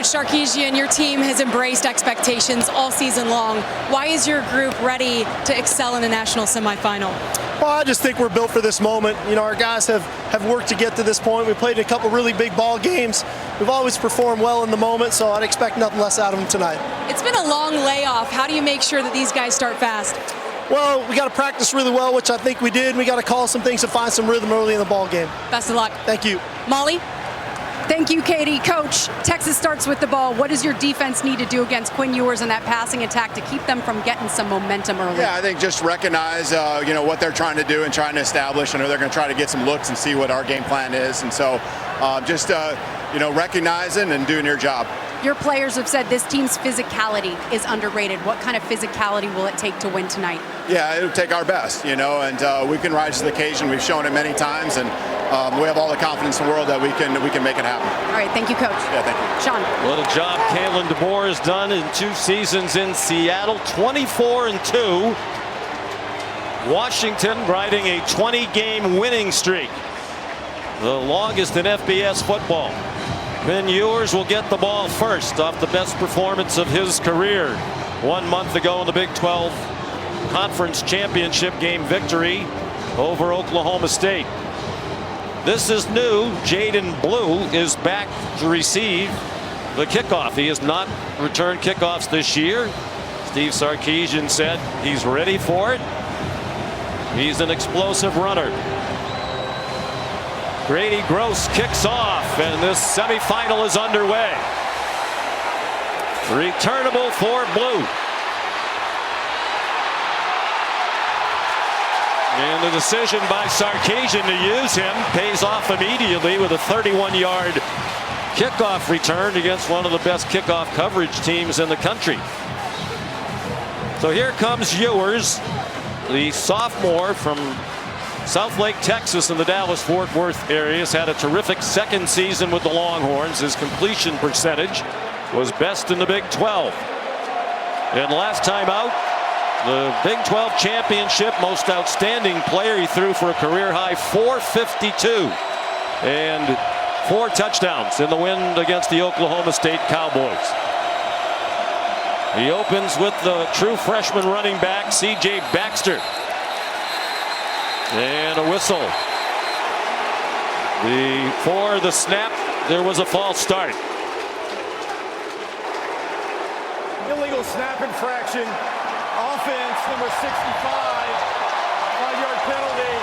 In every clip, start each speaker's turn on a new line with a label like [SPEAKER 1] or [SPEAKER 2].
[SPEAKER 1] Sarkisian, your team has embraced expectations all season long. Why is your group ready to excel in the national semifinal?
[SPEAKER 2] Well, I just think we're built for this moment. You know, our guys have worked to get to this point. We played a couple really big ball games. We've always performed well in the moment, so I'd expect nothing less out of them tonight.
[SPEAKER 1] It's been a long layoff. How do you make sure that these guys start fast?
[SPEAKER 2] Well, we got to practice really well, which I think we did. We got to call some things to find some rhythm early in the ball game.
[SPEAKER 1] Best of luck.
[SPEAKER 2] Thank you.
[SPEAKER 1] Molly?
[SPEAKER 3] Thank you, Katie. Coach, Texas starts with the ball. What does your defense need to do against Quinn Ewers in that passing attack to keep them from getting some momentum early?
[SPEAKER 4] Yeah, I think just recognize, what they're trying to do and trying to establish. I know they're going to try to get some looks and see what our game plan is. And so recognizing and doing your job.
[SPEAKER 3] Your players have said this team's physicality is underrated. What kind of physicality will it take to win tonight?
[SPEAKER 4] Yeah, it'll take our best, and we can rise to the occasion. We've shown it many times, and we have all the confidence in the world that we can make it happen.
[SPEAKER 3] All right, thank you, Coach.
[SPEAKER 4] Yeah, thank you.
[SPEAKER 3] Sean.
[SPEAKER 5] What a job Kalen DeBoer has done in 2 seasons in Seattle, 24-2. Washington riding a 20-game winning streak, the longest in FBS football. Quinn Ewers will get the ball first off the best performance of his career 1 month ago in the Big 12 Conference Championship game victory over Oklahoma State. This is new. Jaden Blue is back to receive the kickoff. He has not returned kickoffs this year. Steve Sarkisian said he's ready for it. He's an explosive runner. Grady Gross kicks off, and this semifinal is underway. Returnable for Blue. And the decision by Sarkisian to use him pays off immediately with a 31-yard kickoff return against one of the best kickoff coverage teams in the country. So here comes Ewers, the sophomore from Southlake, Texas, in the Dallas-Fort Worth area. Has had a terrific second season with the Longhorns. His completion percentage was best in the Big 12. And last time out, the Big 12 championship most outstanding player, he threw for a career high 452 and 4 touchdowns in the win against the Oklahoma State Cowboys. He opens with the true freshman running back C.J. Baxter. And a whistle. Before the snap, there was a false start.
[SPEAKER 6] Illegal snap infraction. Offense number 65. 5-yard penalty.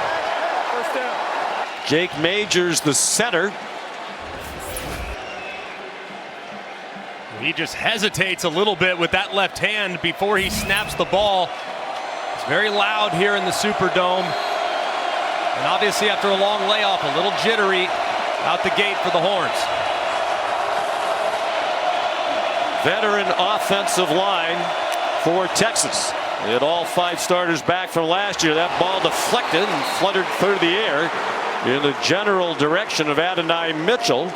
[SPEAKER 6] First down.
[SPEAKER 5] Jake Majors, the center.
[SPEAKER 7] He just hesitates a little bit with that left hand before he snaps the ball. It's very loud here in the Superdome. And obviously after a long layoff, a little jittery out the gate for the Horns.
[SPEAKER 5] Veteran offensive line for Texas. They had all 5 starters back from last year. That ball deflected and fluttered through the air in the general direction of Adonai Mitchell.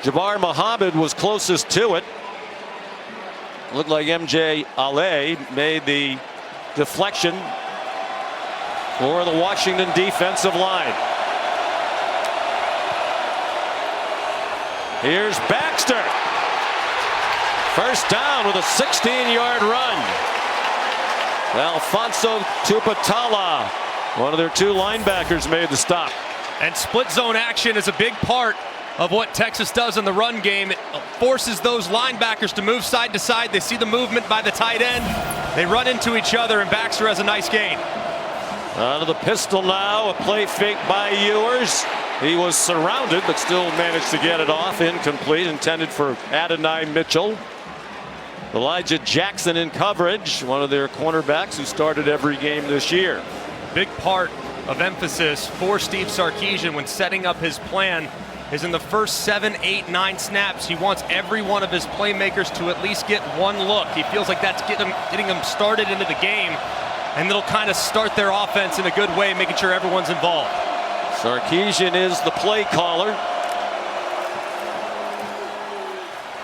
[SPEAKER 5] Jabbar Muhammad was closest to it. Looked like MJ Ale made the deflection for the Washington defensive line. Here's Baxter. First down with a 16-yard run. Alfonso Tupatala, one of their 2 linebackers, made the stop.
[SPEAKER 7] And split zone action is a big part of what Texas does in the run game. It forces those linebackers to move side to side. They see the movement by the tight end. They run into each other, and Baxter has a nice gain.
[SPEAKER 5] Out of the pistol now, a play fake by Ewers. He was surrounded, but still managed to get it off. Incomplete, intended for Adonai Mitchell. Elijah Jackson in coverage, one of their cornerbacks who started every game this year.
[SPEAKER 7] Big part of emphasis for Steve Sarkisian when setting up his plan is in the first 7, 8, 9 snaps. He wants every one of his playmakers to at least get 1 look. He feels like that's getting them started into the game, and it'll kind of start their offense in a good way, making sure everyone's involved.
[SPEAKER 5] Sarkisian is the play caller.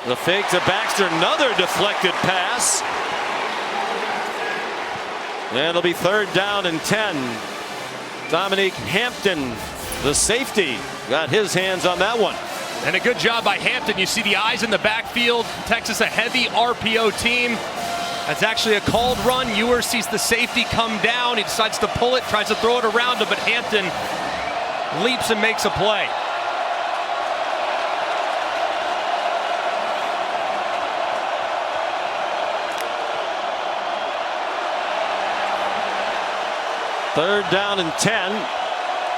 [SPEAKER 5] The fake to Baxter, another deflected pass. And it'll be 3rd down and 10. Dominique Hampton, the safety, got his hands on that one.
[SPEAKER 7] And a good job by Hampton. You see the eyes in the backfield. Texas, a heavy RPO team. That's actually a called run. Ewers sees the safety come down. He decides to pull it, tries to throw it around him, but Hampton leaps and makes a play.
[SPEAKER 5] Third down and 10. The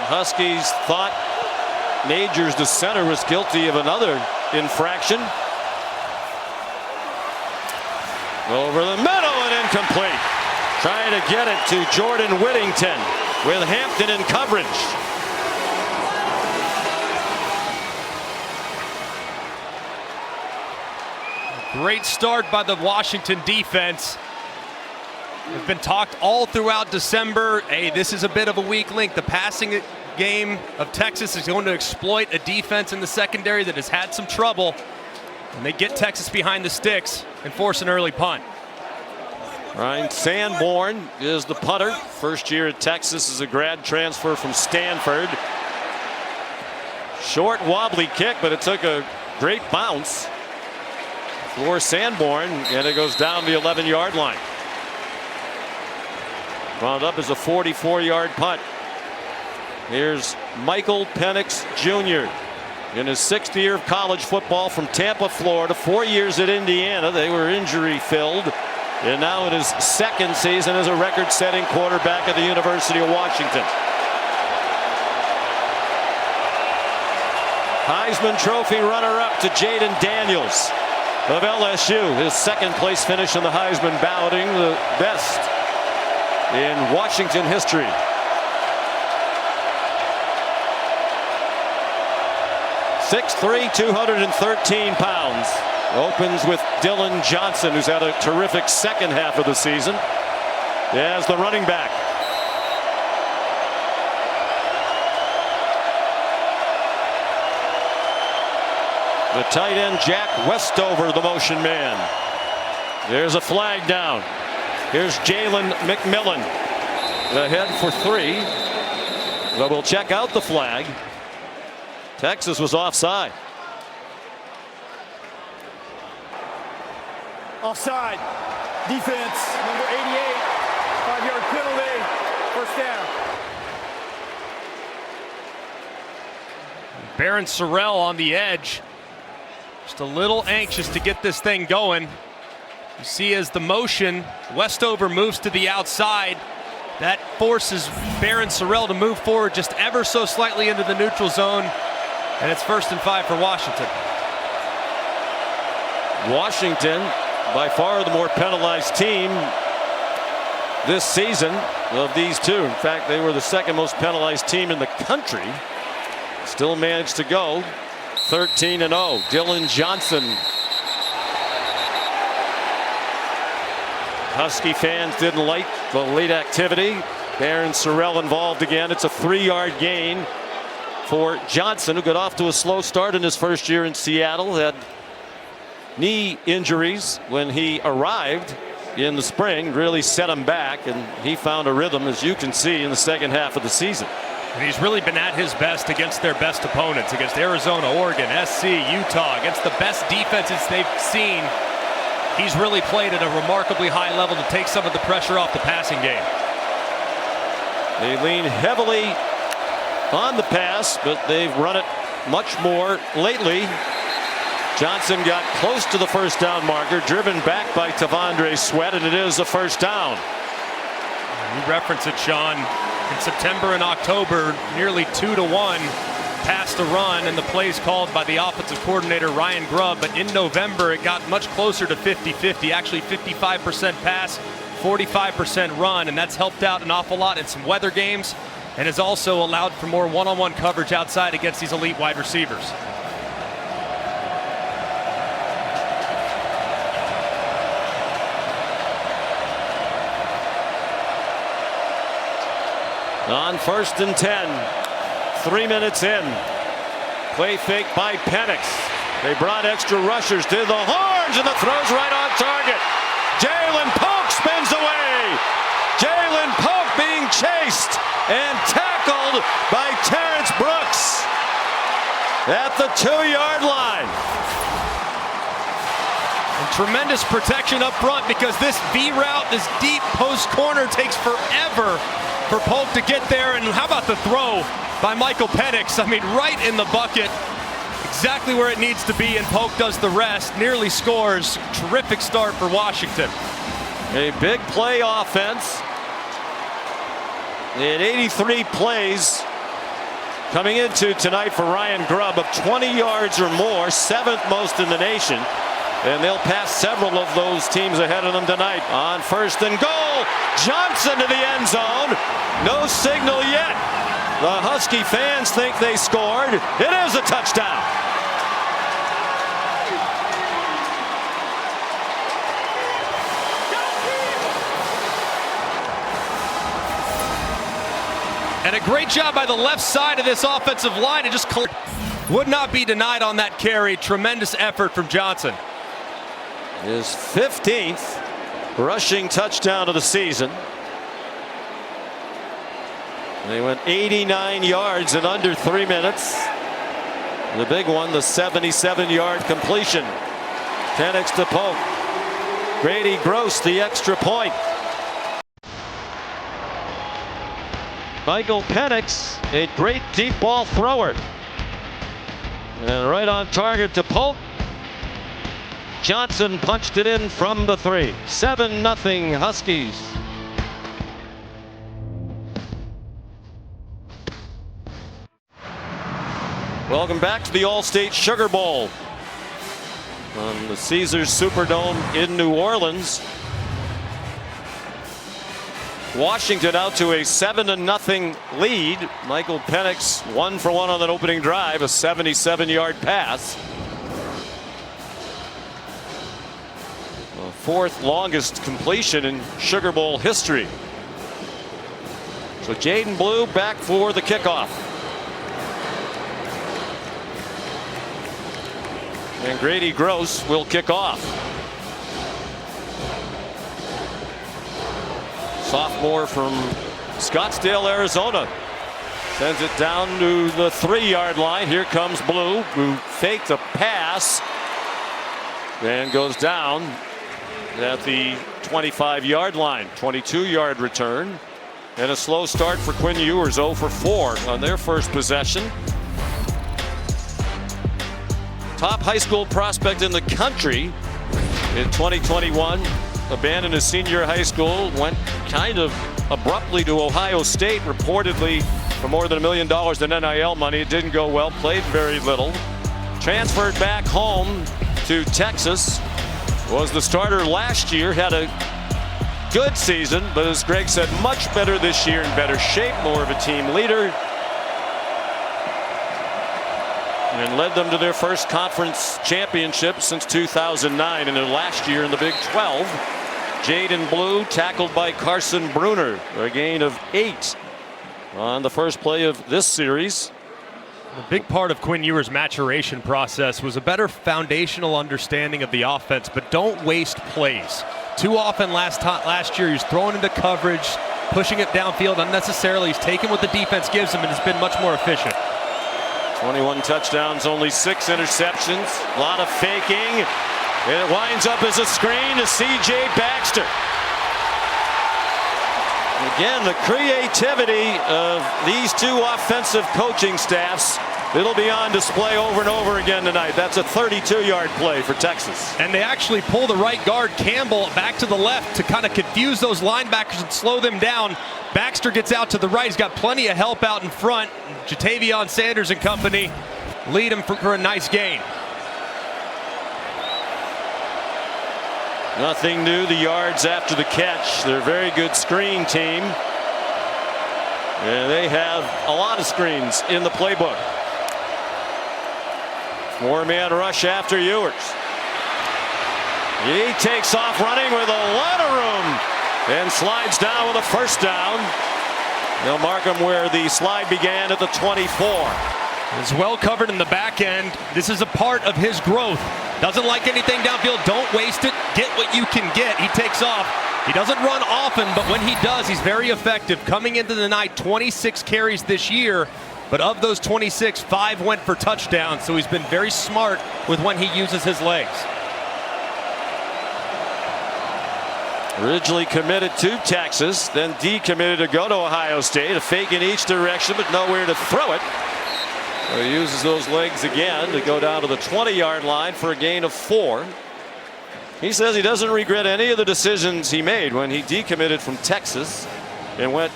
[SPEAKER 5] Huskies thought Majors, the center, was guilty of another infraction. Over the middle and incomplete. Trying to get it to Jordan Whittington with Hampton in coverage.
[SPEAKER 7] Great start by the Washington defense. It's been talked all throughout December. Hey, this is a bit of a weak link. The passing game of Texas is going to exploit a defense in the secondary that has had some trouble. And they get Texas behind the sticks and force an early punt.
[SPEAKER 5] Ryan Sanborn is the punter. First year at Texas as a grad transfer from Stanford. Short, wobbly kick, but it took a great bounce for Sanborn, and it goes down the 11-yard line. Wound up as a 44-yard punt. Here's Michael Penix Jr. in his 6th year of college football from Tampa, Florida. 4 years at Indiana. They were injury-filled. And now in his 2nd season as a record-setting quarterback at the University of Washington. Heisman Trophy runner-up to Jaden Daniels of LSU. His 2nd place finish in the Heisman balloting, the best in Washington history. .6'3", 213 pounds. Opens with Dylan Johnson, who's had a terrific second half of the season as the running back. The tight end Jack Westover, the motion man. There's a flag down. Here's Jalen McMillan ahead for 3. But we'll check out the flag. Texas was offside.
[SPEAKER 6] Offside. Defense, number 88. 5-yard penalty. First down.
[SPEAKER 7] Barron Sorrell on the edge. Just a little anxious to get this thing going. You see as the motion, Westover moves to the outside. That forces Barron Sorrell to move forward just ever so slightly into the neutral zone. And it's 1st and 5 for Washington.
[SPEAKER 5] Washington, by far the more penalized team this season of these two. In fact, they were the 2nd most penalized team in the country. Still managed to go 13-0. Dylan Johnson. Husky fans didn't like the late activity. Barron Sorrell involved again. It's a 3-yard gain for Johnson, who got off to a slow start in his first year in Seattle. Had knee injuries when he arrived in the spring, really set him back, and he found a rhythm, as you can see, in the second half of the season.
[SPEAKER 7] And he's really been at his best against their best opponents, against Arizona, Oregon, SC, Utah, against the best defenses they've seen. He's really played at a remarkably high level to take some of the pressure off the passing game.
[SPEAKER 5] They lean heavily on the pass, but they've run it much more lately. Johnson got close to the first down marker, driven back by Tavondre Sweat, and it is a first down.
[SPEAKER 7] You reference it, Sean. In September and October, nearly 2-to-1 pass to run, and the plays called by the offensive coordinator Ryan Grubb. But in November, it got much closer to 50-50, actually 55% pass, 45% run, and that's helped out an awful lot in some weather games and has also allowed for more one-on-one coverage outside against these elite wide receivers.
[SPEAKER 5] On 1st and 10, 3 minutes in. Play fake by Penix. They brought extra rushers to the horns, and the throw's right on target. Jalen Polk spins away. Jalen Polk being chased and tackled by Terrence Brooks. at the 2-yard line.
[SPEAKER 7] And tremendous protection up front because this V route, this deep post corner takes forever for Polk to get there. And how about the throw by Michael Penix? I mean, right in the bucket. Exactly where it needs to be, and Polk does the rest. Nearly scores. Terrific start for Washington.
[SPEAKER 5] A big play offense. They had 83 plays coming into tonight for Ryan Grubb of 20 yards or more, 7th most in the nation. And they'll pass several of those teams ahead of them tonight. On 1st and goal, Johnson to the end zone. No signal yet. The Husky fans think they scored. It is a touchdown.
[SPEAKER 7] And a great job by the left side of this offensive line. It just would not be denied on that carry. Tremendous effort from Johnson.
[SPEAKER 5] His 15th rushing touchdown of the season. They went 89 yards in under 3 minutes. The big one, the 77-yard completion. Penix to Polk. Grady Gross the extra point. Michael Penix, a great deep ball thrower. And right on target to Polk. Johnson punched it in from the 3. 7-0 Huskies. Welcome back to the Allstate Sugar Bowl on the Caesars Superdome in New Orleans. Washington out to a 7-0 lead. Michael Penix 1 for 1 on that opening drive, a 77-yard pass. The 4th longest completion in Sugar Bowl history. So Jaden Blue back for the kickoff. And Grady Gross will kick off. Sophomore from Scottsdale, Arizona. Sends it down to the 3-yard line. Here comes Blue, who faked a pass and goes down at the 25-yard line. 22-yard return. And a slow start for Quinn Ewers, 0 for 4 on their first possession. Top high school prospect in the country in 2021. Abandoned his senior high school, went kind of abruptly to Ohio State, reportedly for more than $1 million in NIL money. It didn't go well, played very little. Transferred back home to Texas. Was the starter last year, had a good season, but as Greg said, much better this year, in better shape, more of a team leader. And led them to their first conference championship since 2009 in their last year in the Big 12. Jaden Blue tackled by Carson Bruner, a gain of 8 on the first play of this series.
[SPEAKER 7] A big part of Quinn Ewers' maturation process was a better foundational understanding of the offense, but don't waste plays. Too often last year he was throwing into coverage, pushing it downfield unnecessarily. He's taken what the defense gives him and has been much more efficient.
[SPEAKER 5] 21 touchdowns, only 6 interceptions. A lot of faking. And it winds up as a screen to C.J. Baxter. Again, the creativity of these two offensive coaching staffs, it'll be on display over and over again tonight. That's a 32-yard play for Texas.
[SPEAKER 7] And they actually pull the right guard, Campbell, back to the left to kind of confuse those linebackers and slow them down. Baxter gets out to the right. He's got plenty of help out in front. Jatavion Sanders and company lead him for a nice gain.
[SPEAKER 5] Nothing new, the yards after the catch. They're a very good screen team. And they have a lot of screens in the playbook. 4-man rush after Ewers. He takes off running with a lot of room and slides down with a first down. They'll mark him where the slide began at the 24.
[SPEAKER 7] He's well covered in the back end. This is a part of his growth. Doesn't like anything downfield. Don't waste it. Get what you can get. He takes off. He doesn't run often, but when he does, he's very effective. Coming into the night, 26 carries this year, But of those 26, 5 went for touchdowns, so he's been very smart with when he uses his legs.
[SPEAKER 5] Originally committed to Texas, then decommitted to go to Ohio State. A fake in each direction, but nowhere to throw it. So he uses those legs again to go down to the 20-yard line for a gain of 4. He says he doesn't regret any of the decisions he made when he decommitted from Texas and went,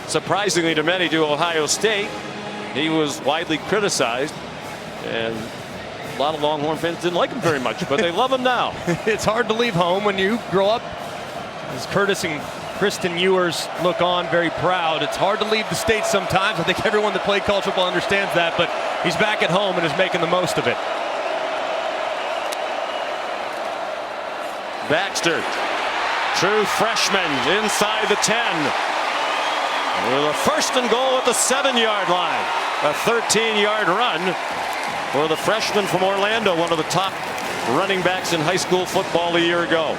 [SPEAKER 5] surprisingly to many, to Ohio State. He was widely criticized, and a lot of Longhorn fans didn't like him very much, but they love him now.
[SPEAKER 7] It's hard to leave home when you grow up. As Curtis and Kristen Ewers look on very proud, it's hard to leave the state sometimes. I think everyone that played college football understands that, but he's back at home and is making the most of it.
[SPEAKER 5] Baxter, true freshman, inside the 10. With a first and goal at the 7-yard line. A 13-yard run for the freshman from Orlando, one of the top running backs in high school football a year ago.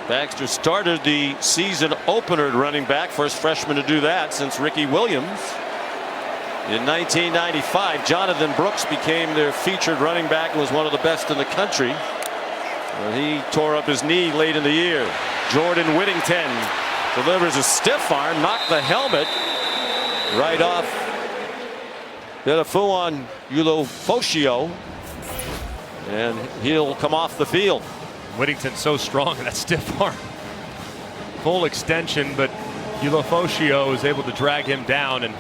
[SPEAKER 5] Baxter started the season opener at running back, first freshman to do that since Ricky Williams. In 1995, Jonathan Brooks became their featured running back and was one of the best in the country. He tore up his knee late in the year. Jordan Whittington delivers a stiff arm, knocked the helmet right off Benefuan Ulofoshio, and he'll come off the field.
[SPEAKER 7] Whittington's so strong in that stiff arm. Full extension, but Ulofoshio is able to drag him down, and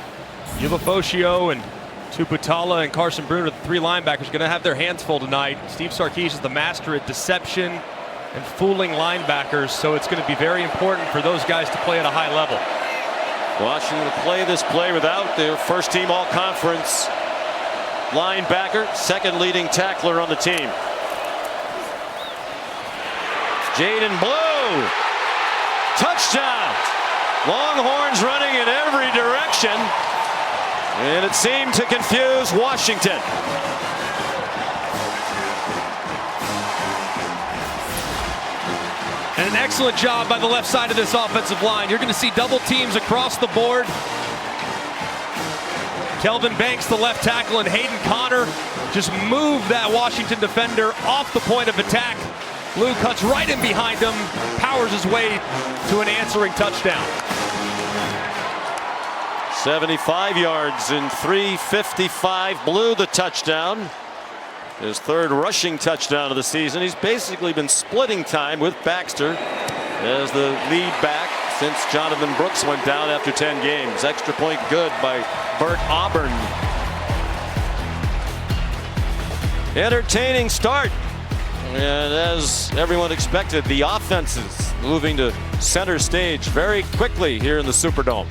[SPEAKER 7] Ulofoshio and Tuputala and Carson Bruner, the 3 linebackers, going to have their hands full tonight. Steve Sarkisian is the master at deception and fooling linebackers, so it's going to be very important for those guys to play at a high level.
[SPEAKER 5] Washington will play this play without their first team all-conference linebacker, second leading tackler on the team. Jaden Blue, touchdown. Longhorns running in every direction, and it seemed to confuse Washington.
[SPEAKER 7] And an excellent job by the left side of this offensive line. You're going to see double teams across the board. Kelvin Banks, the left tackle, and Hayden Connor just move that Washington defender off the point of attack. Blue cuts right in behind him, powers his way to an answering touchdown.
[SPEAKER 5] 75 yards in 3:55. Blue the touchdown. His 3rd rushing touchdown of the season. He's basically been splitting time with Baxter as the lead back since Jonathan Brooks went down after 10 games. Extra point good by Bert Auburn. Entertaining start. And as everyone expected, the offenses moving to center stage very quickly here in the Superdome.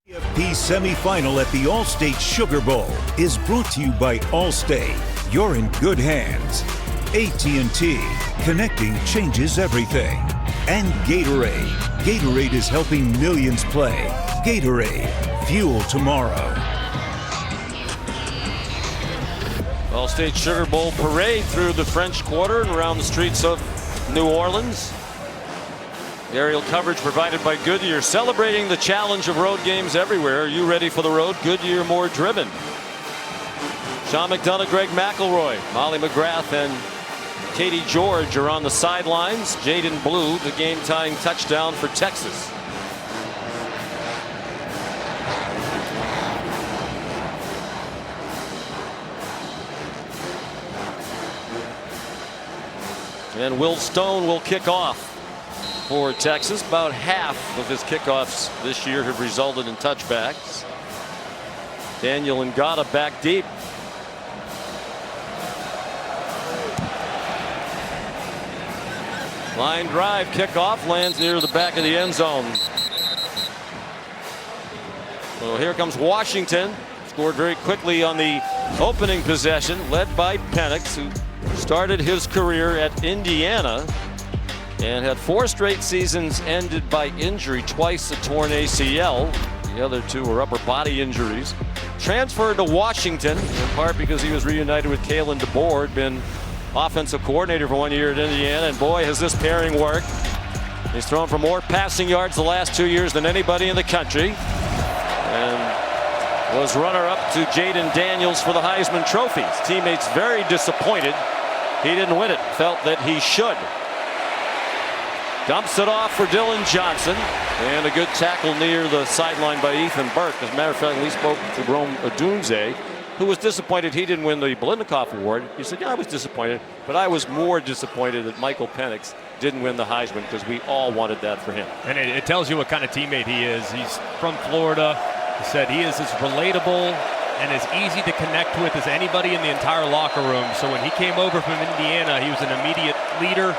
[SPEAKER 8] CFP semifinal at the Allstate Sugar Bowl is brought to you by Allstate. You're in good hands. AT&T. Connecting changes everything. And Gatorade. Gatorade is helping millions play. Gatorade. Fuel tomorrow.
[SPEAKER 5] Allstate Sugar Bowl parade through the French Quarter and around the streets of New Orleans. Aerial coverage provided by Goodyear, celebrating the challenge of road games everywhere. Are you ready for the road? Goodyear, more driven. Sean McDonough, Greg McElroy, Molly McGrath, and Katie George are on the sidelines. Jaden Blue, the game-tying touchdown for Texas. And Will Stone will kick off for Texas. About half of his kickoffs this year have resulted in touchbacks. Daniel Ngata back deep. Line drive kickoff lands near the back of the end zone. Well, here comes Washington. Scored very quickly on the opening possession, led by Penix, who started his career at Indiana and had 4 straight seasons ended by injury, twice a torn ACL. The other 2 were upper body injuries. transferred to Washington, in part because he was reunited with Kalen DeBoer, had been offensive coordinator for 1 year at Indiana, and boy, has this pairing worked. He's thrown for more passing yards the last 2 years than anybody in the country, and was runner-up to Jaden Daniels for the Heisman Trophy. His teammates very disappointed he didn't win it, felt that he should. Dumps it off for Dylan Johnson, and a good tackle near the sideline by Ethan Burke. As a matter of fact, we spoke to Rome Odunze, who was disappointed he didn't win the Biletnikoff Award. He said, yeah, I was disappointed, but I was more disappointed that Michael Penix didn't win the Heisman, because we all wanted that for him.
[SPEAKER 7] And it tells you what kind of teammate he is. He's from Florida. He said he is as relatable and as easy to connect with as anybody in the entire locker room. So when he came over from Indiana, he was an immediate leader,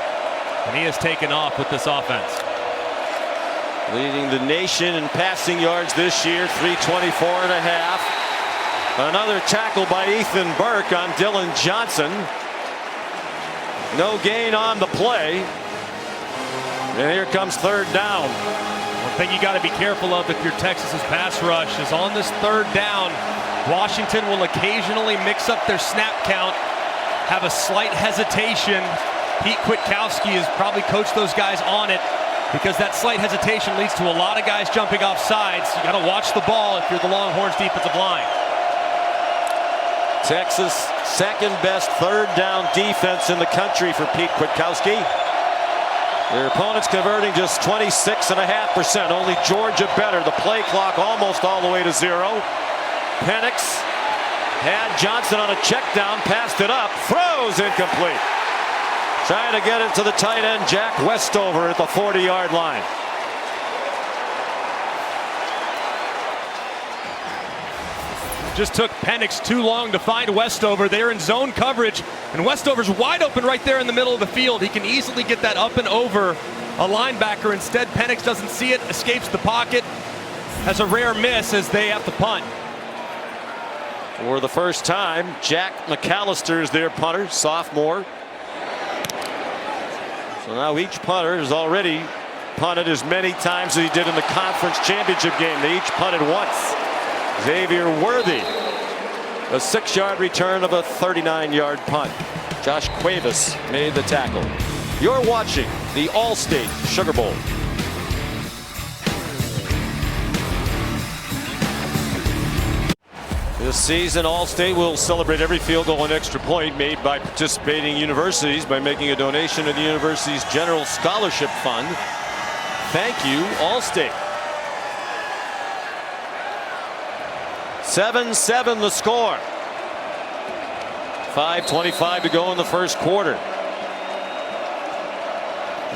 [SPEAKER 7] and he has taken off with this offense.
[SPEAKER 5] Leading the nation in passing yards this year, 324.5. Another tackle by Ethan Burke on Dylan Johnson. No gain on the play. And here comes third down.
[SPEAKER 7] One thing you got to be careful of if you're Texas's pass rush is on this third down, Washington will occasionally mix up their snap count, have a slight hesitation. Pete Kwiatkowski has probably coached those guys on it, because that slight hesitation leads to a lot of guys jumping off sides. You got to watch the ball if you're the Longhorns defensive line.
[SPEAKER 5] Texas second best third down defense in the country for Pete Kwiatkowski. Their opponents converting just 26.5%. Only Georgia better. The play clock almost all the way to 0. Penix had Johnson on a check down, passed it up, throws incomplete. Trying to get it to the tight end, Jack Westover, at the 40-yard line.
[SPEAKER 7] Just took Penix too long to find Westover. They're in zone coverage, and Westover's wide open right there in the middle of the field. He can easily get that up and over a linebacker. Instead, Penix doesn't see it, escapes the pocket, has a rare miss as they have to punt.
[SPEAKER 5] For the first time, Jack McAllister is their punter, sophomore. So now each punter has already punted as many times as he did in the conference championship game. They each punted once. Xavier Worthy, a 6-yard return of a 39-yard punt. Josh Cuevas made the tackle. You're watching the Allstate Sugar Bowl. This season, Allstate will celebrate every field goal and extra point made by participating universities by making a donation to the university's General Scholarship Fund. Thank you, Allstate. 7-7 the score. 5:25 to go in the first quarter.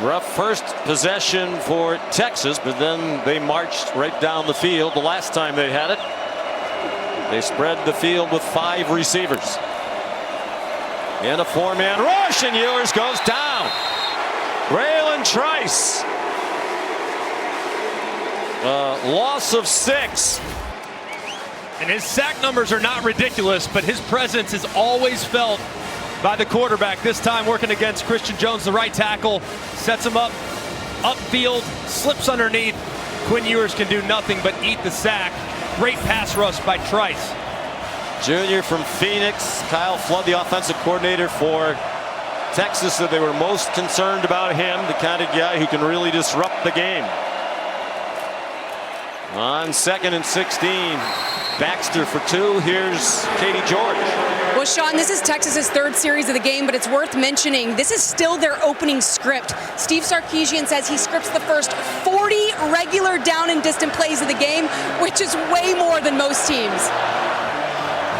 [SPEAKER 5] Rough first possession for Texas, but then they marched right down the field the last time they had it. They spread the field with 5 receivers. In a 4-man rush, and Ewers goes down. Braylon Trice. Loss of 6.
[SPEAKER 7] And his sack numbers are not ridiculous, but his presence is always felt by the quarterback. This time working against Christian Jones, the right tackle, sets him up, upfield, slips underneath. Quinn Ewers can do nothing but eat the sack. Great pass rush by Trice.
[SPEAKER 5] Junior from Phoenix. Kyle Flood, the offensive coordinator for Texas, said they were most concerned about him, the kind of guy who can really disrupt the game. On 2nd and 16, Baxter for 2. Here's Katie George.
[SPEAKER 1] Well, Sean, this is Texas's 3rd series of the game, but it's worth mentioning this is still their opening script. Steve Sarkisian says he scripts the first 40 regular down and distant plays of the game, which is way more than most teams.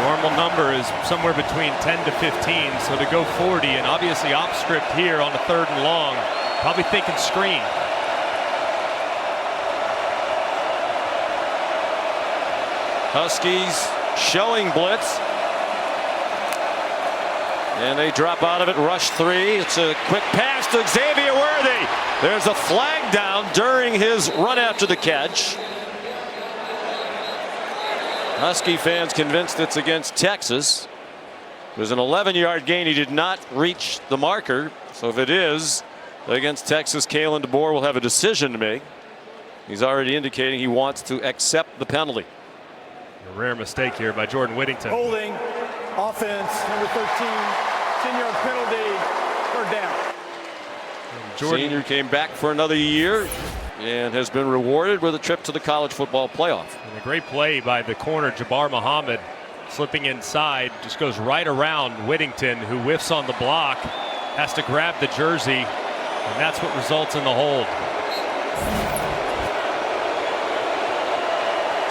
[SPEAKER 7] Normal number is somewhere between 10 to 15, so to go 40, and obviously op script here on the 3rd and long, probably thinking screen.
[SPEAKER 5] Huskies showing blitz. And they drop out of it, rush 3. It's a quick pass to Xavier Worthy. There's a flag down during his run after the catch. Husky fans convinced it's against Texas. It was an 11-yard gain. He did not reach the marker. So if it is against Texas, Kalen DeBoer will have a decision to make. He's already indicating he wants to accept the penalty.
[SPEAKER 7] A rare mistake here by Jordan Whittington.
[SPEAKER 6] Holding, offense, number 13, 10-yard penalty, third down.
[SPEAKER 7] Jordan
[SPEAKER 5] Senior came back for another year and has been rewarded with a trip to the college football playoff.
[SPEAKER 7] And a great play by the corner, Jabbar Muhammad, slipping inside, just goes right around Whittington, who whiffs on the block, has to grab the jersey, and that's what results in the hold.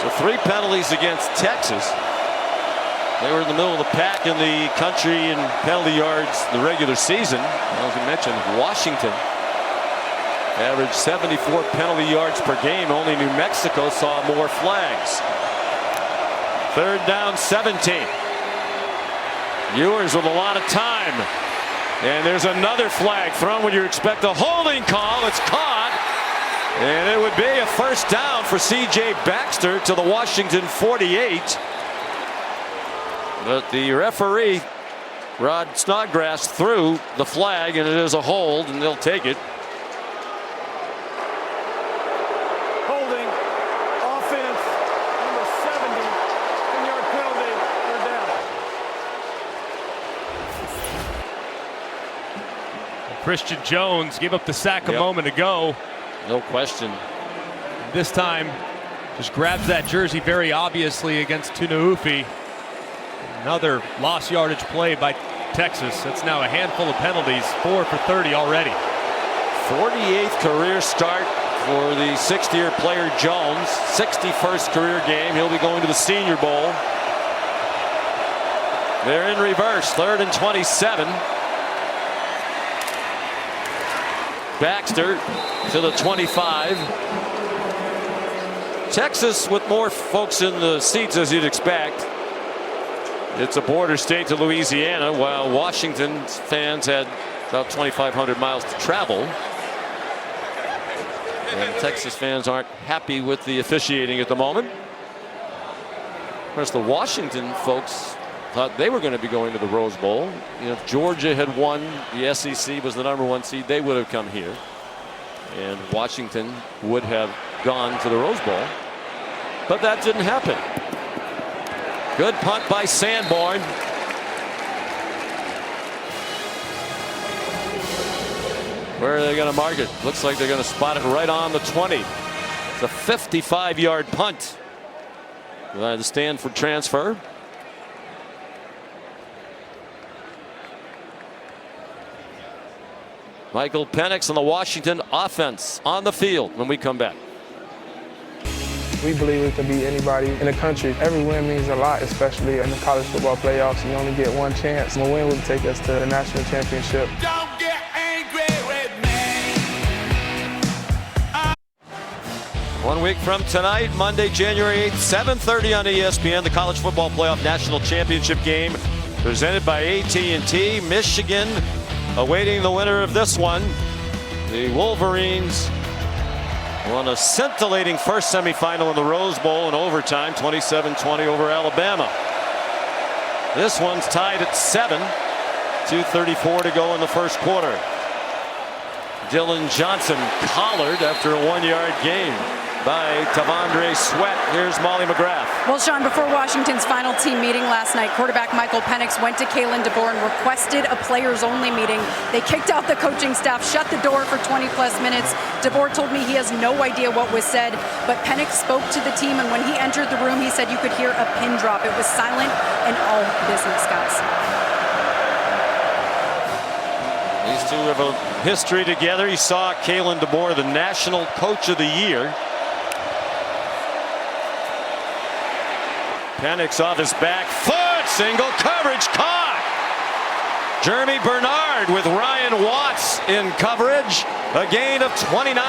[SPEAKER 5] So 3 penalties against Texas. They were in the middle of the pack in the country in penalty yards the regular season. As we mentioned, Washington averaged 74 penalty yards per game. Only New Mexico saw more flags. 3rd down, 17. Ewers with a lot of time. And there's another flag thrown when you expect a holding call. It's caught. And it would be a 1st down for C.J. Baxter to the Washington 48. But the referee, Rod Snodgrass, threw the flag, and it is a hold, and they'll take it.
[SPEAKER 6] Holding, offense, number 70, 10-yard penalty, third down.
[SPEAKER 7] Christian Jones gave up the sack a moment ago.
[SPEAKER 5] No question.
[SPEAKER 7] This time, just grabs that jersey very obviously against Tunaufi. Another lost yardage play by Texas. That's now a handful of penalties, 4 for 30 already.
[SPEAKER 5] 48th career start for the 6th-year player Jones. 61st career game. He'll be going to the Senior Bowl. They're in reverse. 3rd and 27. Baxter to the 25. Texas with more folks in the seats as you'd expect. It's a border state to Louisiana, while Washington's fans had about 2,500 miles to travel. And Texas fans aren't happy with the officiating at the moment. Of course, the Washington folks thought they were going to be going to the Rose Bowl. You know, if Georgia had won, the SEC was the #1 seed, they would have come here. And Washington would have gone to the Rose Bowl. But that didn't happen. Good punt by Sanborn. Where are they going to mark it? Looks like they're going to spot it right on the 20. It's a 55-yard punt by the Stanford transfer. Michael Penix and the Washington offense on the field when we come back.
[SPEAKER 9] We believe we can beat anybody in the country. Every win means a lot, especially in the college football playoffs. You only get one chance. A win will take us to the national championship.
[SPEAKER 10] Don't get angry with me.
[SPEAKER 5] 1 week from tonight, Monday, January 8th, 7:30 on ESPN, the College Football Playoff National Championship game presented by AT&T. Michigan awaiting the winner of this one. The Wolverines won a scintillating first semifinal in the Rose Bowl in overtime, 27-20 over Alabama. This one's tied at 7. 2:34 to go in the first quarter. Dylan Johnson collared after a 1-yard gain by Tavondre Sweat. Here's Molly McGrath.
[SPEAKER 3] Well, Sean, before Washington's final team meeting last night, quarterback Michael Penix went to Kalen DeBoer and requested a players-only meeting. They kicked out the coaching staff, shut the door for 20-plus minutes. DeBoer told me he has no idea what was said, but Penix spoke to the team, and when he entered the room, he said you could hear a pin drop. It was silent and all business, guys.
[SPEAKER 5] These two have a history together. He saw Kalen DeBoer, the National Coach of the Year. Penix off his back foot, single coverage, caught. Jeremy Bernard with Ryan Watts in coverage, a gain of 29.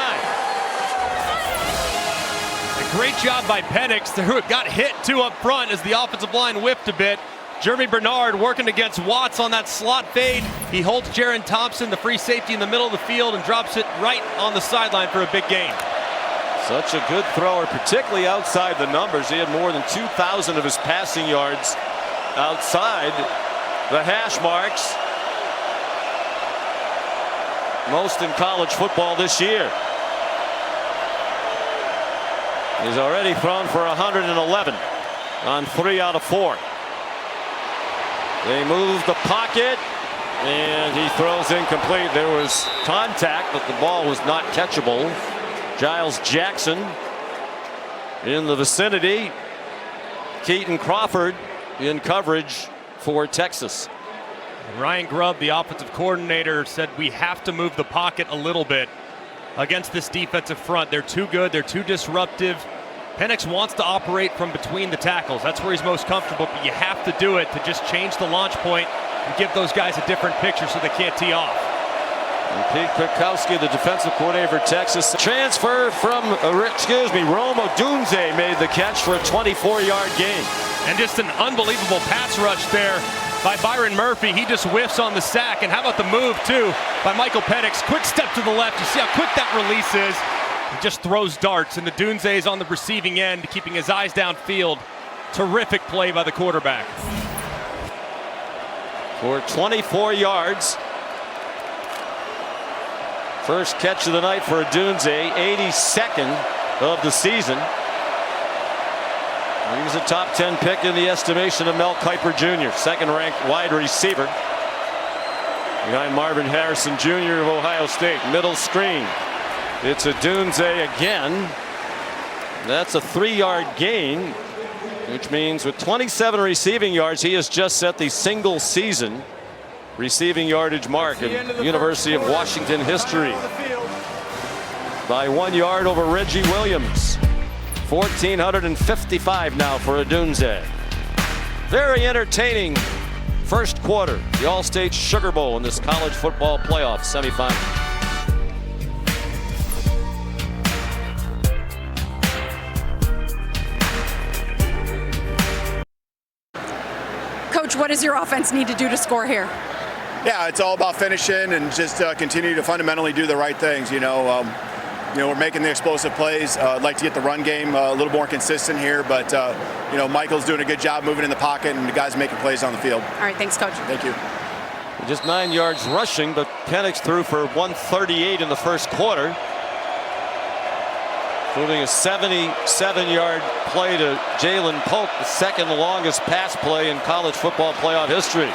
[SPEAKER 7] A great job by Penix, who got hit 2 up front as the offensive line whipped a bit. Jeremy Bernard working against Watts on that slot fade. He holds Jaron Thompson, the free safety, in the middle of the field and drops it right on the sideline for a big gain.
[SPEAKER 5] Such a good thrower, particularly outside the numbers. He had more than 2,000 of his passing yards outside the hash marks. Most in college football this year. He's already thrown for 111. on 3 out of 4. They move the pocket, and he throws incomplete. There was contact, but the ball was not catchable. Giles Jackson in the vicinity. Keaton Crawford in coverage for Texas.
[SPEAKER 7] Ryan Grubb, the offensive coordinator, said we have to move the pocket a little bit against this defensive front. They're too good. They're too disruptive. Penix wants to operate from between the tackles. That's where he's most comfortable, but you have to do it to just change the launch point and give those guys a different picture so they can't tee off.
[SPEAKER 5] And Pete Kwiatkowski, the defensive coordinator for Texas. Transfer from, Rome Odunze made the catch for a 24-yard gain.
[SPEAKER 7] And just an unbelievable pass rush there by Byron Murphy. He just whiffs on the sack. And how about the move, too, by Michael Penix. Quick step to the left. You see how quick that release is. He just throws darts, and Odunze is on the receiving end, keeping his eyes downfield. Terrific play by the quarterback.
[SPEAKER 5] For 24 yards. First catch of the night for Odunze, 82nd of the season. He was a top 10 pick in the estimation of Mel Kiper Jr., second-ranked wide receiver. Behind Marvin Harrison Jr. of Ohio State. Middle screen. It's Odunze again. That's a 3-yard gain, which means with 27 receiving yards, he has just set the single season receiving yardage mark in University of Washington history by 1 yard over Reggie Williams. 1,455 now for Odunze. Very entertaining first quarter. The All-State Sugar Bowl in this college football playoff semifinal.
[SPEAKER 3] Coach, what does your offense need to do to score here?
[SPEAKER 4] Yeah, it's all about finishing and just continue to fundamentally do the right things. We're making the explosive plays. I'd like to get the run game a little more consistent here, but Michael's doing a good job moving in the pocket, and the guys making plays on the field.
[SPEAKER 3] All right, thanks, Coach.
[SPEAKER 4] Thank you.
[SPEAKER 5] Just 9 yards rushing, but Penix threw for 138 in the first quarter, including a 77-yard play to Jalen Polk, the second longest pass play in college football playoff history.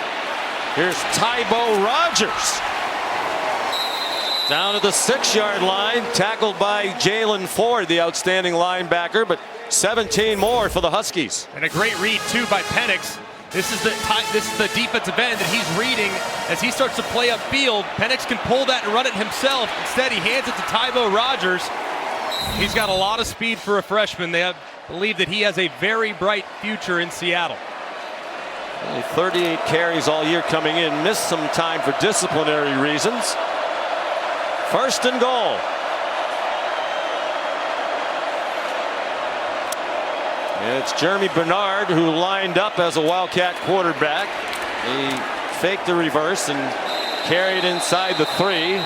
[SPEAKER 5] Here's Tybo Rogers. Down at the 6-yard line, tackled by Jalen Ford, the outstanding linebacker, but 17 more for the Huskies.
[SPEAKER 7] And a great read, too, by Penix. This is the defensive end that he's reading as he starts to play upfield. Penix can pull that and run it himself. Instead, he hands it to Tybo Rogers. He's got a lot of speed for a freshman. They believe that he has a very bright future in Seattle.
[SPEAKER 5] Only 38 carries all year coming in. Missed some time for disciplinary reasons. First and goal. It's Jeremy Bernard who lined up as a Wildcat quarterback. He faked the reverse and carried inside the 3.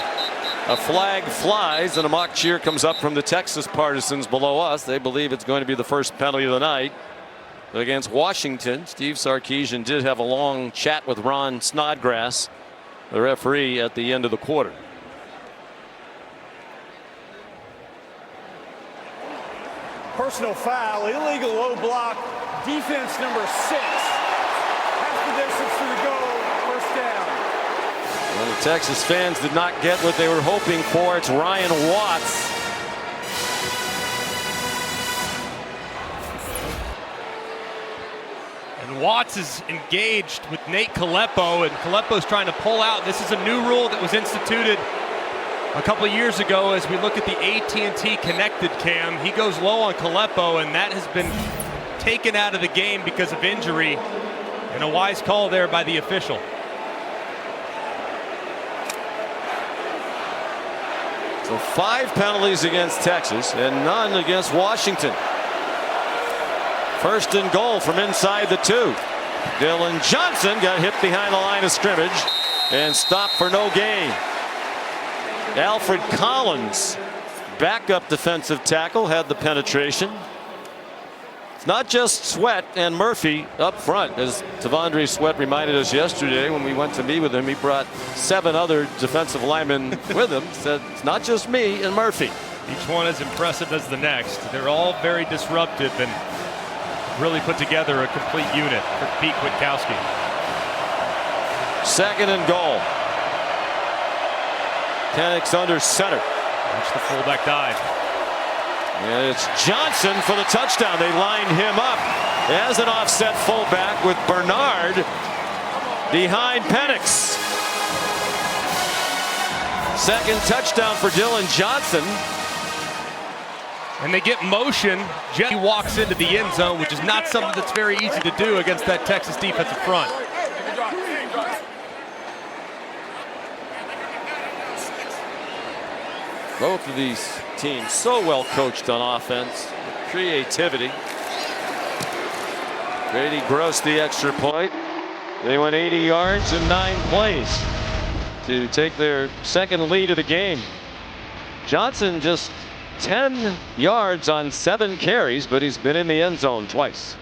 [SPEAKER 5] A flag flies and a mock cheer comes up from the Texas partisans below us. They believe it's going to be the first penalty of the night against Washington. Steve Sarkisian did have a long chat with Ron Snodgrass, the referee, at the end of the quarter.
[SPEAKER 6] Personal foul, illegal low block, defense number 6. Half the distance to the goal, first down.
[SPEAKER 5] Well, the Texas fans did not get what they were hoping for. It's Ryan Watts.
[SPEAKER 7] And Watts is engaged with Nate Kalepo, and Kalepo's trying to pull out. This is a new rule that was instituted a couple of years ago as we look at the AT&T connected cam. He goes low on Kalepo, and that has been taken out of the game because of injury. And a wise call there by the official.
[SPEAKER 5] So 5 penalties against Texas and none against Washington. First and goal from inside the 2. Dylan Johnson got hit behind the line of scrimmage and stopped for no gain. Alfred Collins, backup defensive tackle, had the penetration. It's not just Sweat and Murphy up front, as Tavondre Sweat reminded us yesterday when we went to meet with him. He brought 7 other defensive linemen with him. Said it's not just me and Murphy.
[SPEAKER 7] Each one as impressive as the next. They're all very disruptive, and really put together a complete unit for Pete Kwiatkowski.
[SPEAKER 5] 2nd and goal. Penix under center.
[SPEAKER 7] Watch the fullback dive.
[SPEAKER 5] And it's Johnson for the touchdown. They lined him up as an offset fullback with Bernard behind Penix. 2nd touchdown for Dylan Johnson.
[SPEAKER 7] And they get motion. Jesse walks into the end zone, which is not something that's very easy to do against that Texas defensive front.
[SPEAKER 5] Both of these teams so well coached on offense. Creativity. Grady Gross the extra point. They went 80 yards in 9 plays to take their 2nd lead of the game. Johnson just 10 yards on 7 carries, but he's been in the end zone twice.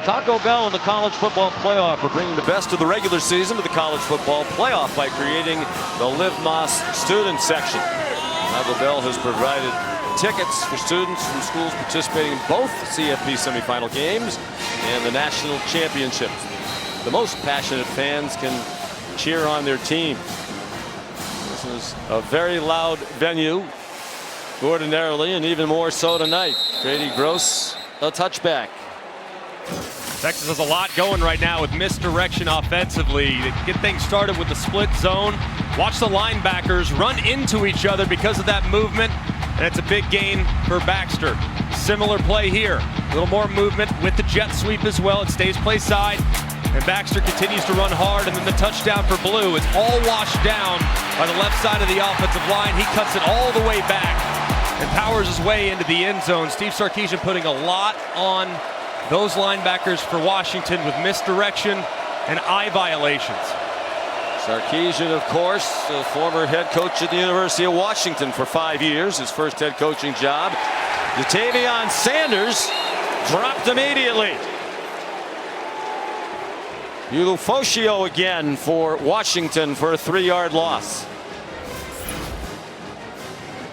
[SPEAKER 5] Taco Bell and the College Football Playoff are bringing the best of the regular season to the College Football Playoff by creating the Live Moss student section. Taco Bell has provided tickets for students from schools participating in both CFP semifinal games and the national championships. The most passionate fans can cheer on their team. This is a very loud venue ordinarily, and even more so tonight. Grady Gross, a touchback.
[SPEAKER 7] Texas has a lot going right now with misdirection offensively. They get things started with the split zone. Watch the linebackers run into each other because of that movement, and it's a big gain for Baxter. Similar play here. A little more movement with the jet sweep as well. It stays play side, and Baxter continues to run hard, and then the touchdown for Blue. It's all washed down by the left side of the offensive line. He cuts it all the way back and powers his way into the end zone. Steve Sarkisian putting a lot on those linebackers for Washington with misdirection and eye violations.
[SPEAKER 5] Sarkisian, of course, a former head coach at the University of Washington for 5 years, his first head coaching job. Jatavion Sanders dropped immediately. Ulofoshio again for Washington for a 3-yard loss.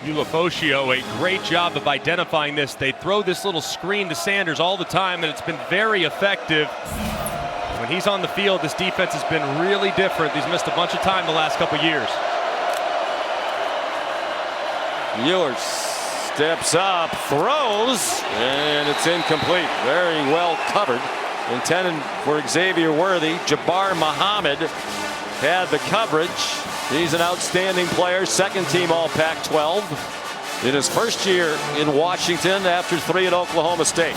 [SPEAKER 7] Ulofoshio, a great job of identifying this. They throw this little screen to Sanders all the time, and it's been very effective. When he's on the field, this defense has been really different. He's missed a bunch of time the last couple years.
[SPEAKER 5] Ewers steps up, throws, and it's incomplete. Very well covered. Intended for Xavier Worthy. Jabbar Muhammad had the coverage. He's an outstanding player, 2nd team All Pac-12 in his first year in Washington after 3 at Oklahoma State.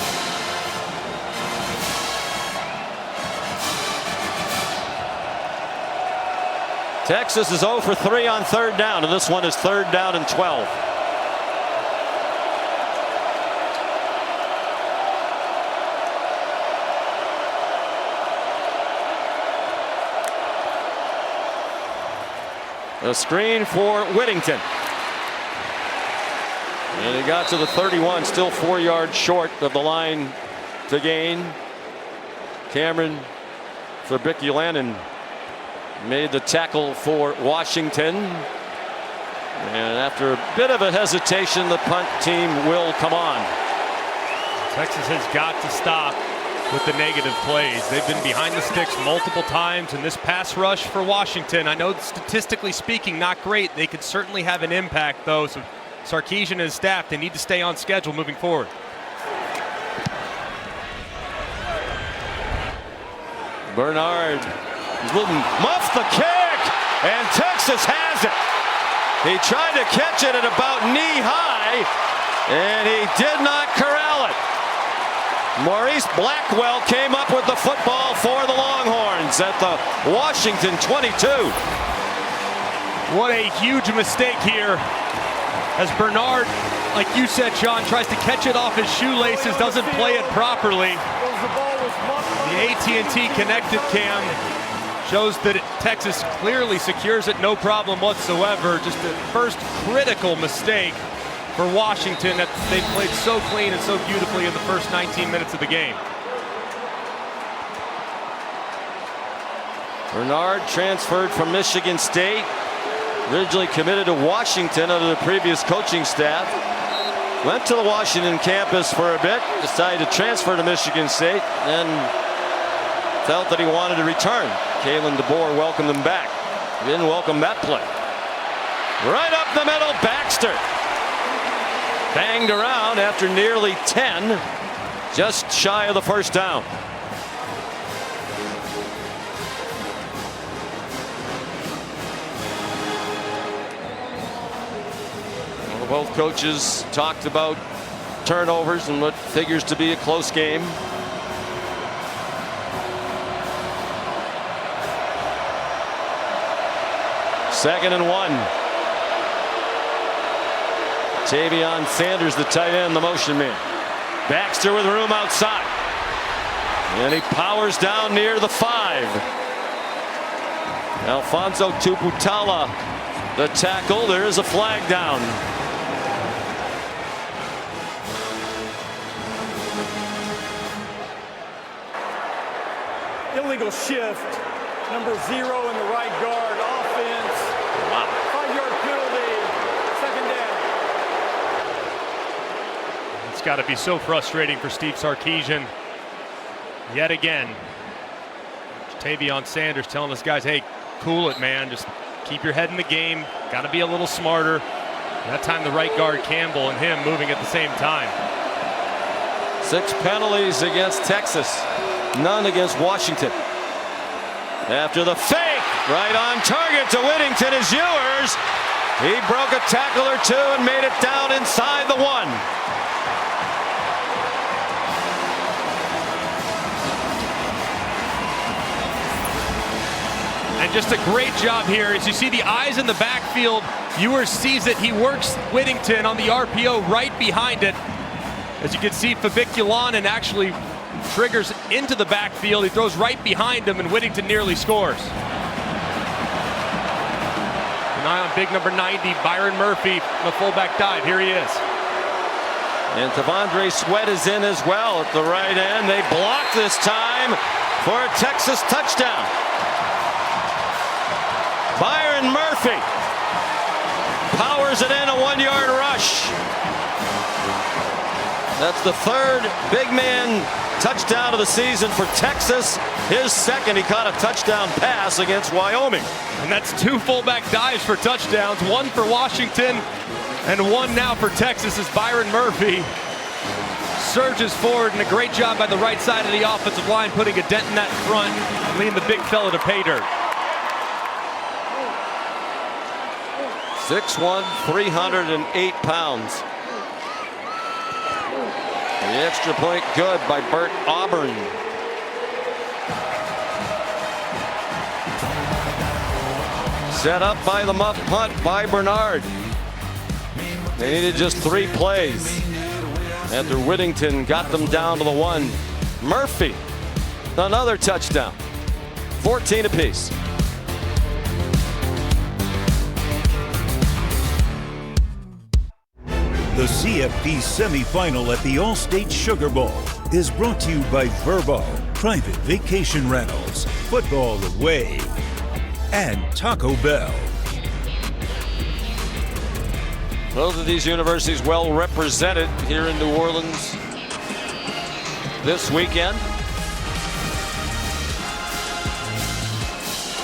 [SPEAKER 5] Texas is 0 for 3 on 3rd down, and this one is 3rd down and 12. A screen for Whittington. And he got to the 31, still 4 yards short of the line to gain. Cameron Fabriculanen made the tackle for Washington. And after a bit of a hesitation, the punt team will come on.
[SPEAKER 7] Texas has got to stop with the negative plays. They've been behind the sticks multiple times, and this pass rush for Washington, I know statistically speaking not great. They could certainly have an impact though, so Sarkisian and his staff, they need to stay on schedule moving forward.
[SPEAKER 5] Bernard wouldn't muff the kick, and Texas has it. He tried to catch it at about knee high, and he did not corral it. Maurice Blackwell came up with the football for the Longhorns at the Washington 22.
[SPEAKER 7] What a huge mistake here as Bernard, like you said, Sean, tries to catch it off his shoelaces, doesn't play it properly. The AT&T connected cam shows that Texas clearly secures it, no problem whatsoever. Just the first critical mistake for Washington that they played so clean and so beautifully in the first 19 minutes of the game.
[SPEAKER 5] Bernard transferred from Michigan State. Originally committed to Washington under the previous coaching staff. Went to the Washington campus for a bit, decided to transfer to Michigan State, and felt that he wanted to return. Kalen DeBoer welcomed him back. He didn't welcome that play. Right up the middle, Baxter. Banged around after nearly 10, just shy of the first down. Well, both coaches talked about turnovers and what figures to be a close game. Second and 1. Tavion Sanders, the tight end, the motion man. Baxter with room outside. And he powers down near the 5. Alfonso Tuputala, the tackle. There is a flag down.
[SPEAKER 6] Illegal shift. Number 0 in the right guard. Offense.
[SPEAKER 5] Wow.
[SPEAKER 6] 5-yard penalty. Second down.
[SPEAKER 7] It's got to be so frustrating for Steve Sarkisian. Yet again, Tavion Sanders telling us guys, hey, cool it, man. Just keep your head in the game. Got to be a little smarter. That time the right guard Campbell and him moving at the same time.
[SPEAKER 5] 6 penalties against Texas. None against Washington. After the fake, right on target to Whittington is Ewers. He broke a tackle or two and made it down inside the 1.
[SPEAKER 7] And just a great job here. As you see the eyes in the backfield, Ewers sees it. He works Whittington on the RPO right behind it. As you can see, Fabiculan actually triggers into the backfield. He throws right behind him, and Whittington nearly scores. An eye on big number 90, Byron Murphy, the fullback dive. Here he is.
[SPEAKER 5] And T'Vondre Sweat is in as well at the right end. They block this time for a Texas touchdown. Byron Murphy powers it in, a 1-yard rush. That's the 3rd big man touchdown of the season for Texas. His 2nd. He caught a touchdown pass against Wyoming.
[SPEAKER 7] And that's 2 fullback dives for touchdowns, 1 for Washington and 1 now for Texas as Byron Murphy surges forward, and a great job by the right side of the offensive line putting a dent in that front and leading the big fella to pay dirt.
[SPEAKER 5] 6'1", 308 pounds. The extra point good by Bert Auburn. Set up by the muff punt by Bernard. They needed just 3 plays after Whittington got them down to the 1. Murphy, another touchdown. 14 apiece.
[SPEAKER 8] The CFP semifinal at the Allstate Sugar Bowl is brought to you by Vrbo, private vacation rentals, football away, and Taco Bell.
[SPEAKER 5] Both of these universities well represented here in New Orleans this weekend.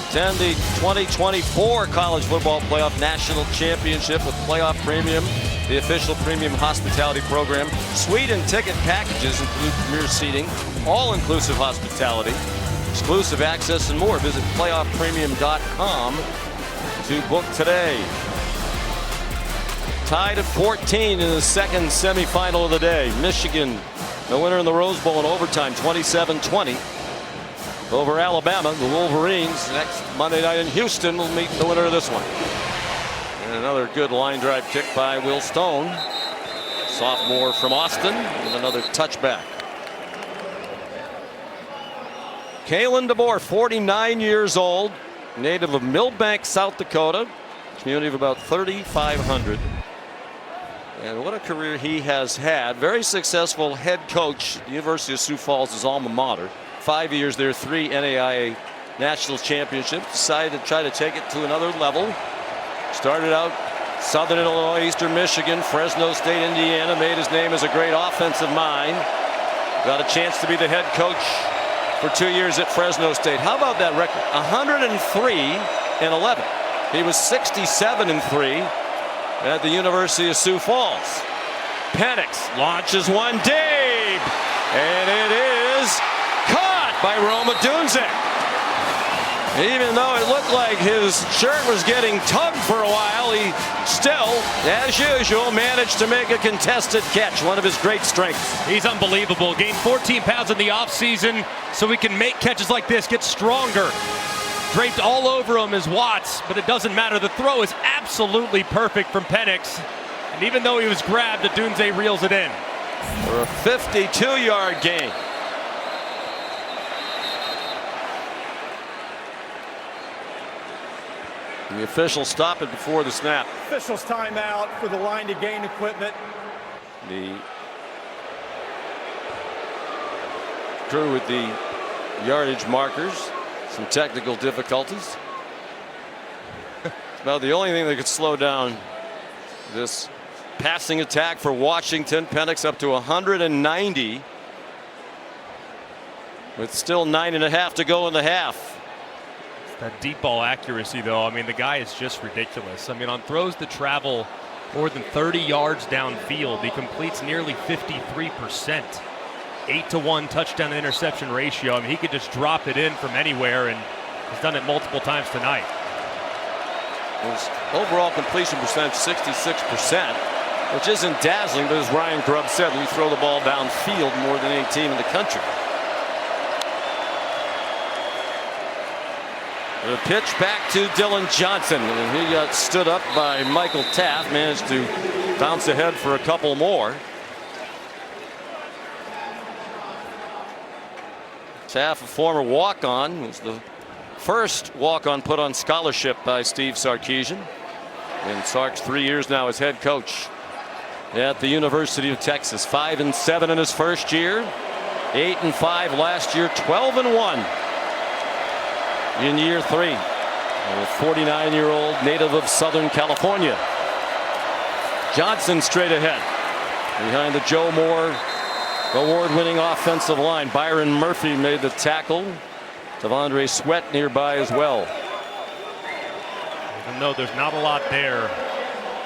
[SPEAKER 5] Attend the 2024 College Football Playoff National Championship with Playoff Premium, the official premium hospitality program. Suite and ticket packages include premier seating, all-inclusive hospitality, exclusive access, and more. Visit playoffpremium.com to book today. Tied at 14 in the 2nd semifinal of the day. Michigan, the winner in the Rose Bowl in overtime, 27-20 over Alabama. The Wolverines next Monday night in Houston will meet the winner of this one. And another good line drive kick by Will Stone, sophomore from Austin, with another touchback. Kalen DeBoer, 49 years old, native of Millbank, South Dakota, community of about 3,500. And what a career he has had. Very successful head coach, the University of Sioux Falls, his alma mater. 5 years there, 3 NAIA national championships. Decided to try to take it to another level. Started out Southern Illinois, Eastern Michigan, Fresno State, Indiana. Made his name as a great offensive mind. Got a chance to be the head coach for 2 years at Fresno State. How about that record? 103-11. He was 67-3 at the University of Sioux Falls. Penix launches one deep, and it is caught by Rome Odunze. Even though it looked like his shirt was getting tugged for a while, he still, as usual, managed to make a contested catch, one of his great strengths.
[SPEAKER 7] He's unbelievable. Gained 14 pounds in the offseason so he can make catches like this, get stronger. Draped all over him is Watts, but it doesn't matter. The throw is absolutely perfect from Penix. And even though he was grabbed, Odunze reels it in.
[SPEAKER 5] For a 52-yard gain. The officials stop it before the snap.
[SPEAKER 6] Officials timeout for the line to gain equipment.
[SPEAKER 5] The crew with the yardage markers. Some technical difficulties. About the only thing that could slow down this passing attack for Washington. Penix up to 190 with still 9.5 to go in the half.
[SPEAKER 7] That deep ball accuracy, though, I mean, the guy is just ridiculous. I mean, on throws that travel more than 30 yards downfield, he completes nearly 53%. 8-to-1 touchdown to interception ratio. I mean, he could just drop it in from anywhere, and he's done it multiple times tonight.
[SPEAKER 5] His overall completion percentage 66%, which isn't dazzling, but as Ryan Grubb said, we throw the ball downfield more than any team in the country. The pitch back to Dylan Johnson, and he got stood up by Michael Taft, managed to bounce ahead for a couple more. Taft, a former walk-on, was the first walk-on put on scholarship by Steve Sarkisian. And Sark's 3 years now as head coach at the University of Texas. 5-7 in his first year, 8-5 last year, 12-1 in year 3. A 49-year-old native of Southern California. Johnson straight ahead behind the Joe Moore award-winning offensive line. Byron Murphy made the tackle. Devondre Sweat nearby as well.
[SPEAKER 7] Even though there's not a lot there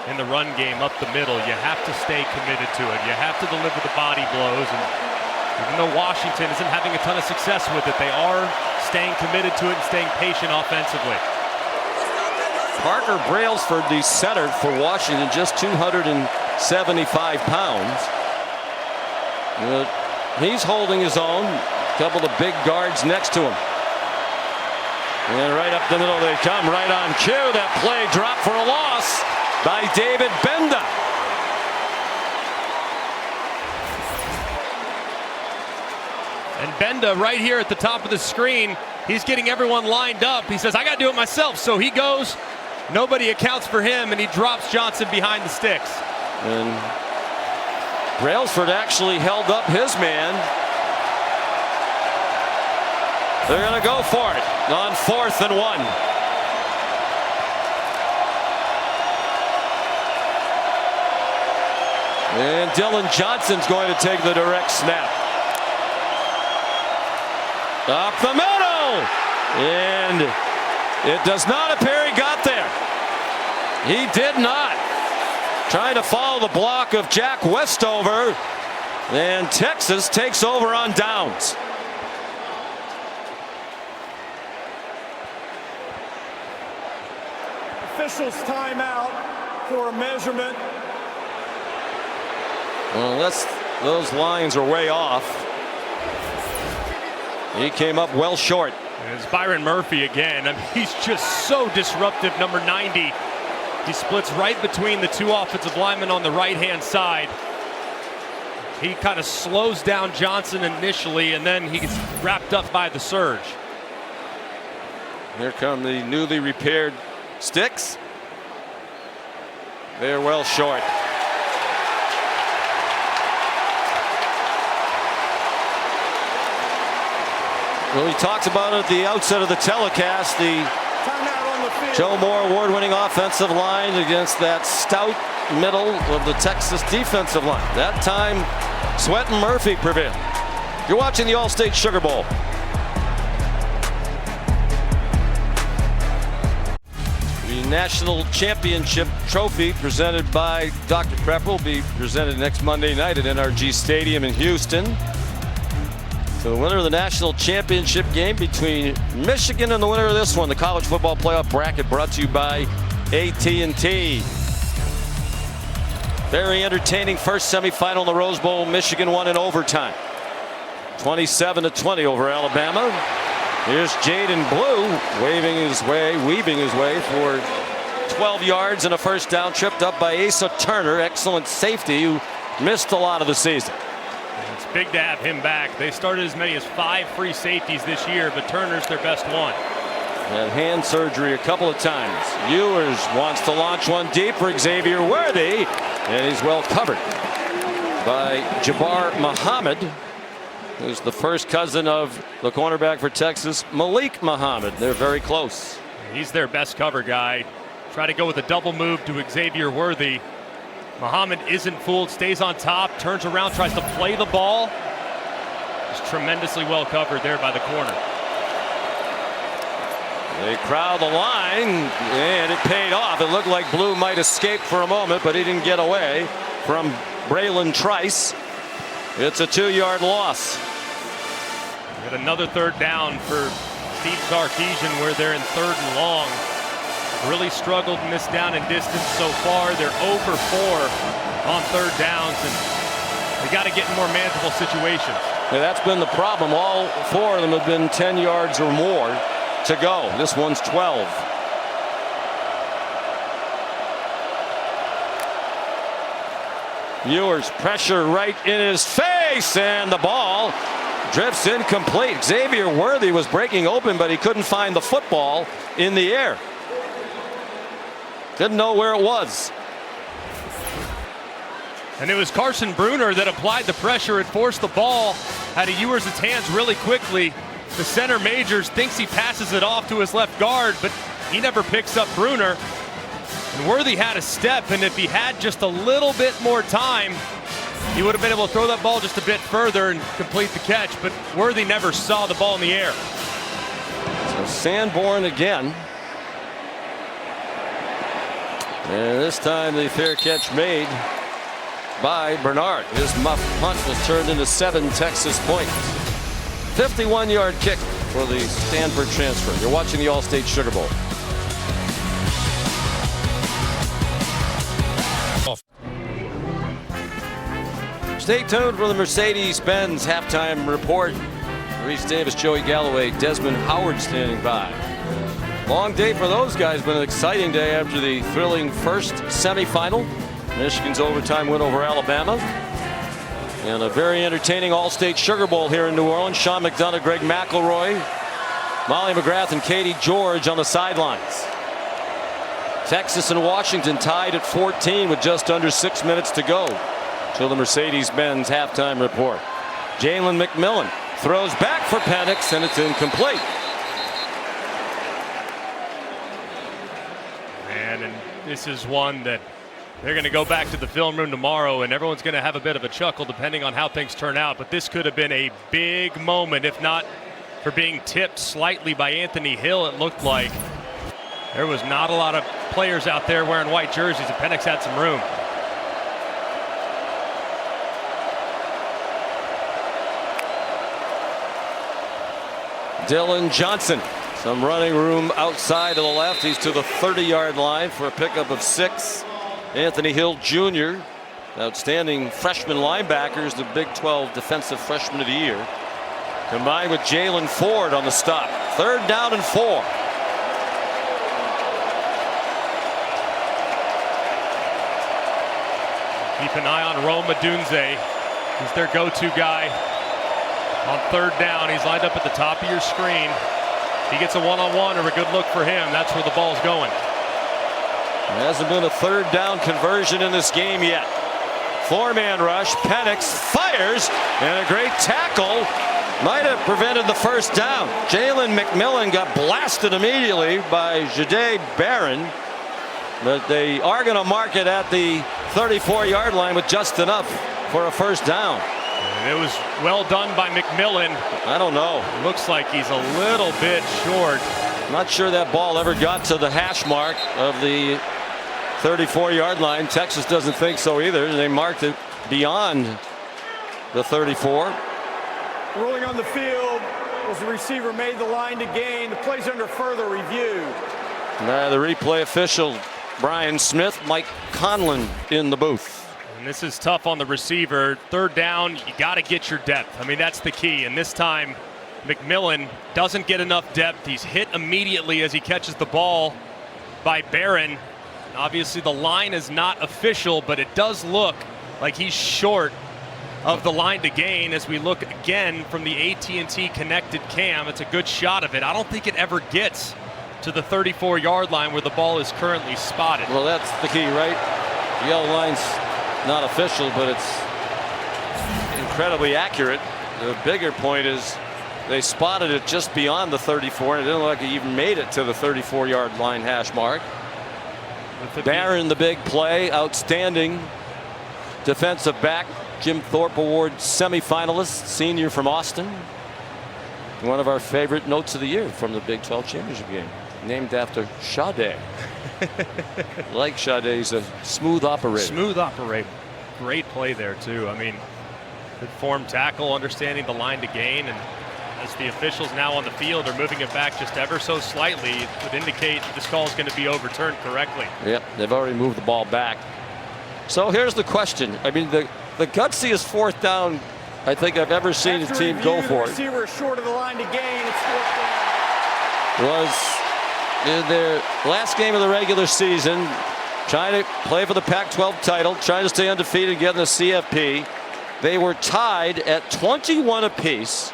[SPEAKER 7] in the run game up the middle, you have to stay committed to it. You have to deliver the body blows. And even though Washington isn't having a ton of success with it, they are staying committed to it and staying patient offensively.
[SPEAKER 5] Parker Brailsford, the center for Washington, just 275 pounds. He's holding his own. A couple of big guards next to him. And right up the middle they come, right on cue. That play dropped for a loss by David Benda.
[SPEAKER 7] And Benda right here at the top of the screen, he's getting everyone lined up. He says, I got to do it myself. So he goes, nobody accounts for him, and he drops Johnson behind the sticks.
[SPEAKER 5] And Brailsford actually held up his man. They're going to go for it on 4th and 1. And Dylan Johnson's going to take the direct snap. Up the middle. And it does not appear he got there. He did not. Trying to follow the block of Jack Westover. And Texas takes over on downs.
[SPEAKER 6] Officials timeout for a measurement.
[SPEAKER 5] Well, those lines are way off. He came up well short.
[SPEAKER 7] And it's Byron Murphy again. I mean, he's just so disruptive, number 90. He splits right between the two offensive linemen on the right-hand side. He kind of slows down Johnson initially, and then he gets wrapped up by the surge.
[SPEAKER 5] Here come the newly repaired sticks. They're well short. Well, he talked about it at the outset of the telecast. The
[SPEAKER 6] Timeout on the the field.
[SPEAKER 5] Joe Moore, award-winning offensive line against that stout middle of the Texas defensive line. That time, Sweat and Murphy prevailed. You're watching the All-State Sugar Bowl. The National Championship Trophy presented by Dr. Prep will be presented next Monday night at NRG Stadium in Houston. So the winner of the National Championship game between Michigan and the winner of this one, the College Football Playoff Bracket, brought to you by AT&T. Very entertaining first semifinal in the Rose Bowl. Michigan won in overtime. 27-20 over Alabama. Here's Jaden Blue weaving his way for 12 yards and a first down, tripped up by Asa Turner, excellent safety who missed a lot of the season.
[SPEAKER 7] It's big to have him back. They started as many as 5 free safeties this year, but Turner's their best one.
[SPEAKER 5] Had hand surgery a couple of times. Ewers wants to launch one deep for Xavier Worthy, and he's well covered by Jabbar Muhammad, who's the first cousin of the cornerback for Texas, Malik Muhammad. They're very close.
[SPEAKER 7] He's their best cover guy. Try to go with a double move to Xavier Worthy. Muhammad isn't fooled, stays on top, turns around, tries to play the ball. He's tremendously well covered there by the corner.
[SPEAKER 5] They crowd the line, and it paid off. It looked like Blue might escape for a moment, but he didn't get away from Braylon Trice. It's a 2-yard loss.
[SPEAKER 7] Got another third down for Steve Sarkisian, where they're in 3rd and long. Really struggled in this down and distance so far. They're 0 for 4 on 3rd downs, and they got to get in more manageable situations.
[SPEAKER 5] Yeah, that's been the problem. All 4 of them have been 10 yards or more to go. This one's 12. Ewers pressure right in his face, and the ball drifts incomplete. Xavier Worthy was breaking open, but he couldn't find the football in the air. Didn't know where it was.
[SPEAKER 7] And it was Carson Bruner that applied the pressure. It forced the ball out of Ewers' hands really quickly. The center Majors thinks he passes it off to his left guard, but he never picks up Bruner. And Worthy had a step, and if he had just a little bit more time, he would have been able to throw that ball just a bit further and complete the catch, but Worthy never saw the ball in the air.
[SPEAKER 5] So Sanborn again. And this time the fair catch made by Bernard. His muff punt was turned into 7 Texas points. 51-yard kick for the Stanford transfer. You're watching the All-State Sugar Bowl. Stay tuned for the Mercedes-Benz halftime report. Reese Davis, Joey Galloway, Desmond Howard standing by. Long day for those guys, but an exciting day after the thrilling first semifinal. Michigan's overtime win over Alabama. And a very entertaining All-State Sugar Bowl here in New Orleans. Sean McDonough, Greg McElroy, Molly McGrath, and Katie George on the sidelines. Texas and Washington tied at 14 with just under 6 minutes to go till the Mercedes-Benz halftime report. Jalen McMillan throws back for Penix, and it's incomplete.
[SPEAKER 7] And this is one that they're going to go back to the film room tomorrow, and everyone's going to have a bit of a chuckle depending on how things turn out. But this could have been a big moment, if not for being tipped slightly by Anthony Hill. It looked like there was not a lot of players out there wearing white jerseys, and Penix had some room.
[SPEAKER 5] Dylan Johnson, some running room outside to the left. He's to the 30-yard line for a pickup of 6. Anthony Hill Jr., outstanding freshman linebackers, the Big 12 Defensive Freshman of the Year, combined with Jalen Ford on the stop. 3rd down and 4.
[SPEAKER 7] Keep an eye on Rome Odunze. He's their go-to guy on 3rd down. He's lined up at the top of your screen. He gets a one-on-one or a good look for him. That's where the ball's going.
[SPEAKER 5] There hasn't been a 3rd down conversion in this game yet. 4-man rush. Penix fires, and a great tackle might have prevented the first down. Jalen McMillan got blasted immediately by Jahdae Barron, but they are going to mark it at the 34-yard line with just enough for a first down.
[SPEAKER 7] And it was well done by McMillan.
[SPEAKER 5] I don't know.
[SPEAKER 7] Looks like he's a little bit short.
[SPEAKER 5] Not sure that ball ever got to the hash mark of the 34-yard line. Texas doesn't think so either. They marked it beyond the 34.
[SPEAKER 6] Ruling on the field as the receiver made the line to gain. The play's under further review.
[SPEAKER 5] The replay official, Brian Smith, Mike Conlon in the booth.
[SPEAKER 7] And this is tough on the receiver. Third down, you got to get your depth. I mean, that's the key. And this time, McMillan doesn't get enough depth. He's hit immediately as he catches the ball by Barron. Obviously, the line is not official, but it does look like he's short of the line to gain. As we look again from the AT&T connected cam, it's a good shot of it. I don't think it ever gets to the 34-yard line where the ball is currently spotted.
[SPEAKER 5] Well, that's the key, right? The yellow line's not official, but it's incredibly accurate. The bigger point is they spotted it just beyond the 34, and it didn't look like he even made it to the 34-yard line hash mark. Barron, the big play, outstanding defensive back, Jim Thorpe Award semifinalist, senior from Austin. One of our favorite notes of the year from the Big 12 championship game, named after Sade. Like Sade, he's a smooth operator.
[SPEAKER 7] Smooth operator. Great play there too. I mean, good form tackle, understanding the line to gain, and as the officials now on the field are moving it back just ever so slightly, it would indicate that this call is going to be overturned correctly.
[SPEAKER 5] Yep, they've already moved the ball back. So here's the question. I mean, the gutsiest fourth down I think I've ever seen a team go for it.
[SPEAKER 6] Receiver is short of the line to gain. It's fourth down.
[SPEAKER 5] Was in their last game of the regular season, trying to play for the Pac-12 title, trying to stay undefeated and get in the CFP. They were tied at 21 apiece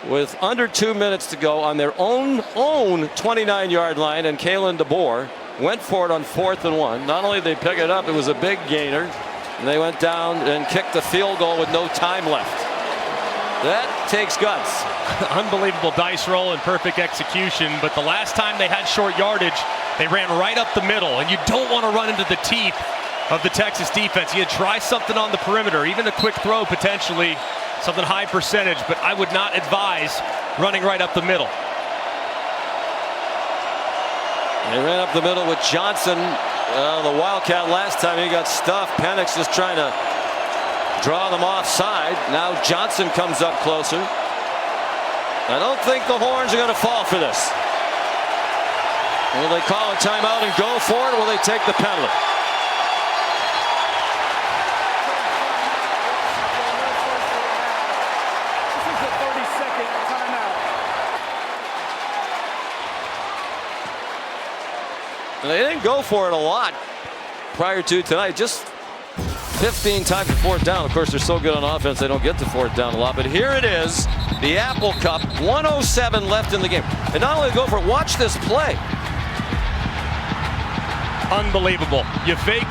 [SPEAKER 5] with under 2 minutes to go on their own 29-yard line, and Kalen DeBoer went for it on 4th and 1. Not only did they pick it up, it was a big gainer, and they went down and kicked the field goal with no time left. That takes guts.
[SPEAKER 7] Unbelievable dice roll and perfect execution, but the last time they had short yardage, they ran right up the middle, and you don't want to run into the teeth of the Texas defense. You try something on the perimeter, even a quick throw potentially, something high percentage, but I would not advise running right up the middle.
[SPEAKER 5] They ran up the middle with Johnson. The Wildcat last time he got stuffed. Penix just trying to draw them offside. Now Johnson comes up closer. I don't think the horns are going to fall for this. Will they call a timeout and go for it, or will they take the penalty?
[SPEAKER 6] This is a 30-second timeout.
[SPEAKER 5] And they didn't go for it a lot prior to tonight. Just 15 times to fourth down. Of course, they're so good on offense, they don't get to fourth down a lot. But here it is, the Apple Cup, 1:07 left in the game. And not only go for it, watch this play.
[SPEAKER 7] Unbelievable. You fake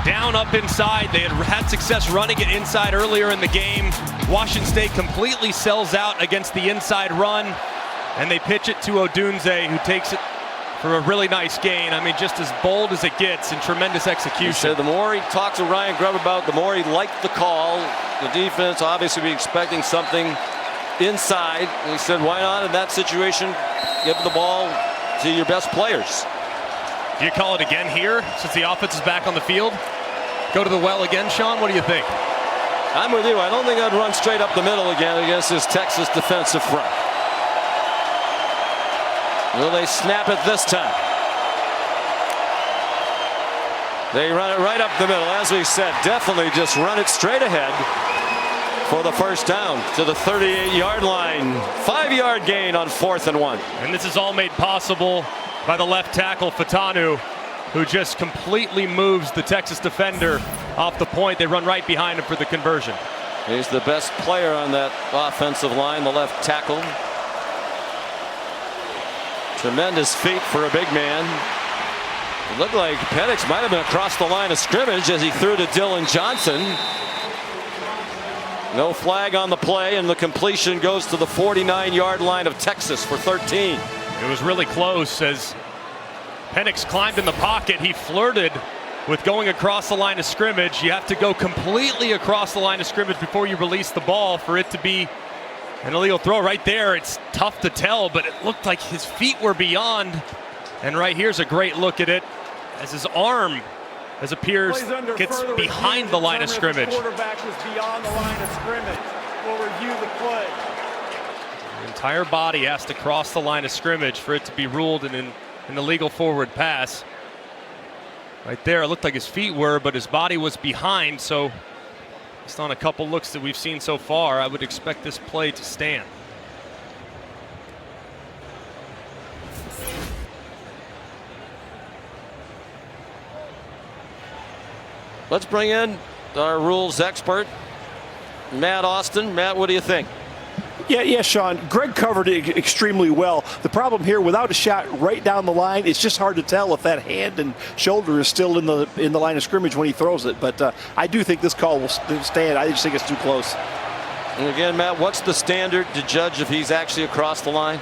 [SPEAKER 7] down up inside. They had success running it inside earlier in the game. Washington State completely sells out against the inside run, and they pitch it to Odunze, who takes it for a really nice gain. I mean, just as bold as it gets, and tremendous execution.
[SPEAKER 5] He said the more he talked to Ryan Grubb about, the more he liked the call. The defense obviously be expecting something inside. And he said, why not in that situation give the ball to your best players?
[SPEAKER 7] Do you call it again here since the offense is back on the field? Go to the well again, Sean? What do you think?
[SPEAKER 5] I'm with you. I don't think I'd run straight up the middle again against this Texas defensive front. Will they snap it this time? They run it right up the middle. As we said, definitely just run it straight ahead for the first down to the 38-yard line. 5-yard gain on 4th and 1.
[SPEAKER 7] And this is all made possible by the left tackle, Fatanu, who just completely moves the Texas defender off the point. They run right behind him for the conversion.
[SPEAKER 5] He's the best player on that offensive line, the left tackle. Tremendous feat for a big man. It looked like Penix might have been across the line of scrimmage as he threw to Dylan Johnson. No flag on the play, and the completion goes to the 49-yard line of Texas for 13.
[SPEAKER 7] It was really close as Penix climbed in the pocket. He flirted with going across the line of scrimmage. You have to go completely across the line of scrimmage before you release the ball for it to be an illegal throw. Right there, it's tough to tell, but it looked like his feet were beyond. And right here's a great look at it as his arm, as appears, gets behind the line of scrimmage.
[SPEAKER 6] The quarterback was beyond the line of scrimmage. We'll review the play.
[SPEAKER 7] The entire body has to cross the line of scrimmage for it to be ruled an illegal forward pass. Right there, it looked like his feet were, but his body was behind. So, based on a couple looks that we've seen so far, I would expect this play to stand.
[SPEAKER 5] Let's bring in our rules expert, Matt Austin. Matt, what do you think?
[SPEAKER 11] Yeah, Sean. Greg covered it extremely well. The problem here, without a shot right down the line, it's just hard to tell if that hand and shoulder is still in the line of scrimmage when he throws it. But I do think this call will stand. I just think it's too close.
[SPEAKER 5] And again, Matt, what's the standard to judge if he's actually across the line?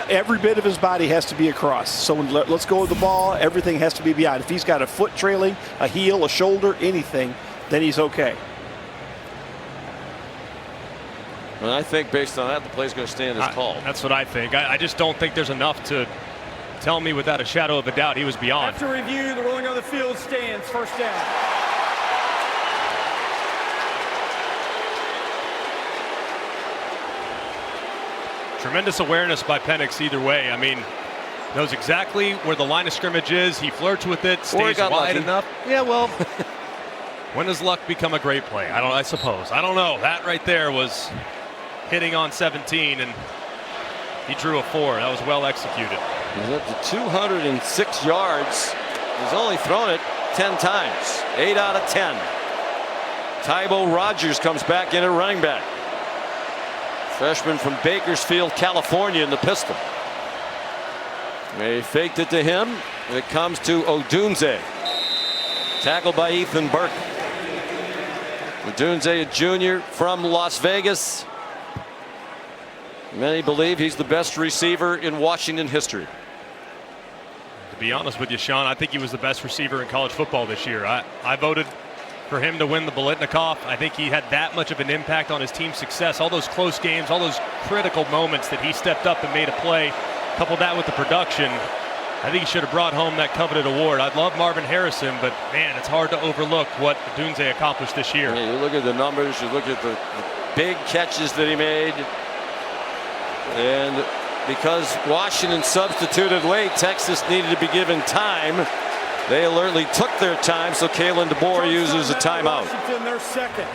[SPEAKER 11] Every bit of his body has to be across. So let's go with the ball. Everything has to be beyond. If he's got a foot trailing, a heel, a shoulder, anything, then he's okay.
[SPEAKER 5] And I think based on that, the play's going to stand as called.
[SPEAKER 7] That's what I think. I just don't think there's enough to tell me without a shadow of a doubt he was beyond.
[SPEAKER 6] After review, the ruling on the field stands. First down.
[SPEAKER 7] Tremendous awareness by Penix either way. I mean, knows exactly where the line of scrimmage is. He flirts with it, stays wide enough. Yeah, well, when does luck become a great play? I suppose. I don't know. That right there was hitting on 17, and he drew a 4. That was well executed.
[SPEAKER 5] He's up to 206 yards. He's only thrown it 10 times. 8 out of 10. Tybo Rogers comes back in at running back. Freshman from Bakersfield, California in the pistol. They faked it to him. It comes to Odunze. Tackled by Ethan Burke. Odunze, a junior from Las Vegas. Many believe he's the best receiver in Washington history.
[SPEAKER 7] To be honest with you, Sean, I think he was the best receiver in college football this year. I voted for him to win the Biletnikoff. I think he had that much of an impact on his team's success. All those close games, all those critical moments that he stepped up and made a play. Couple that with the production. I think he should have brought home that coveted award. I'd love Marvin Harrison, but man, it's hard to overlook what Odunze accomplished this year.
[SPEAKER 5] Yeah, you look at the numbers, you look at the big catches that he made. And because Washington substituted late, Texas needed to be given time. They alertly took their time, so Kalen DeBoer uses a timeout.
[SPEAKER 6] Washington, their second.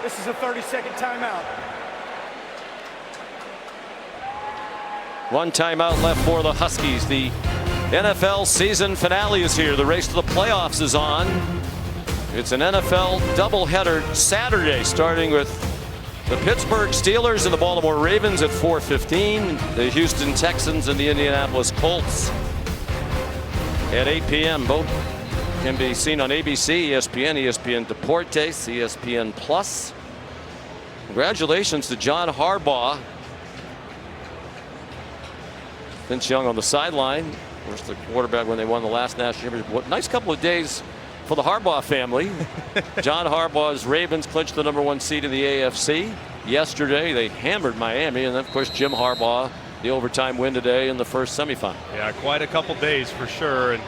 [SPEAKER 6] This is a 30-second timeout.
[SPEAKER 5] One timeout left for the Huskies. The NFL season finale is here. The race to the playoffs is on. It's an NFL doubleheader Saturday, starting with the Pittsburgh Steelers and the Baltimore Ravens at 4:15. The Houston Texans and the Indianapolis Colts at 8 p.m. Both can be seen on ABC, ESPN, ESPN Deportes, ESPN Plus. Congratulations to John Harbaugh. Vince Young on the sideline. Of course, the quarterback when they won the last national championship. Nice couple of days for the Harbaugh family. John Harbaugh's Ravens clinched the #1 seed in the AFC. Yesterday, they hammered Miami. And then, of course, Jim Harbaugh, the overtime win today in the first semifinal.
[SPEAKER 7] Yeah, quite a couple days for sure. And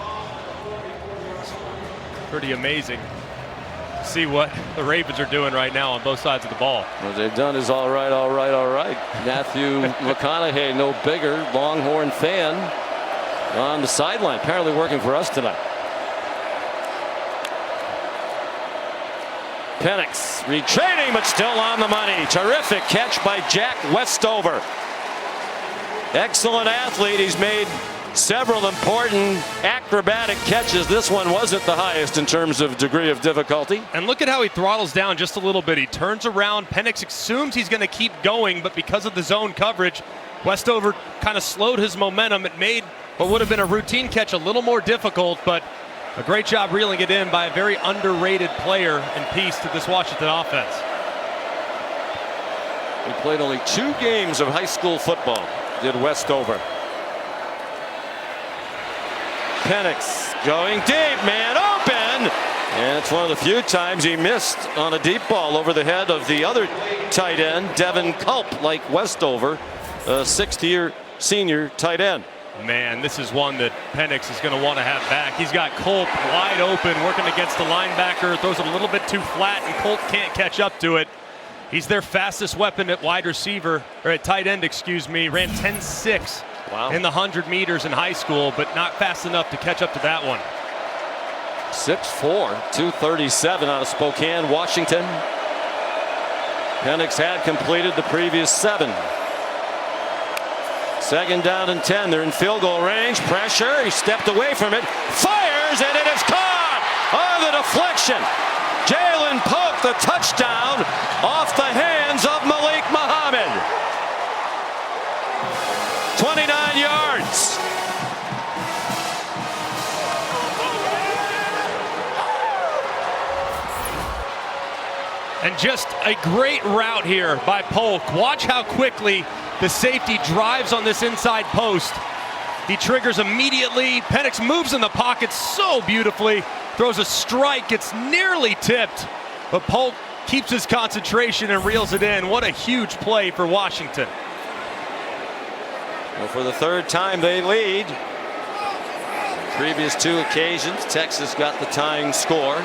[SPEAKER 7] it's pretty amazing to see what the Ravens are doing right now on both sides of the ball.
[SPEAKER 5] What they've done is all right, all right, all right. Matthew McConaughey, no bigger, Longhorn fan on the sideline. Apparently working for us tonight. Penix retreating, but still on the money. Terrific catch by Jack Westover. Excellent athlete. He's made several important acrobatic catches. This one wasn't the highest in terms of degree of difficulty.
[SPEAKER 7] And look at how he throttles down just a little bit. He turns around. Penix assumes he's going to keep going, but because of the zone coverage, Westover kind of slowed his momentum. It made what would have been a routine catch a little more difficult, but a great job reeling it in by a very underrated player and piece to this Washington offense.
[SPEAKER 5] He played only 2 games of high school football. Did Westover. Penix going deep, man open. And it's one of the few times he missed on a deep ball over the head of the other tight end, Devin Culp, like Westover, a 6th-year senior tight end.
[SPEAKER 7] Man, this is one that Penix is going to want to have back. He's got Culp wide open, working against the linebacker, throws it a little bit too flat, and Culp can't catch up to it. He's their fastest weapon at wide receiver, or at tight end, excuse me. Ran 10.6 in the 100 meters in high school, but not fast enough to catch up to that one.
[SPEAKER 5] 6'4", 237 out of Spokane, Washington. Penix had completed the previous 7. 2nd down and 10. They're in field goal range. Pressure. He stepped away from it. Fires, and it is caught on the deflection. Jalen Polk, the touchdown off the hands of Malik Muhammad. 29 yards.
[SPEAKER 7] And just a great route here by Polk. Watch how quickly the safety drives on this inside post. He triggers immediately. Penix moves in the pocket so beautifully. Throws a strike, gets nearly tipped. But Polk keeps his concentration and reels it in. What a huge play for Washington.
[SPEAKER 5] Well, for the 3rd time they lead. Previous 2 occasions, Texas got the tying score.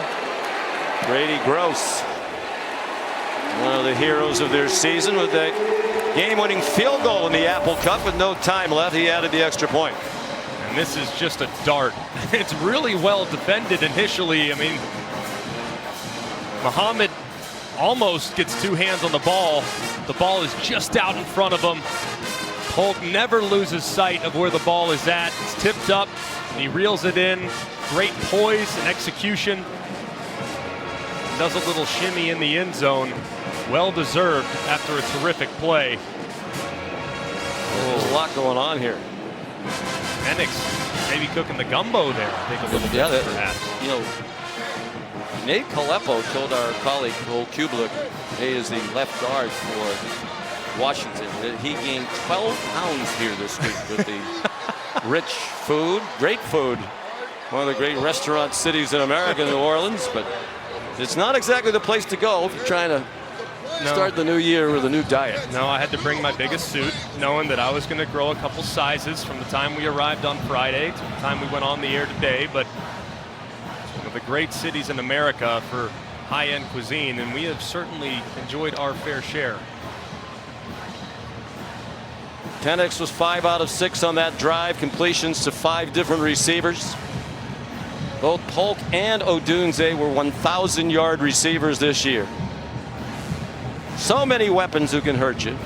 [SPEAKER 5] Brady Gross, one of the heroes of their season, with that game-winning field goal in the Apple Cup with no time left. He added the extra point.
[SPEAKER 7] And this is just a dart. It's really well defended initially. I mean, Muhammad almost gets 2 hands on the ball. The ball is just out in front of him. Polk never loses sight of where the ball is at. It's tipped up, and he reels it in. Great poise and execution. Does a little shimmy in the end zone. Well deserved after a terrific play.
[SPEAKER 5] There's a lot going on here.
[SPEAKER 7] Penix maybe cooking the gumbo there. I think a little bit, perhaps.
[SPEAKER 5] You know, Nate Kalepo told our colleague Cole Kublik, he is the left guard for Washington, that he gained 12 pounds here this week with the rich food, great food. One of the great restaurant cities in America, New Orleans, but it's not exactly the place to go if you're trying to start the new year with a new diet.
[SPEAKER 7] No, I had to bring my biggest suit, knowing that I was going to grow a couple sizes from the time we arrived on Friday to the time we went on the air today. But it's one of the great cities in America for high-end cuisine, and we have certainly enjoyed our fair share.
[SPEAKER 5] Penix was 5 out of 6 on that drive, completions to 5 different receivers. Both Polk and Odunze were 1,000-yard receivers this year. So many weapons who can hurt you.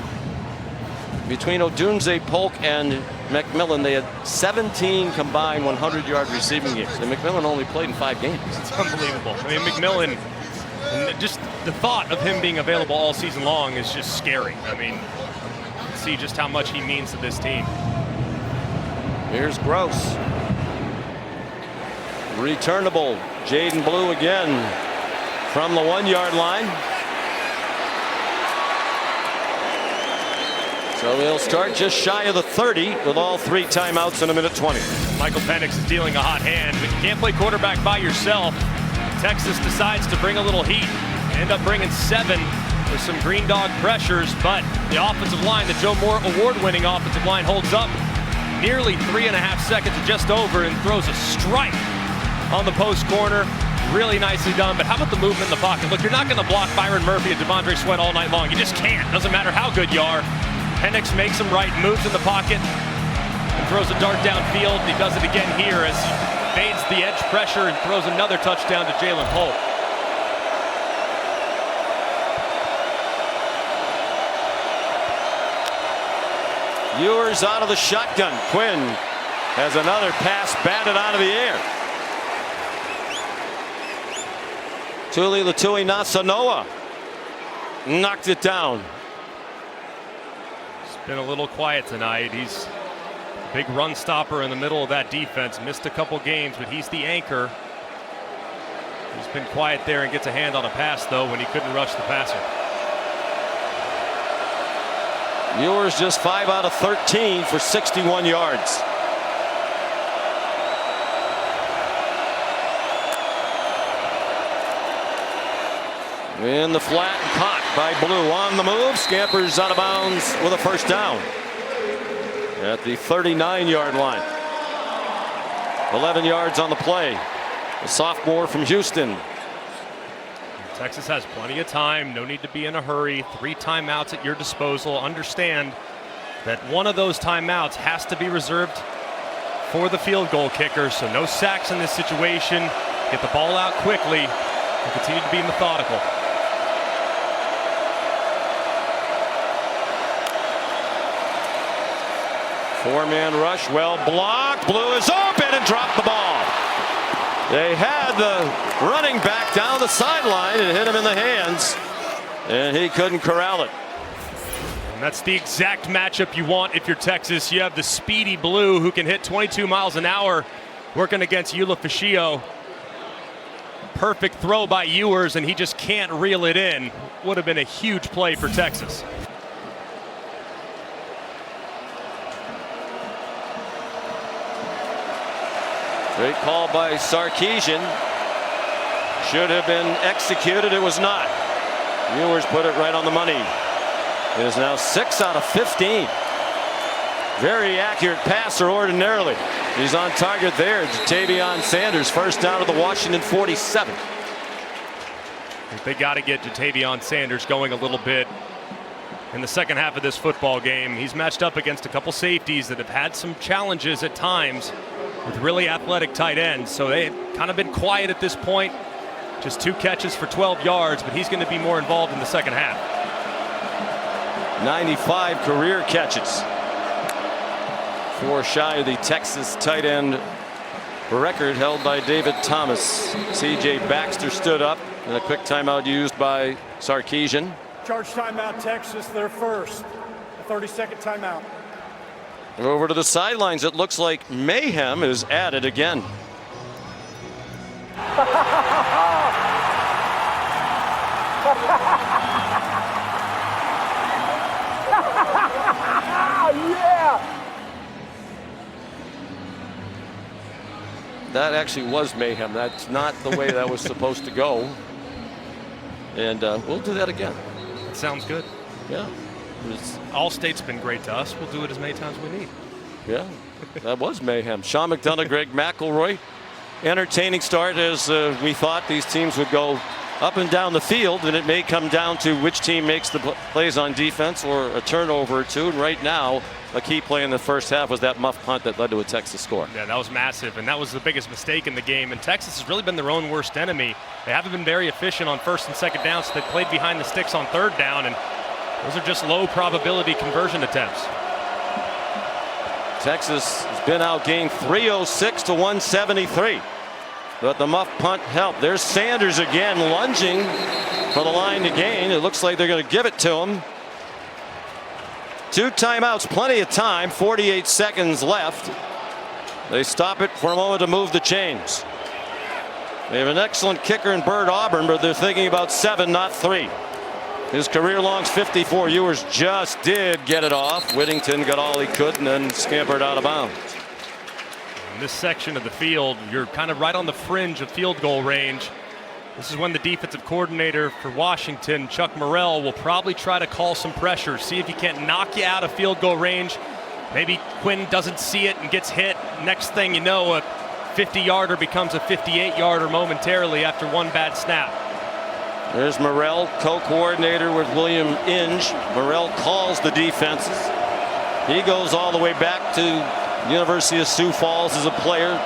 [SPEAKER 5] Between Odunze, Polk, and McMillan, they had 17 combined 100-yard receiving games. And McMillan only played in 5 games.
[SPEAKER 7] It's unbelievable. I mean, McMillan, just the thought of him being available all season long is just scary. I mean, see just how much he means to this team.
[SPEAKER 5] Here's Gross. Returnable. Jaden Blue again from the 1-yard line. So they'll start just shy of the 30 with all 3 timeouts in 1:20.
[SPEAKER 7] Michael Penix is dealing a hot hand, but you can't play quarterback by yourself. Texas decides to bring a little heat. End up bringing 7 with some green dog pressures, but the offensive line, the Joe Moore award-winning offensive line, holds up nearly 3.5 seconds, just over, and throws a strike on the post corner. Really nicely done, but how about the movement in the pocket? Look, you're not going to block Byron Murphy and Devondre Sweat all night long. You just can't. Doesn't matter how good you are. Penix makes him right, moves in the pocket, and throws a dart downfield. He does it again here as he fades the edge pressure and throws another touchdown to Jalen Polk.
[SPEAKER 5] Ewers out of the shotgun. Quinn has another pass batted out of the air. Tuli Nasanoa knocked it down.
[SPEAKER 7] Been a little quiet tonight. He's a big run stopper in the middle of that defense. Missed a couple games, but he's the anchor. He's been quiet there and gets a hand on a pass, though, when he couldn't rush the passer.
[SPEAKER 5] Ewers just 5 out of 13 for 61 yards. In the flat and caught by Blue. On the move, scampers out of bounds with a first down at the 39-yard line. 11 yards on the play. The sophomore from Houston.
[SPEAKER 7] Texas has plenty of time. No need to be in a hurry. 3 timeouts at your disposal. Understand that one of those timeouts has to be reserved for the field goal kicker. So no sacks in this situation. Get the ball out quickly and continue to be methodical.
[SPEAKER 5] Four-man rush, well blocked. Blue is open and dropped the ball. They had the running back down the sideline and hit him in the hands, and he couldn't corral it.
[SPEAKER 7] And that's the exact matchup you want if you're Texas. You have the speedy Blue who can hit 22 miles an hour working against Ulofoshio. Perfect throw by Ewers, and he just can't reel it in. Would have been a huge play for Texas.
[SPEAKER 5] Great call by Sarkisian. Should have been executed. It was not. Ewers put it right on the money. It is now 6 out of 15. Very accurate passer ordinarily. He's on target there. Jatavion Sanders, first down of the Washington 47.
[SPEAKER 7] They got to get Jatavion Sanders going a little bit in the second half of this football game. He's matched up against a couple safeties that have had some challenges at times with really athletic tight ends. So they've kind of been quiet at this point. Just 2 catches for 12 yards, but he's going to be more involved in the second half.
[SPEAKER 5] 95 career catches. 4 shy of the Texas tight end record held by David Thomas. C.J. Baxter stood up, and a quick timeout used by Sarkisian.
[SPEAKER 6] Charge timeout, Texas, their first. A 30-second timeout.
[SPEAKER 5] Over to the sidelines, it looks like mayhem is added again.
[SPEAKER 6] Yeah!
[SPEAKER 5] That actually was mayhem. That's not the way that was supposed to go. And we'll do that again.
[SPEAKER 7] That sounds good.
[SPEAKER 5] Yeah.
[SPEAKER 7] Allstate's been great to us. We'll do it as many times as we need.
[SPEAKER 5] Yeah, that was mayhem. Sean McDonough, Greg McElroy. Entertaining start as we thought these teams would go up and down the field, and it may come down to which team makes the plays on defense or a turnover or two. And right now, a key play in the first half was that muff punt that led to a Texas score.
[SPEAKER 7] Yeah, that was massive, and that was the biggest mistake in the game. And Texas has really been their own worst enemy. They haven't been very efficient on first and second down, so they played behind the sticks on third down, and those are just low probability conversion attempts.
[SPEAKER 5] Texas has been outgained 306 to 173. But the muff punt helped. There's Sanders again lunging for the line to gain. It looks like they're going to give it to him. 2 timeouts, plenty of time, 48 seconds left. They stop it for a moment to move the chains. They have an excellent kicker in Bert Auburn, but they're thinking about 7, not 3. His career long's 54. Ewers just did get it off. Whittington got all he could and then scampered out of bounds.
[SPEAKER 7] In this section of the field, you're kind of right on the fringe of field goal range. This is when the defensive coordinator for Washington, Chuck Morrell, will probably try to call some pressure, see if he can't knock you out of field goal range. Maybe Quinn doesn't see it and gets hit. Next thing you know, a 50-yarder becomes a 58-yarder momentarily after one bad snap.
[SPEAKER 5] There's Morrell, co-coordinator with William Inge. Morrell calls the defenses. He goes all the way back to University of Sioux Falls as a player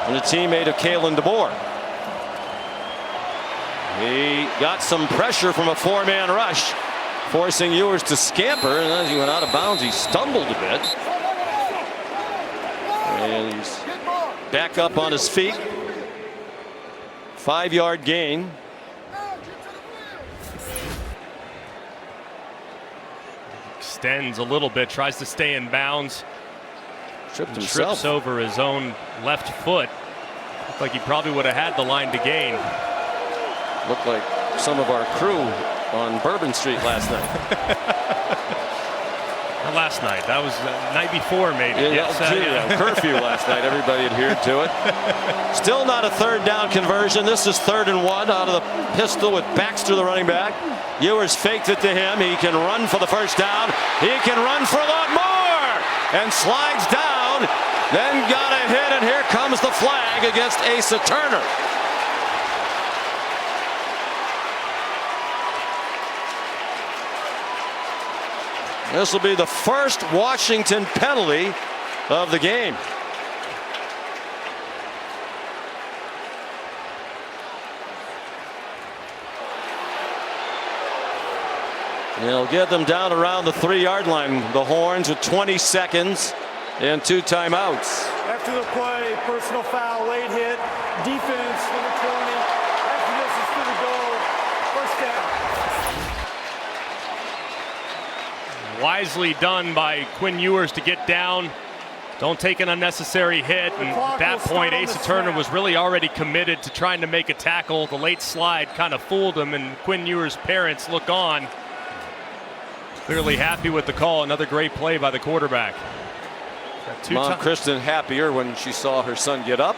[SPEAKER 5] and a teammate of Kalen DeBoer. He got some pressure from a 4-man rush, forcing Ewers to scamper, and as he went out of bounds, he stumbled a bit. And he's back up on his feet. 5-yard gain.
[SPEAKER 7] Extends a little bit, tries to stay in bounds.
[SPEAKER 5] Tripped himself.
[SPEAKER 7] Trips over his own left foot. Looked like he probably would have had the line to gain.
[SPEAKER 5] Looked like some of our crew on Bourbon Street last night.
[SPEAKER 7] Not last night. That was the night before, maybe.
[SPEAKER 5] Yeah, curfew last night. Everybody adhered to it. Still not a third down conversion. This is 3rd and 1 out of the pistol with Baxter, the running back. Ewers faked it to him. He can run for the first down. He can run for a lot more and slides down. Then got a hit, and here comes the flag against Asa Turner. This will be the first Washington penalty of the game. It'll get them down around the 3-yard line. The Horns with 20 seconds and 2 timeouts.
[SPEAKER 6] After the play, personal foul, late hit, defense, number 20. After this is through the goal, first down.
[SPEAKER 7] Wisely done by Quinn Ewers to get down. Don't take an unnecessary hit. And at that point, Asa Turner was really already committed to trying to make a tackle. The late slide kind of fooled him, and Quinn Ewers' parents look on. Clearly happy with the call. Another great play by the quarterback.
[SPEAKER 5] Mom Kristen happier when she saw her son get up.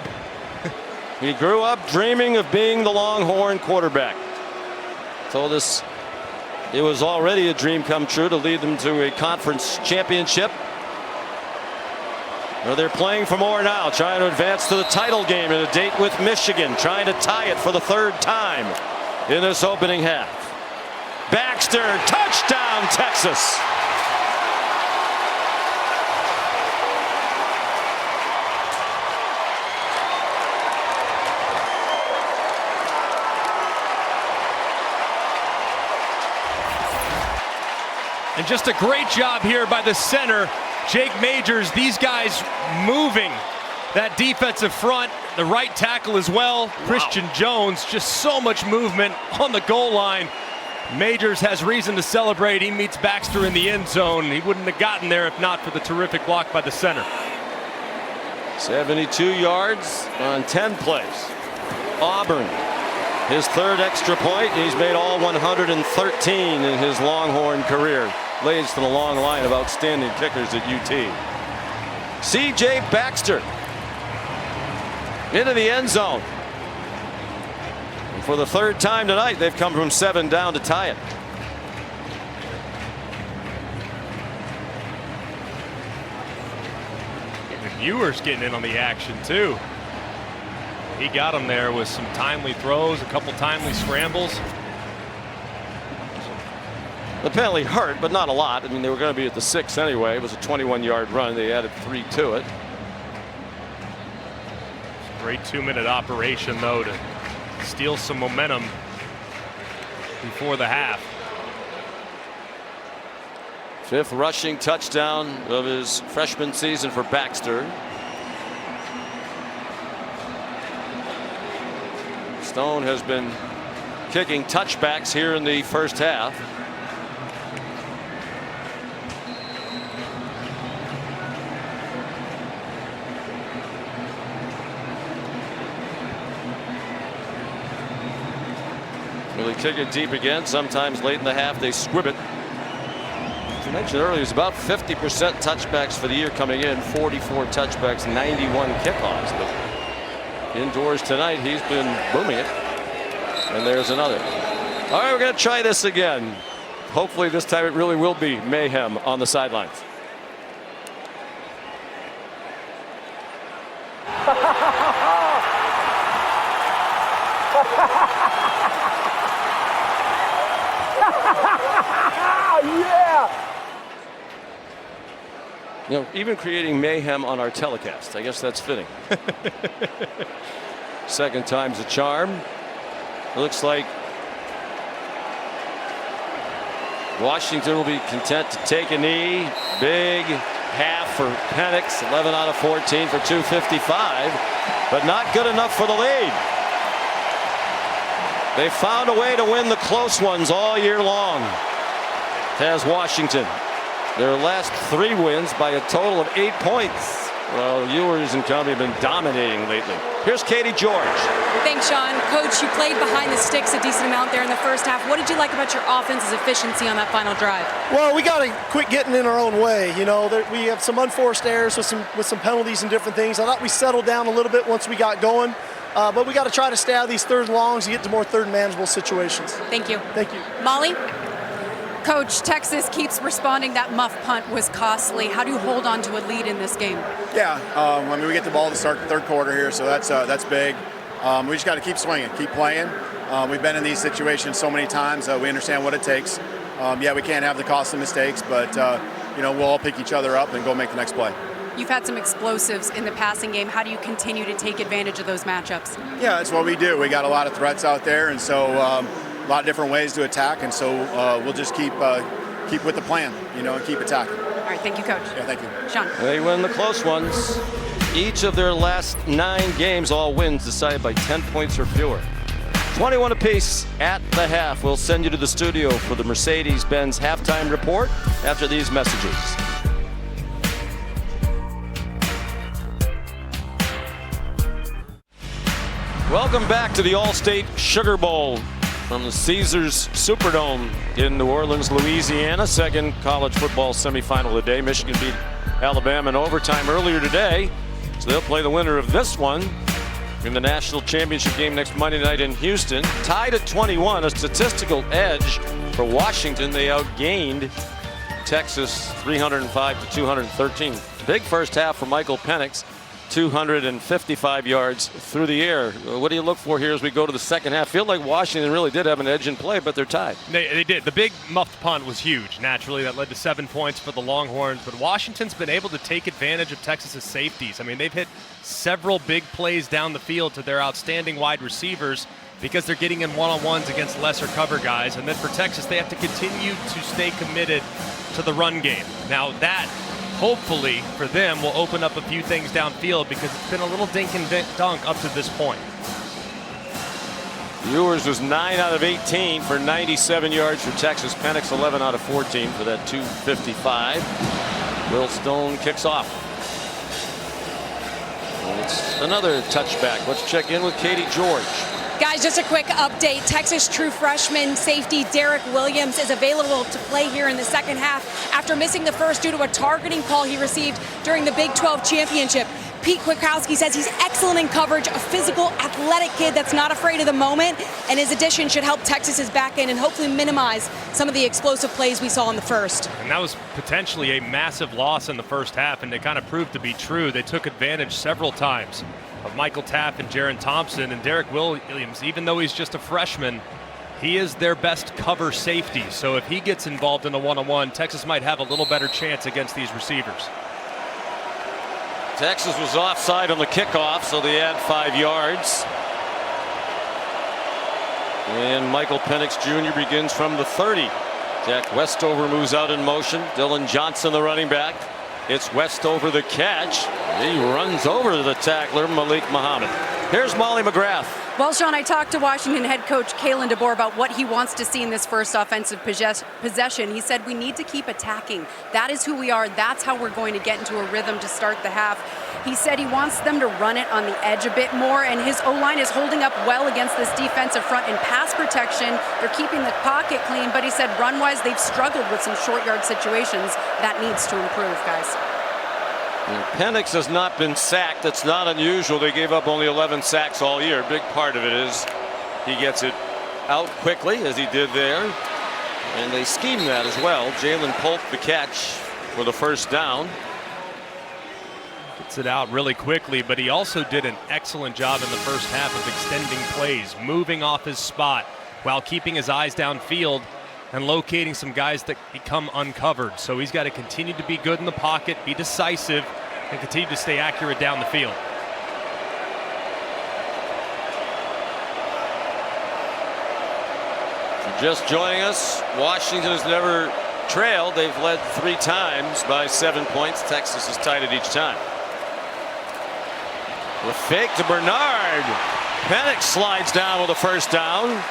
[SPEAKER 5] He grew up dreaming of being the Longhorn quarterback. Told us it was already a dream come true to lead them to a conference championship. Well, they're playing for more now, trying to advance to the title game in a date with Michigan, trying to tie it for the 3rd time in this opening half. Baxter, touchdown, Texas.
[SPEAKER 7] And just a great job here by the center, Jake Majors. These guys moving that defensive front, the right tackle as well. Wow. Christian Jones, just so much movement on the goal line. Majors has reason to celebrate. He meets Baxter in the end zone. He wouldn't have gotten there if not for the terrific block by the center.
[SPEAKER 5] 72 yards on 10 plays. Auburn, his 3rd extra point. He's made all 113 in his Longhorn career. Lays from a long line of outstanding kickers at UT. C.J. Baxter into the end zone. And for the 3rd time tonight, they've come from 7 down to tie it.
[SPEAKER 7] Even Ewers getting in on the action too. He got him there with some timely throws, a couple timely scrambles.
[SPEAKER 5] The penalty hurt, but not a lot. I mean, they were going to be at the 6 anyway. It was a 21-yard run. They added 3 to it.
[SPEAKER 7] Great 2-minute operation, though, to steal some momentum before the half.
[SPEAKER 5] 5th rushing touchdown of his freshman season for Baxter. Stone has been kicking touchbacks here in the first half. Really kick it deep again. Sometimes late in the half they squib it. As I mentioned earlier, it's about 50% touchbacks for the year coming in. 44 touchbacks, 91 kickoffs. But indoors tonight, he's been booming it. And there's another. All right, we're going to try this again. Hopefully this time it really will be mayhem on the sidelines.
[SPEAKER 9] Yeah.
[SPEAKER 5] You know, even creating mayhem on our telecast. I guess that's fitting. 2nd time's a charm. It looks like Washington will be content to take a knee. Big half for Penix. 11 out of 14 for 255, but not good enough for the lead. They found a way to win the close ones all year long. Has Washington. Their last 3 wins by a total of 8 points. Well, Ewers and company have been dominating lately. Here's Katie George.
[SPEAKER 1] Thanks, Sean. Coach, you played behind the sticks a decent amount there in the first half. What did you like about your offense's efficiency on that final drive?
[SPEAKER 2] Well, we got to quit getting in our own way. You know, we have some unforced errors with some penalties and different things. I thought we settled down a little bit once we got going. But we got to try to stay out of these third and longs and get to more third and manageable situations.
[SPEAKER 1] Thank you.
[SPEAKER 2] Thank you.
[SPEAKER 1] Molly?
[SPEAKER 3] Coach, Texas keeps responding. That muff punt was costly. How do you hold on to a lead in this game?
[SPEAKER 4] Yeah, I mean, we get the ball to start the third quarter here, so that's big. We just got to keep swinging, keep playing. We've been in these situations so many times. We understand what it takes. Yeah, we can't have the costly mistakes, but we'll all pick each other up and go make the next play.
[SPEAKER 3] You've had some explosives in the passing game. How do you continue to take advantage of those matchups?
[SPEAKER 4] Yeah, that's what we do. We got a lot of threats out there, and so a lot of different ways to attack, and so we'll just keep with the plan, and keep attacking.
[SPEAKER 3] All right, thank you, Coach.
[SPEAKER 4] Yeah, thank you.
[SPEAKER 3] Sean.
[SPEAKER 5] They win the close ones. Each of their last 9 games, all wins decided by 10 points or fewer. 21 apiece at the half. We'll send you to the studio for the Mercedes-Benz halftime report after these messages. Welcome back to the Allstate Sugar Bowl from the Caesars Superdome in New Orleans, Louisiana. Second college football semifinal of the day. Michigan beat Alabama in overtime earlier today, so they'll play the winner of this one in the national championship game next Monday night in Houston. Tied at 21, a statistical edge for Washington. They outgained Texas 305-213. Big first half for Michael Penix. 255 yards through the air. What do you look for here as we go to the second half? Feel like Washington really did have an edge in play, but they're tied.
[SPEAKER 7] They did. The big muffed punt was huge. Naturally, that led to 7 points for the Longhorns. But Washington's been able to take advantage of Texas's safeties. I mean, they've hit several big plays down the field to their outstanding wide receivers because they're getting in one-on-ones against lesser cover guys. And then for Texas, they have to continue to stay committed to the run game. Now that, hopefully for them, will open up a few things downfield because it's been a little dink and dunk up to this point.
[SPEAKER 5] Ewers was 9 out of 18 for 97 yards for Texas. Penix 11 out of 14 for that 255. Will Stone kicks off. And it's another touchback. Let's check in with Katie George.
[SPEAKER 1] Guys, just a quick update. Texas true freshman safety Derek Williams is available to play here in the second half after missing the first due to a targeting call he received during the Big 12 championship. Pete Kwiatkowski says he's excellent in coverage, a physical, athletic kid that's not afraid of the moment, and his addition should help Texas's back end and hopefully minimize some of the explosive plays we saw in the first.
[SPEAKER 7] And that was potentially a massive loss in the first half, and it kind of proved to be true. They took advantage several times of Michael Taft and Jaron Thompson, and Derek Williams, even though he's just a freshman, he is their best cover safety. So if he gets involved in a one-on-one, Texas might have a little better chance against these receivers.
[SPEAKER 5] Texas was offside on the kickoff, so they add 5 yards. And Michael Penix Jr. begins from the 30. Jack Westover moves out in motion. Dylan Johnson, the running back. It's Westover the catch. He runs over the tackler, Malik Muhammad. Here's Molly McGrath.
[SPEAKER 3] Well, Sean, I talked to Washington head coach Kalen DeBoer about what he wants to see in this first offensive possession. He said, we need to keep attacking. That is who we are. That's how we're going to get into a rhythm to start the half. He said he wants them to run it on the edge a bit more, and his O-line is holding up well against this defensive front in pass protection. They're keeping the pocket clean, but he said run-wise, they've struggled with some short yard situations. That needs to improve, guys.
[SPEAKER 5] Penix has not been sacked. That's not unusual. They gave up only 11 sacks all year. A big part of it is he gets it out quickly, as he did there. And they scheme that as well. Jalen Polk the catch for the first down.
[SPEAKER 7] Gets it out really quickly, but he also did an excellent job in the first half of extending plays, moving off his spot while keeping his eyes downfield and locating some guys that become uncovered. So he's got to continue to be good in the pocket, be decisive, and continue to stay accurate down the field.
[SPEAKER 5] If you're just joining us, Washington has never trailed. They've led 3 times by 7 points. Texas is tied at each time. The fake to Bernard. Penix slides down with a first down.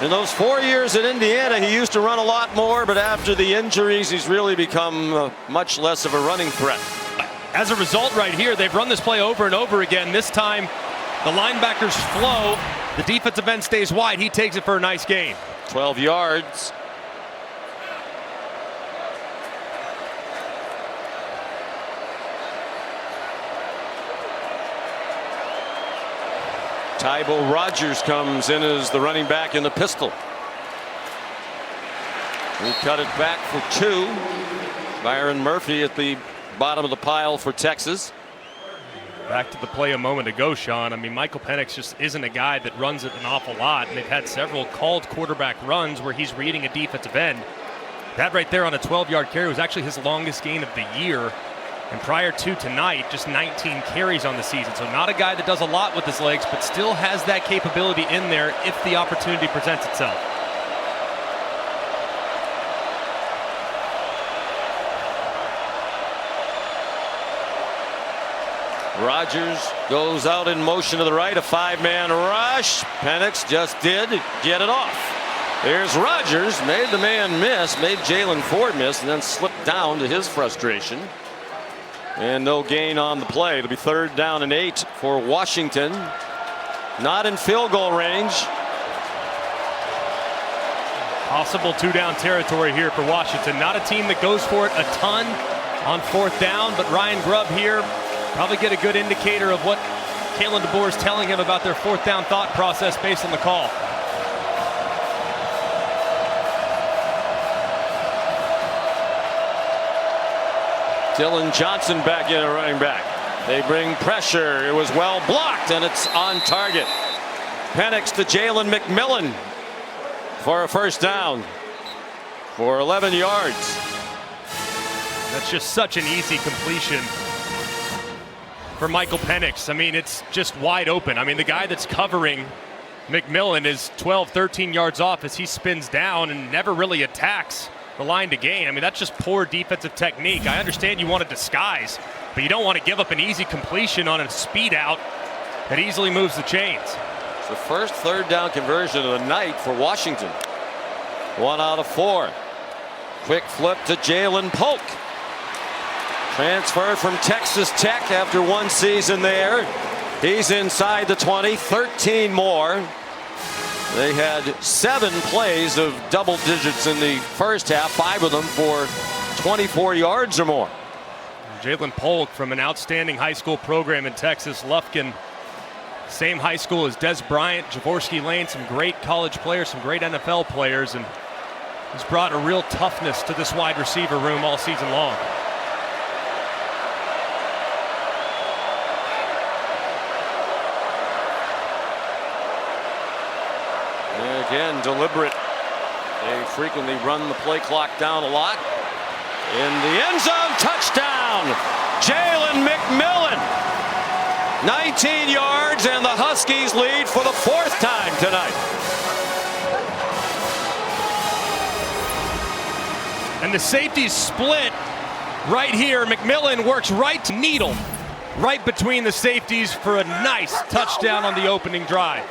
[SPEAKER 5] In those 4 years at Indiana, he used to run a lot more, but after the injuries, he's really become much less of a running threat.
[SPEAKER 7] as a result right here, they've run this play over and over again. This time, the linebackers flow. The defensive end stays wide. He takes it for a nice gain.
[SPEAKER 5] 12 yards. Tybo Rogers comes in as the running back in the pistol. We cut it back for 2. Byron Murphy at the bottom of the pile for Texas.
[SPEAKER 7] Back to the play a moment ago, Sean. I mean, Michael Penix just isn't a guy that runs it an awful lot, and they've had several called quarterback runs where he's reading a defensive end. That right there on a 12-yard carry was actually his longest gain of the year. And prior to tonight, just 19 carries on the season. So not a guy that does a lot with his legs, but still has that capability in there if the opportunity presents itself.
[SPEAKER 5] Rogers goes out in motion to the right, a 5-man rush. Penix just did get it off. There's Rogers, made the man miss, made Jaylan Ford miss, and then slipped down to his frustration. And no gain on the play. It'll be 3rd down and 8 for Washington. Not in field goal range.
[SPEAKER 7] Possible 2-down territory here for Washington. Not a team that goes for it a ton on 4th down, but Ryan Grubb here probably get a good indicator of what Kalen DeBoer is telling him about their 4th down thought process based on the call.
[SPEAKER 5] Dylan Johnson back in a running back. They bring pressure. It was well blocked, and it's on target. Penix to Jalen McMillan for a 1st down for 11 yards.
[SPEAKER 7] That's just such an easy completion for Michael Penix. I mean, it's just wide open. I mean, the guy that's covering McMillan is 12, 13 yards off as he spins down and never really attacks the line to gain. I mean, that's just poor defensive technique. I understand you want to disguise, but you don't want to give up an easy completion on a speed out that easily moves the chains.
[SPEAKER 5] It's the first 3rd down conversion of the night for Washington. 1 out of 4. Quick flip to Jalen Polk. Transferred from Texas Tech after 1 season there. He's inside the 20, 13 more. They had 7 plays of double digits in the first half, 5 of them for 24 yards or more.
[SPEAKER 7] Jalen Polk from an outstanding high school program in Texas, Lufkin. Same high school as Des Bryant, Jaworski Lane, some great college players, some great NFL players, and he's brought a real toughness to this wide receiver room all season long.
[SPEAKER 5] Again, deliberate. They frequently run the play clock down a lot. In the end zone, touchdown, Jalen McMillan. 19 yards, and the Huskies lead for the 4th time tonight.
[SPEAKER 7] And the safeties split right here. McMillan works right to Needle, right between the safeties for a nice touchdown on the opening drive.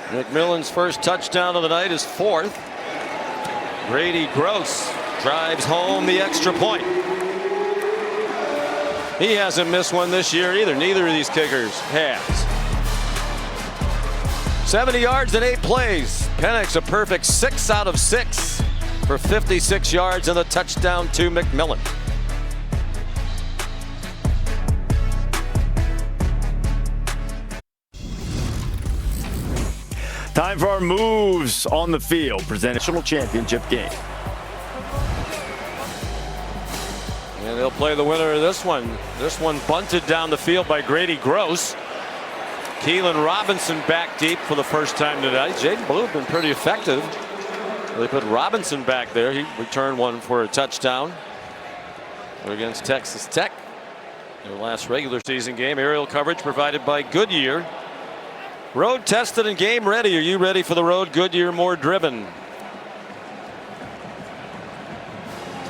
[SPEAKER 5] McMillan's first touchdown of the night is 4th. Grady Gross drives home the extra point. He hasn't missed one this year either. Neither of these kickers has. 70 yards and 8 plays. Penix a perfect 6 out of 6 for 56 yards and a touchdown to McMillan.
[SPEAKER 12] Time for our moves on the field. Presented national championship game.
[SPEAKER 5] And they'll play the winner of this one. This one bunted down the field by Grady Gross. Keelan Robinson back deep for the first time tonight. Jaden Blue been pretty effective. They put Robinson back there. He returned one for a touchdown against Texas Tech. Their last regular season game. Aerial coverage provided by Goodyear. Road tested and game ready. Are you ready for the road? Goodyear, more driven.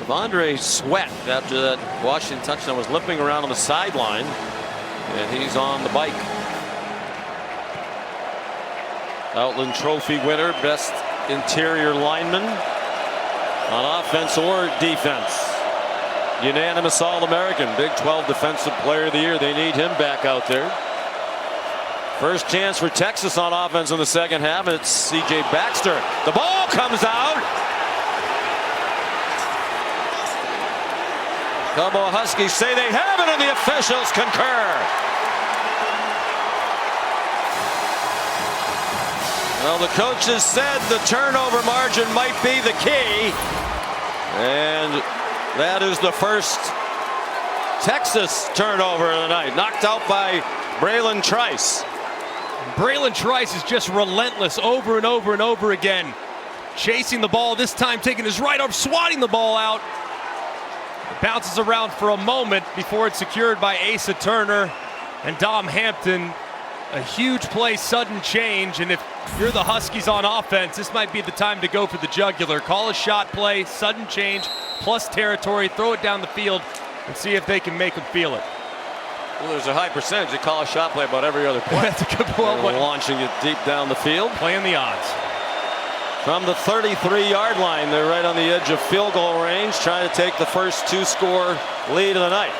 [SPEAKER 5] Devondre Sweat, after that Washington touchdown, was limping around on the sideline, and he's on the bike. Outland Trophy winner, best interior lineman on offense or defense. Unanimous All-American, Big 12 Defensive Player of the Year. They need him back out there. First chance for Texas on offense in the second half. It's C.J. Baxter. The ball comes out. Couple of Huskies say they have it, and the officials concur. Well, the coaches said the turnover margin might be the key, and that is the first Texas turnover of the night, knocked out by Braylon Trice.
[SPEAKER 7] Braylon Trice is just relentless over and over and over again, chasing the ball, this time taking his right arm, swatting the ball out. It bounces around for a moment before it's secured by Asa Turner and Dom Hampton. A huge play, sudden change, and if you're the Huskies on offense, this might be the time to go for the jugular. Call a shot play, sudden change, plus territory, throw it down the field, and see if they can make them feel it.
[SPEAKER 5] Well, there's a high percentage they call a shot play about every other play.
[SPEAKER 7] That's a good point.
[SPEAKER 5] Launching it deep down the field.
[SPEAKER 7] Playing the odds.
[SPEAKER 5] From the 33-yard line, they're right on the edge of field goal range, trying to take the first two-score lead of the night.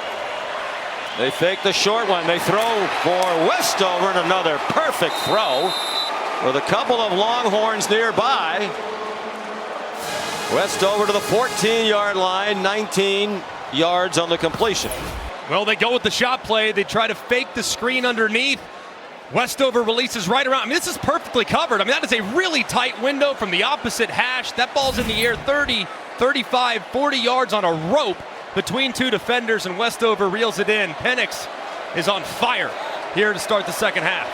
[SPEAKER 5] They fake the short one. They throw for Westover, and another perfect throw with a couple of Longhorns nearby. Westover to the 14-yard line, 19 yards on the completion.
[SPEAKER 7] Well, they go with the shot play. They try to fake the screen underneath. Westover releases right around. I mean, this is perfectly covered. I mean, that is a really tight window from the opposite hash. That ball's in the air 30, 35, 40 yards on a rope between two defenders, and Westover reels it in. Penix is on fire here to start the second half.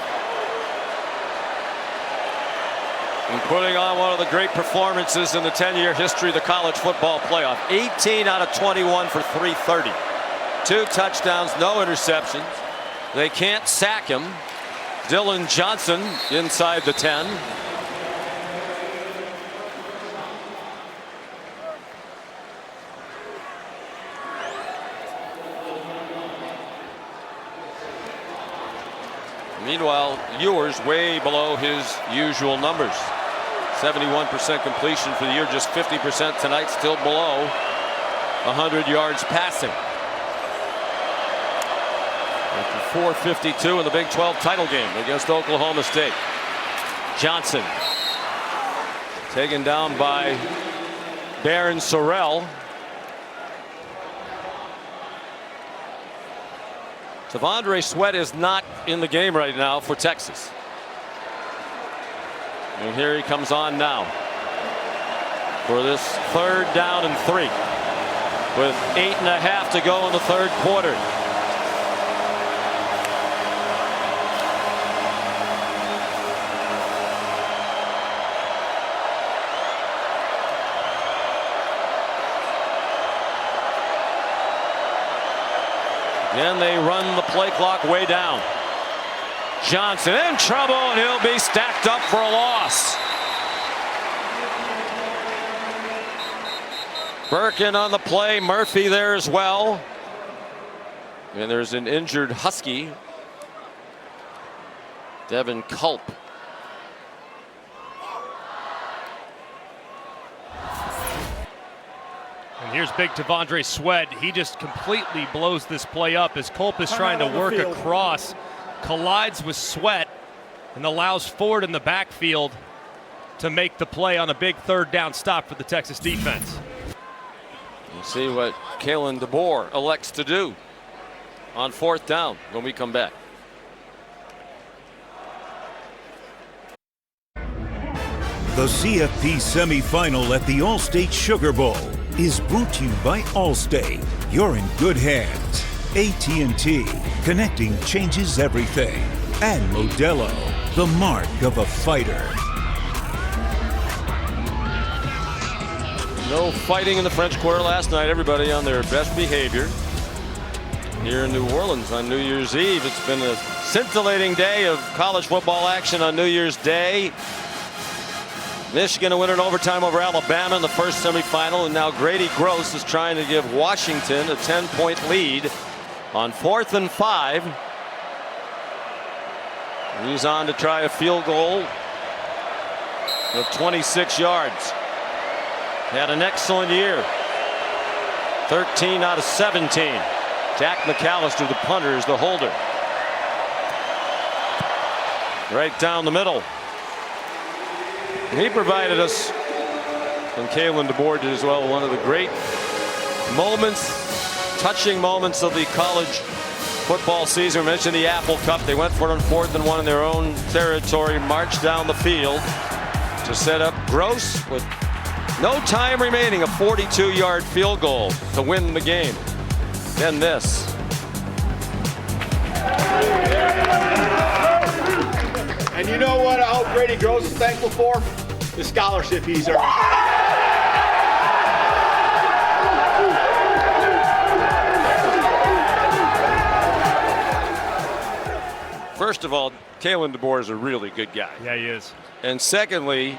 [SPEAKER 5] And putting on one of the great performances in the 10-year history of the college football playoff. 18 out of 21 for 330. 2 touchdowns, no interceptions. They can't sack him. Dylan Johnson inside the 10. Meanwhile, Ewers way below his usual numbers. 71% completion for the year, just 50% tonight, still below 100 yards passing. After 4:52 in the Big 12 title game against Oklahoma State. Johnson taken down by Barron Sorrell. T'Vondre Sweat is not in the game right now for Texas. And here he comes on now for this 3rd down and 3 with 8.5 to go in the 3rd quarter. And they run the play clock way down. Johnson in trouble, and he'll be stacked up for a loss. Birkin on the play, Murphy there as well. And there's an injured Husky, Devin Culp.
[SPEAKER 7] And here's big T'Vondre Sweat. He just completely blows this play up as Culp is trying to work across, collides with Sweat, and allows Ford in the backfield to make the play on a big 3rd down stop for the Texas defense.
[SPEAKER 5] We'll see what Kalen DeBoer elects to do on 4th down when we come back.
[SPEAKER 8] The CFP semifinal at the Allstate Sugar Bowl is brought to you by Allstate. You're in good hands. AT&T, connecting changes everything. And Modelo, the mark of a fighter.
[SPEAKER 5] No fighting in the French Quarter last night. Everybody on their best behavior here in New Orleans on New Year's Eve. It's been a scintillating day of college football action on New Year's Day. Michigan to win in overtime over Alabama in the first semifinal, and now Grady Gross is trying to give Washington a 10-point lead on 4th and 5. He's on to try a field goal of 26 yards. Had an excellent year. 13 out of 17. Jack McAllister, the punter, is the holder. Right down the middle. He provided us, and Kalen DeBoer did as well, one of the great moments, touching moments of the college football season. We mentioned the Apple Cup. They went for it on 4th and 1 in their own territory, marched down the field to set up Gross with no time remaining, a 42-yard field goal to win the game. Then this.
[SPEAKER 4] And you know what I hope Grady Gross is thankful for? The scholarship he's earned.
[SPEAKER 5] First of all, Kalen DeBoer is a really good guy.
[SPEAKER 7] Yeah, he is.
[SPEAKER 5] And secondly,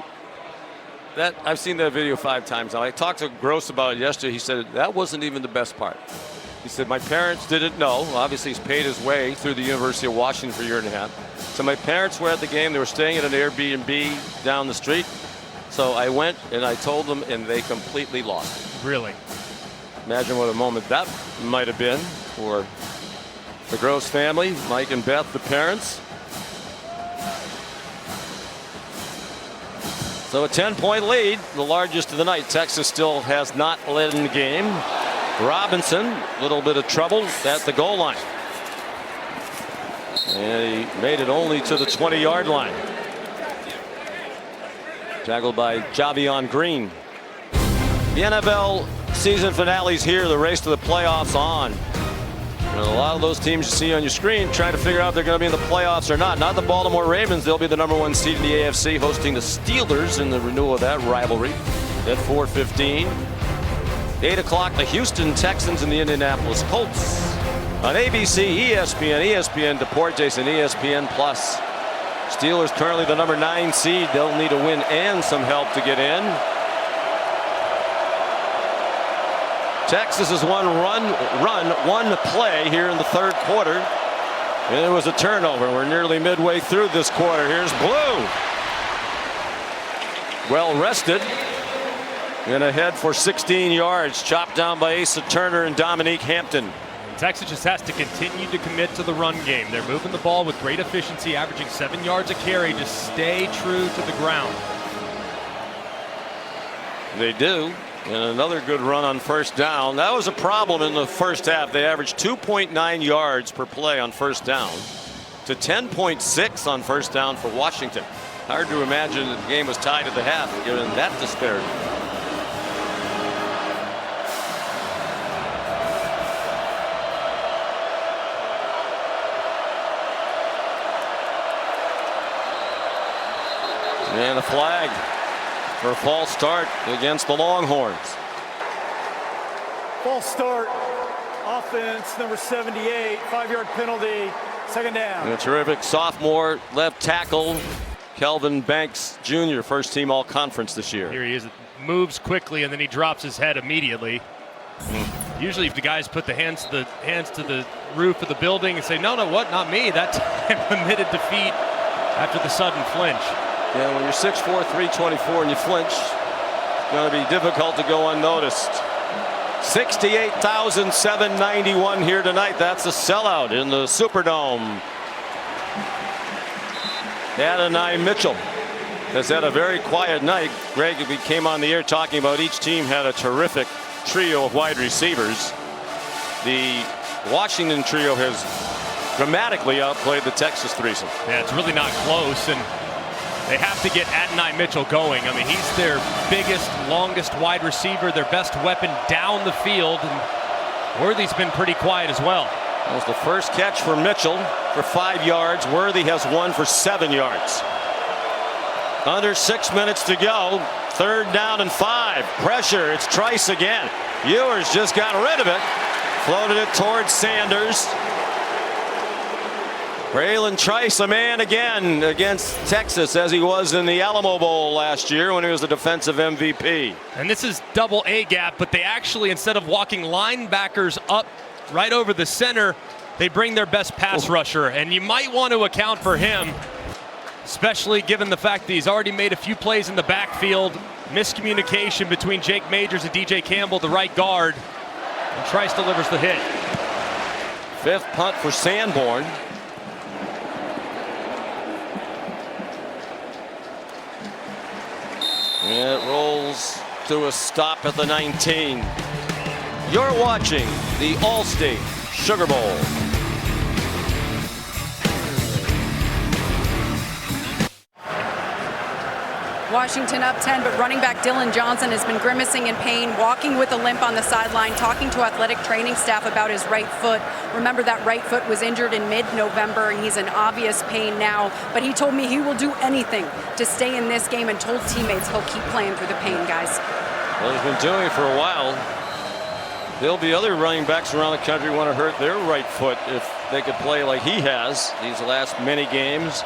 [SPEAKER 5] that I've seen that video 5 times now. I talked to Gross about it yesterday. He said that wasn't even the best part. He said, my parents didn't know. Obviously, he's paid his way through the University of Washington for a year and a half. So my parents were at the game. They were staying at an Airbnb down the street. So I went and I told them, and they completely lost it.
[SPEAKER 7] Really?
[SPEAKER 5] Imagine what a moment that might have been for the Gross family, Mike and Beth, the parents. So a 10-point lead, the largest of the night. Texas still has not led in the game. Robinson, a little bit of trouble at the goal line. And he made it only to the 20-yard line. Tackled by Javion Green. The NFL season finale's here, the race to the playoffs on. And a lot of those teams you see on your screen trying to figure out if they're going to be in the playoffs or not. Not the Baltimore Ravens. They'll be the #1 seed in the AFC, hosting the Steelers in the renewal of that rivalry at 4:15. 8 o'clock, the Houston Texans and the Indianapolis Colts on ABC, ESPN, ESPN Deportes, and ESPN Plus. Steelers currently the #9 seed. They'll need a win and some help to get in. Texas has one play here in the 3rd quarter. And it was a turnover. We're nearly midway through this quarter. Here's Blue. Well rested. And ahead for 16 yards. Chopped down by Asa Turner and Dominique Hampton.
[SPEAKER 7] Texas just has to continue to commit to the run game. They're moving the ball with great efficiency, averaging 7 yards a carry. Just stay true to the ground.
[SPEAKER 5] They do. And another good run on 1st down. That was a problem in the 1st half. They averaged 2.9 yards per play on 1st down to 10.6 on 1st down for Washington. Hard to imagine that the game was tied at the half given that disparity. And a flag for a false start against the Longhorns.
[SPEAKER 6] False start. Offense number 78. 5-yard penalty. 2nd down.
[SPEAKER 5] And a terrific sophomore left tackle, Kelvin Banks Jr., first team all conference this year.
[SPEAKER 7] Here he is. Moves quickly and then he drops his head immediately. Usually if the guys put the hands to the roof of the building and say, no, what? Not me. That time admitted defeat after the sudden flinch.
[SPEAKER 5] Yeah, when you're 6'4", 324 and you flinch, it's going to be difficult to go unnoticed. 68,791 here tonight. That's a sellout in the Superdome. Adonai Mitchell has had a very quiet night. Greg, we came on the air talking about each team had a terrific trio of wide receivers. The Washington trio has dramatically outplayed the Texas threesome.
[SPEAKER 7] Yeah, it's really not close, and they have to get Adonai Mitchell going. I mean, he's their biggest, longest wide receiver, their best weapon down the field. And Worthy's been pretty quiet as well.
[SPEAKER 5] That was the first catch for Mitchell for 5 yards. Worthy has one for 7 yards. Under 6 minutes to go. 3rd down and 5. Pressure. It's Trice again. Ewers just got rid of it. Floated it towards Sanders. Braylon Trice, a man again against Texas as he was in the Alamo Bowl last year when he was the defensive MVP.
[SPEAKER 7] And this is double A gap, but they actually, instead of walking linebackers up right over the center, they bring their best pass rusher, and you might want to account for him. especially given the fact that he's already made a few plays in the backfield. Miscommunication between Jake Majors and DJ Campbell, the right guard. And Trice delivers the hit.
[SPEAKER 5] 5th punt for Sanborn. And it rolls to a stop at the 19. You're watching the Allstate Sugar Bowl.
[SPEAKER 3] Washington up 10, but running back Dylan Johnson has been grimacing in pain, walking with a limp on the sideline, talking to athletic training staff about his right foot. Remember, that right foot was injured in mid-November, and he's in obvious pain now. But he told me he will do anything to stay in this game and told teammates he'll keep playing through the pain, guys.
[SPEAKER 5] Well, he's been doing it for a while. There'll be other running backs around the country who want to hurt their right foot if they could play like he has these last many games,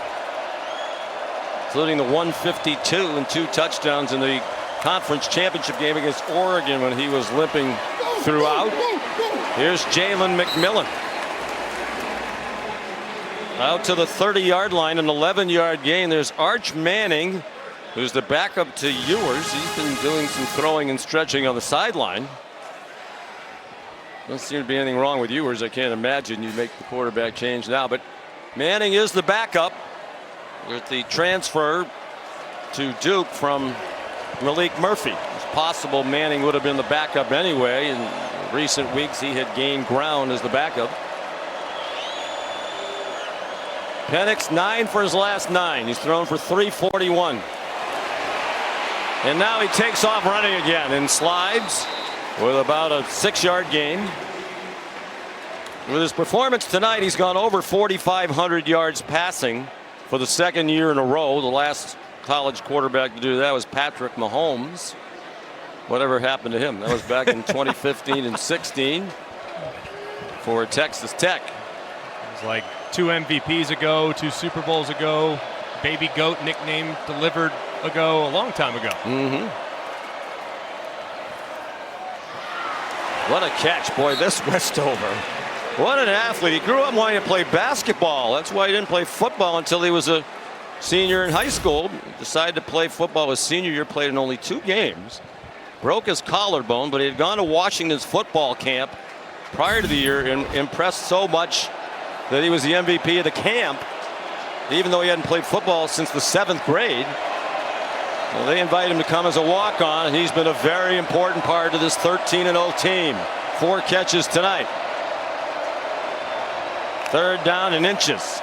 [SPEAKER 5] including the 152 and 2 touchdowns in the conference championship game against Oregon when he was limping throughout. Here's Jalen McMillan. Out to the 30-yard line, an 11-yard gain. There's Arch Manning, who's the backup to Ewers. He's been doing some throwing and stretching on the sideline. Doesn't seem to be anything wrong with Ewers. I can't imagine you'd make the quarterback change now, but Manning is the backup with the transfer to Duke from Malik Murphy. It's possible Manning would have been the backup anyway. In recent weeks, he had gained ground as the backup. Penix 9 for his last 9. He's thrown for 341. And now he takes off running again and slides with about a 6-yard gain. With his performance tonight, he's gone over 4,500 yards passing for the 2nd year in a row. The last college quarterback to do that was Patrick Mahomes. Whatever happened to him? That was back in 2015 and 16 for Texas Tech.
[SPEAKER 7] It was like 2 MVPs ago, 2 Super Bowls ago, Baby Goat nickname delivered ago, a long time ago.
[SPEAKER 5] What a catch, boy, this Westover. What an athlete. He grew up wanting to play basketball. That's why he didn't play football until he was a senior in high school. He decided to play football his senior year, played in only 2 games. Broke his collarbone, but he had gone to Washington's football camp prior to the year and impressed so much that he was the MVP of the camp, even though he hadn't played football since the 7th grade. Well, they invited him to come as a walk-on, and he's been a very important part of this 13-0 team. 4 catches tonight. 3rd down and inches.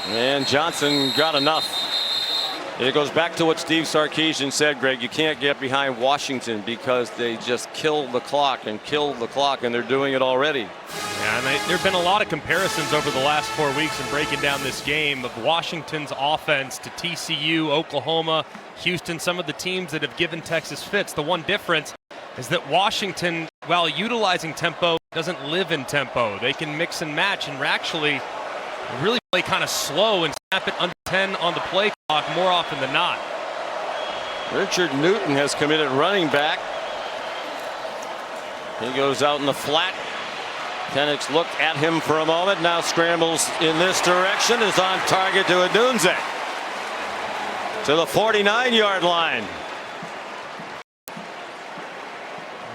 [SPEAKER 5] And Johnson got enough. It goes back to what Steve Sarkisian said, Greg. You can't get behind Washington because they just kill the clock, and they're doing it already.
[SPEAKER 7] Yeah, and there have been a lot of comparisons over the last 4 weeks in breaking down this game of Washington's offense to TCU, Oklahoma, Houston, some of the teams that have given Texas fits. The one difference is that Washington, while utilizing tempo, doesn't live in tempo. They can mix and match and actually really play kind of slow and snap it under 10 on the play clock more often than not.
[SPEAKER 5] Richard Newton has committed running back. He goes out in the flat. Penix looked at him for a moment, now scrambles in this direction, is on target to Odunze. To the 49-yard line.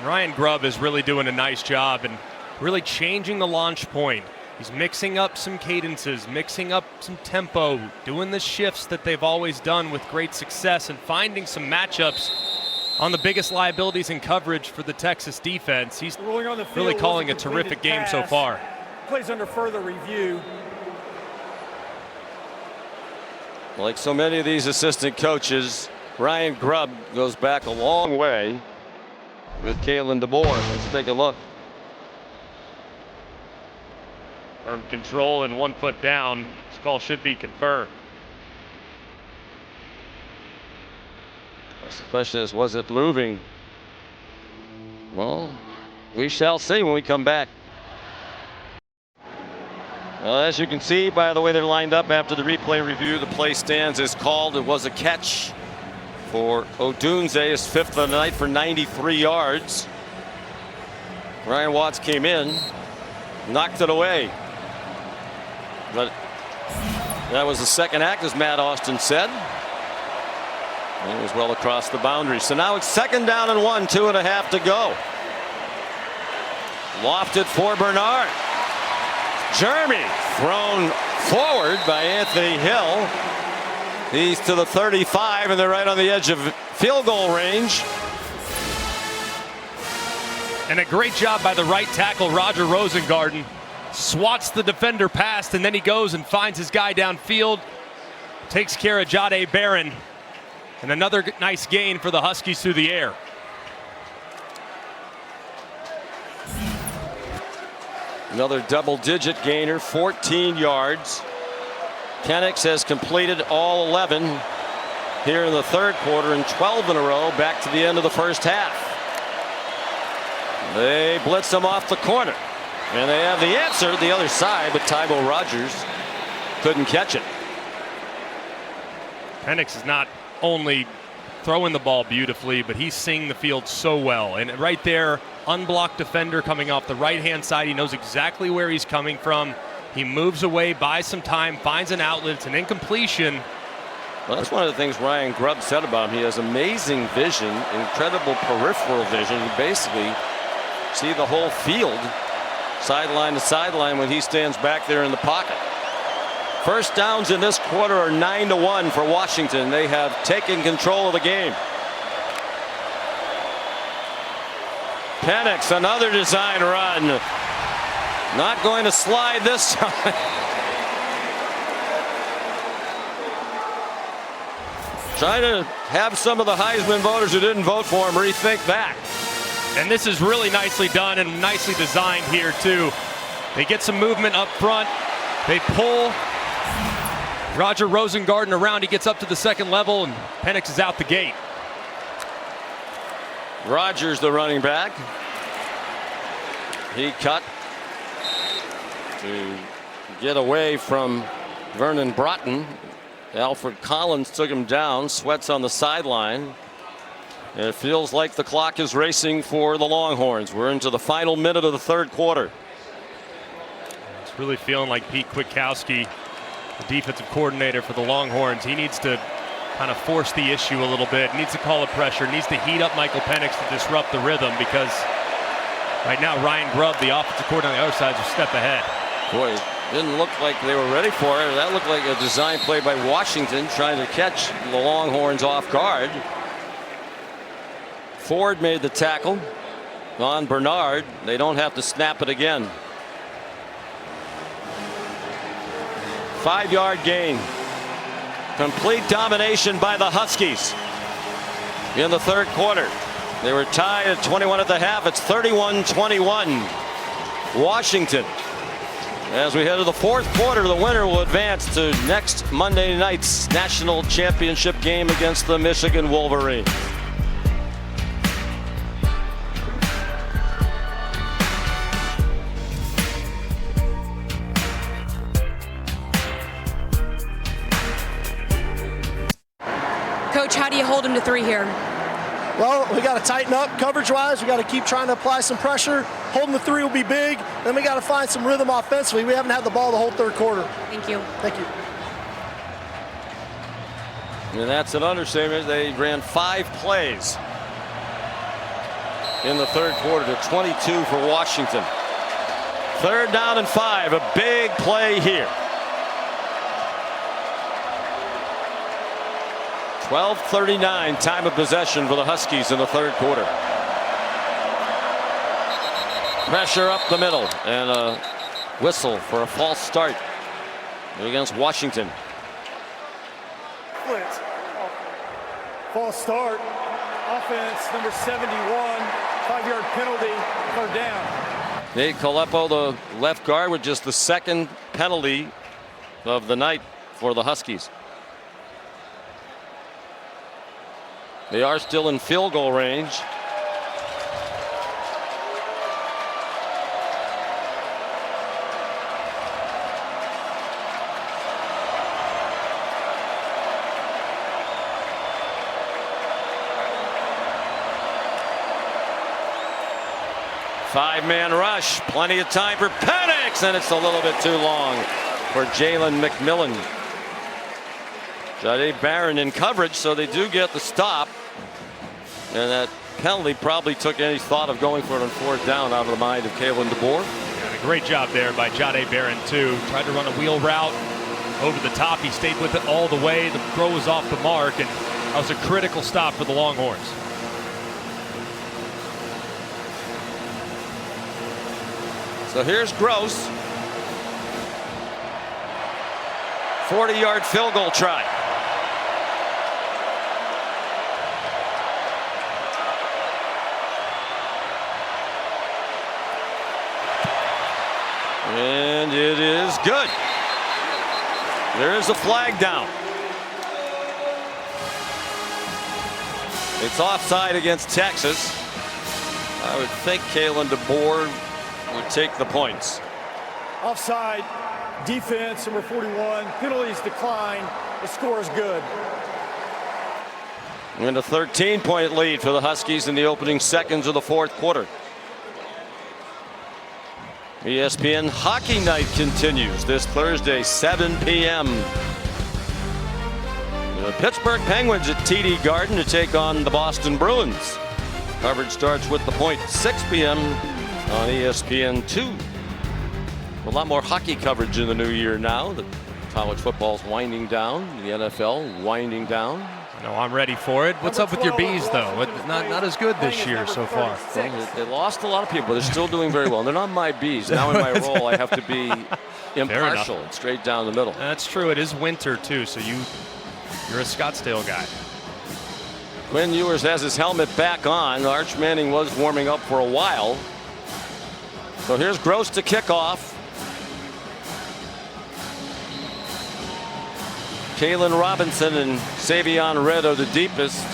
[SPEAKER 7] Ryan Grubb is really doing a nice job and really changing the launch point. He's mixing up some cadences, mixing up some tempo, doing the shifts that they've always done with great success, and finding some matchups on the biggest liabilities in coverage for the Texas defense. He's really calling a terrific game so far.
[SPEAKER 6] Plays under further review.
[SPEAKER 5] Like so many of these assistant coaches, Ryan Grubb goes back a long way with Kalen DeBoer. Let's take a look.
[SPEAKER 7] Firm control and 1 foot down. This call should be confirmed.
[SPEAKER 5] The question is, was it moving? Well, we shall see when we come back. Well, as you can see by the way they're lined up after the replay review, the play stands as called. It was a catch for Odunze, his 5th of the night for 93 yards. Ryan Watts came in, knocked it away. But That was the second act, as Matt Austin said. And it was well across the boundary. So now it's 2nd down and 1, 2.5 to go. Lofted for Bernard. Jeremy thrown forward by Anthony Hill. He's to the 35, and they're right on the edge of field goal range.
[SPEAKER 7] And a great job by the right tackle, Roger Rosengarten. Swats the defender past, and then he goes and finds his guy downfield. Takes care of Jahdae Barron. And another nice gain for the Huskies through the air.
[SPEAKER 5] Another double-digit gainer, 14 yards. Penix has completed all 11 here in the 3rd quarter and 12 in a row back to the end of the 1st half. They blitz him off the corner. And they have the answer the other side, but Tybo Rogers couldn't catch it.
[SPEAKER 7] Penix is not only throwing the ball beautifully, but he's seeing the field so well. And right there, unblocked defender coming off the right-hand side. He knows exactly where he's coming from. He moves away, buys some time, finds an outlet. It's an incompletion.
[SPEAKER 5] Well, that's one of the things Ryan Grubb said about him. He has amazing vision, incredible peripheral vision. You basically see the whole field, sideline to sideline, when he stands back there in the pocket. First downs in this quarter are 9-1 for Washington. They have taken control of the game. Penix, another design run. Not going to slide this time. Trying to have some of the Heisman voters who didn't vote for him rethink that.
[SPEAKER 7] And this is really nicely done and nicely designed here too. They get some movement up front. They pull Roger Rosengarten around. He gets up to the 2nd level, and Penix is out the gate.
[SPEAKER 5] Rogers, the running back. He cut to get away from Vernon Broughton. Alfred Collins took him down. Sweat's on the sideline. And it feels like the clock is racing for the Longhorns. We're into the final minute of the 3rd quarter.
[SPEAKER 7] It's really feeling like Pete Kwiatkowski, the defensive coordinator for the Longhorns, he needs to kind of force the issue a little bit. He needs to call a pressure, needs to heat up Michael Penix to disrupt the rhythm, because right now Ryan Grubb, the offensive coordinator on the other side, is a step ahead.
[SPEAKER 5] Boy, it didn't look like they were ready for it. That looked like a design play by Washington trying to catch the Longhorns off guard. Ford made the tackle on Bernard. They don't have to snap it again. 5-yard gain. Complete domination by the Huskies in the 3rd quarter. They were tied at 21 at the half. It's 31-21. Washington. As we head to the 4th quarter, the winner will advance to next Monday night's national championship game against the Michigan Wolverines.
[SPEAKER 1] Coach, how do you hold him to 3 here?
[SPEAKER 2] Well, we got to tighten up coverage-wise. We got to keep trying to apply some pressure. Holding the 3 will be big. Then we got to find some rhythm offensively. We haven't had the ball the whole 3rd quarter.
[SPEAKER 1] Thank you.
[SPEAKER 2] Thank you.
[SPEAKER 5] And that's an understatement. They ran 5 plays in the 3rd quarter to 22 for Washington. 3rd down and 5. A big play here. 12:39 time of possession for the Huskies in the 3rd quarter. Pressure up the middle, and a whistle for a false start against Washington.
[SPEAKER 6] Blitz. False start. Offense number 71. 5-yard penalty. 3rd down.
[SPEAKER 5] Nate Kalepo, the left guard, with just the 2nd penalty of the night for the Huskies. They are still in field goal range. Five-man rush, plenty of time for Penix, and it's a little bit too long. for Jalen McMillan. Jahdae Barron in coverage, so they do get the stop. And that penalty probably took any thought of going for it on 4th down out of the mind of Kalen DeBoer.
[SPEAKER 7] And a great job there by Jahdae Barron, too. Tried to run a wheel route over the top. He stayed with it all the way. The throw was off the mark, and that was a critical stop for the Longhorns.
[SPEAKER 5] So here's Gross. 40-yard field goal try. And it is good. There is a flag down. It's offside against Texas. I would think Kalen DeBoer would take the points.
[SPEAKER 6] Offside, defense, number 41, penalties decline, the score is good.
[SPEAKER 5] And a 13-point lead for the Huskies in the opening seconds of the 4th quarter. ESPN Hockey Night continues this Thursday, 7 p.m. The Pittsburgh Penguins at TD Garden to take on the Boston Bruins. Coverage starts with the point 6 p.m. on ESPN2. A lot more hockey coverage in the new year now. The college football's winding down. The NFL winding down.
[SPEAKER 7] No, I'm ready for it. What's up with your bees, though? Not as good this year so far.
[SPEAKER 5] Well, they lost a lot of people, but they're still doing very well. They're not my bees. Now in my role, I have to be impartial and straight down the middle.
[SPEAKER 7] That's true. It is winter, too, so you're a Scottsdale guy.
[SPEAKER 5] Quinn Ewers has his helmet back on. Arch Manning was warming up for a while. So here's Gross to kick off. Kalen Robinson and Savion Red are the deepest.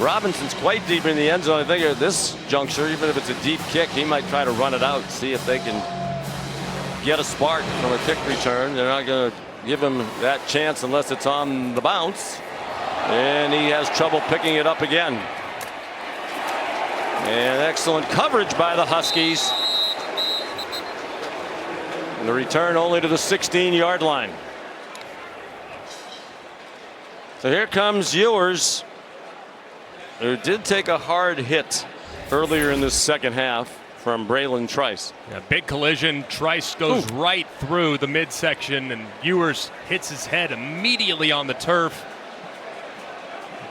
[SPEAKER 5] Robinson's quite deep in the end zone. I think at this juncture, even if it's a deep kick, he might try to run it out, see if they can get a spark from a kick return. They're not going to give him that chance unless it's on the bounce. And he has trouble picking it up again. And excellent coverage by the Huskies. And the return only to the 16-yard line. So here comes Ewers, who did take a hard hit earlier in this second half from Braylon Trice.
[SPEAKER 7] Yeah, big collision. Trice goes right through the midsection, and Ewers hits his head immediately on the turf.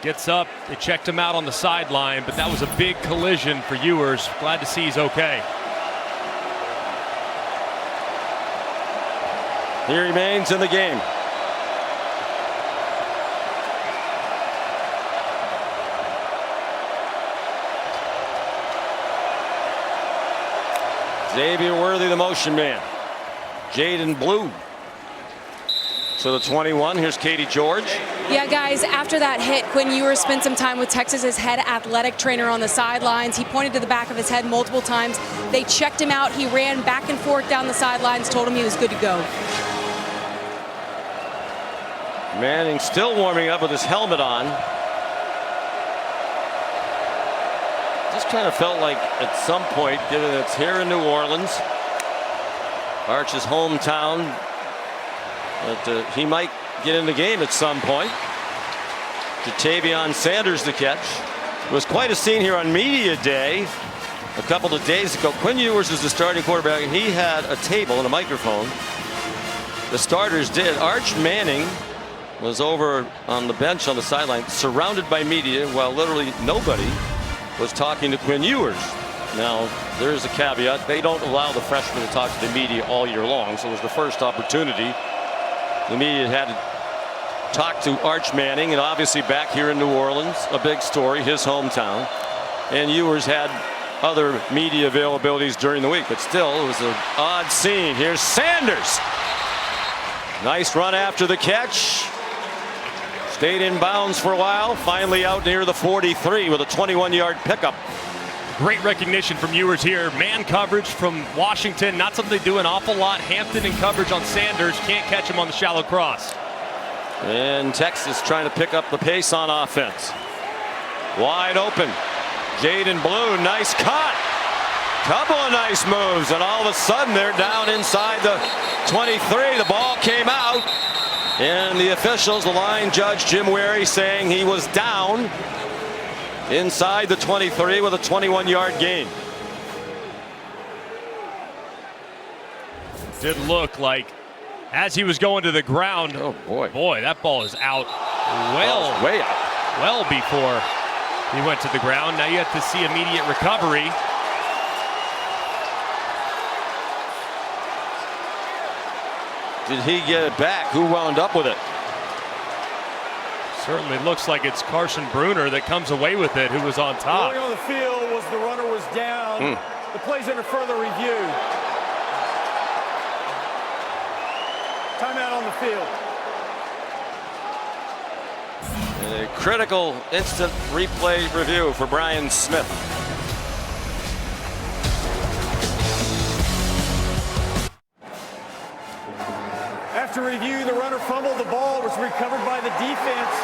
[SPEAKER 7] Gets up. They checked him out on the sideline, but that was a big collision for Ewers. Glad to see he's okay.
[SPEAKER 5] He remains in the game. Xavier Worthy, the motion man. Jaden Blue. So the 21, here's Katie George.
[SPEAKER 1] Yeah, guys, after that hit, Quinn Ewers spent some time with Texas's head athletic trainer on the sidelines. He pointed to the back of his head multiple times. They checked him out. He ran back and forth down the sidelines, told him he was good to go.
[SPEAKER 5] Manning still warming up with his helmet on. Just kind of felt like at some point, given it's here in New Orleans, Arch's hometown, that he might get in the game at some point. Ja'Tavion Sanders the catch. It was quite a scene here on Media Day a couple of days ago. Quinn Ewers is the starting quarterback, and he had a table and a microphone. The starters did. Arch Manning was over on the bench on the sideline, surrounded by media, while literally nobody was talking to Quinn Ewers. Now, there is a caveat. They don't allow the freshmen to talk to the media all year long, so it was the first opportunity. The media had to talk to Arch Manning, and obviously back here in New Orleans, a big story, his hometown. And Ewers had other media availabilities during the week, but still, it was an odd scene. Here's Sanders. Nice run after the catch. Stayed in bounds for a while, finally out near the 43 with a 21-yard pickup.
[SPEAKER 7] Great recognition from Ewers here. Man coverage from Washington, not something they do an awful lot. Hampton in coverage on Sanders, can't catch him on the shallow cross.
[SPEAKER 5] And Texas trying to pick up the pace on offense. Wide open. Jaden Blue, nice cut. Couple of nice moves, and all of a sudden they're down inside the 23. The ball came out, and the officials, the line judge Jim Wary, saying he was down inside the 23 with a 21-yard gain.
[SPEAKER 7] Did look like as he was going to the ground.
[SPEAKER 5] Oh boy.
[SPEAKER 7] Boy, that ball is out
[SPEAKER 5] Way out.
[SPEAKER 7] well before he went to the ground. Now you have to see immediate recovery.
[SPEAKER 5] Did he get it back? Who wound up with it?
[SPEAKER 7] Certainly looks like it's Carson Bruner that comes away with it, who was on top.
[SPEAKER 6] Going on the field was the runner was down. The play's under further review. Timeout on the field.
[SPEAKER 5] And a critical instant replay review for Brian Smith.
[SPEAKER 6] After review, the runner fumbled the ball, was recovered by the defense.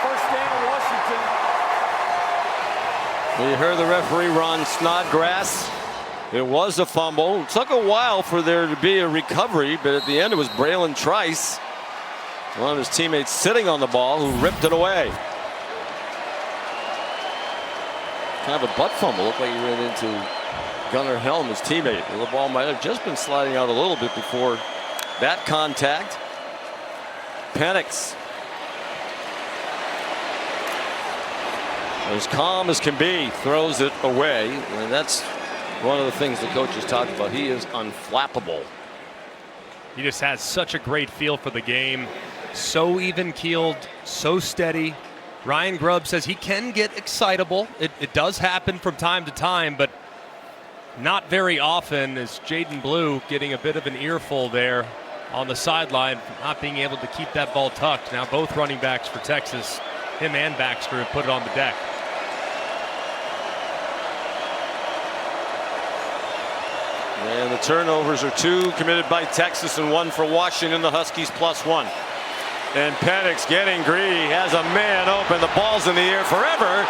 [SPEAKER 6] First down, Washington.
[SPEAKER 5] We heard the referee, Ron Snodgrass. It was a fumble. It took a while for there to be a recovery, but at the end it was Braylon Trice, one of his teammates sitting on the ball, who ripped it away. Kind of a butt fumble. Looked like he ran into Gunnar Helm, his teammate. The ball might have just been sliding out a little bit before that contact. Penix, as calm as can be, throws it away, and that's one of the things the coaches talked about. He is unflappable.
[SPEAKER 7] He just has such a great feel for the game. So even-keeled, so steady. Ryan Grubb says he can get excitable. It does happen from time to time, but not very often. As Jaden Blue getting a bit of an earful there on the sideline, not being able to keep that ball tucked. Now both running backs for Texas, him and Baxter, have put it on the deck.
[SPEAKER 5] And the turnovers are 2 committed by Texas and 1 for Washington. The Huskies +1. And Penix getting greedy, has a man open. The ball's in the air forever,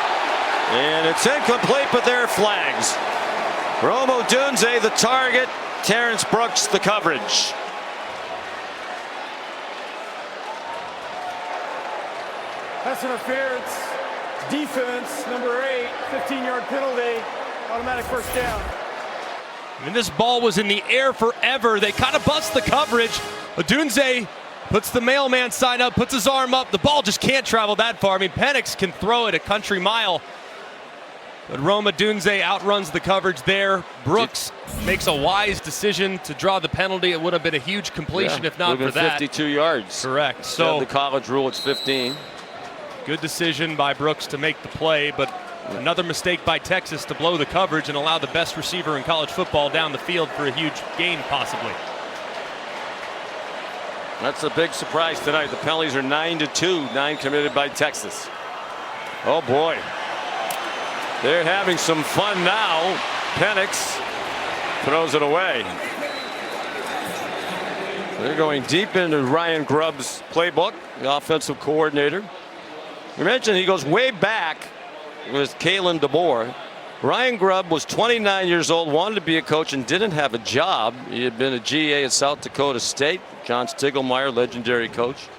[SPEAKER 5] and it's incomplete, but there are flags. Rome Odunze the target, Terrence Brooks the coverage.
[SPEAKER 6] Pass interference. Defense, number 8, 15-yard penalty. Automatic first down.
[SPEAKER 7] And this ball was in the air forever. They kind of bust the coverage. Odunze puts the mailman sign up, puts his arm up. The ball just can't travel that far. I mean, Penix can throw it a country mile. But Rome Odunze outruns the coverage there. Brooks makes a wise decision to draw the penalty. It would have been a huge completion if not for that.
[SPEAKER 5] 52 yards.
[SPEAKER 7] Correct.
[SPEAKER 5] So the college rule, it's 15.
[SPEAKER 7] Good decision by Brooks to make the play, but another mistake by Texas to blow the coverage and allow the best receiver in college football down the field for a huge gain, possibly.
[SPEAKER 5] That's a big surprise tonight. The penalties are 9-2, 9 committed by Texas. Oh boy. They're having some fun now. Penix throws it away. They're going deep into Ryan Grubb's playbook, the offensive coordinator. We mentioned he goes way back with Kalen DeBoer. Ryan Grubb was 29 years old, wanted to be a coach, and didn't have a job. He had been a GA at South Dakota State. John Stiegelmeier, legendary coach.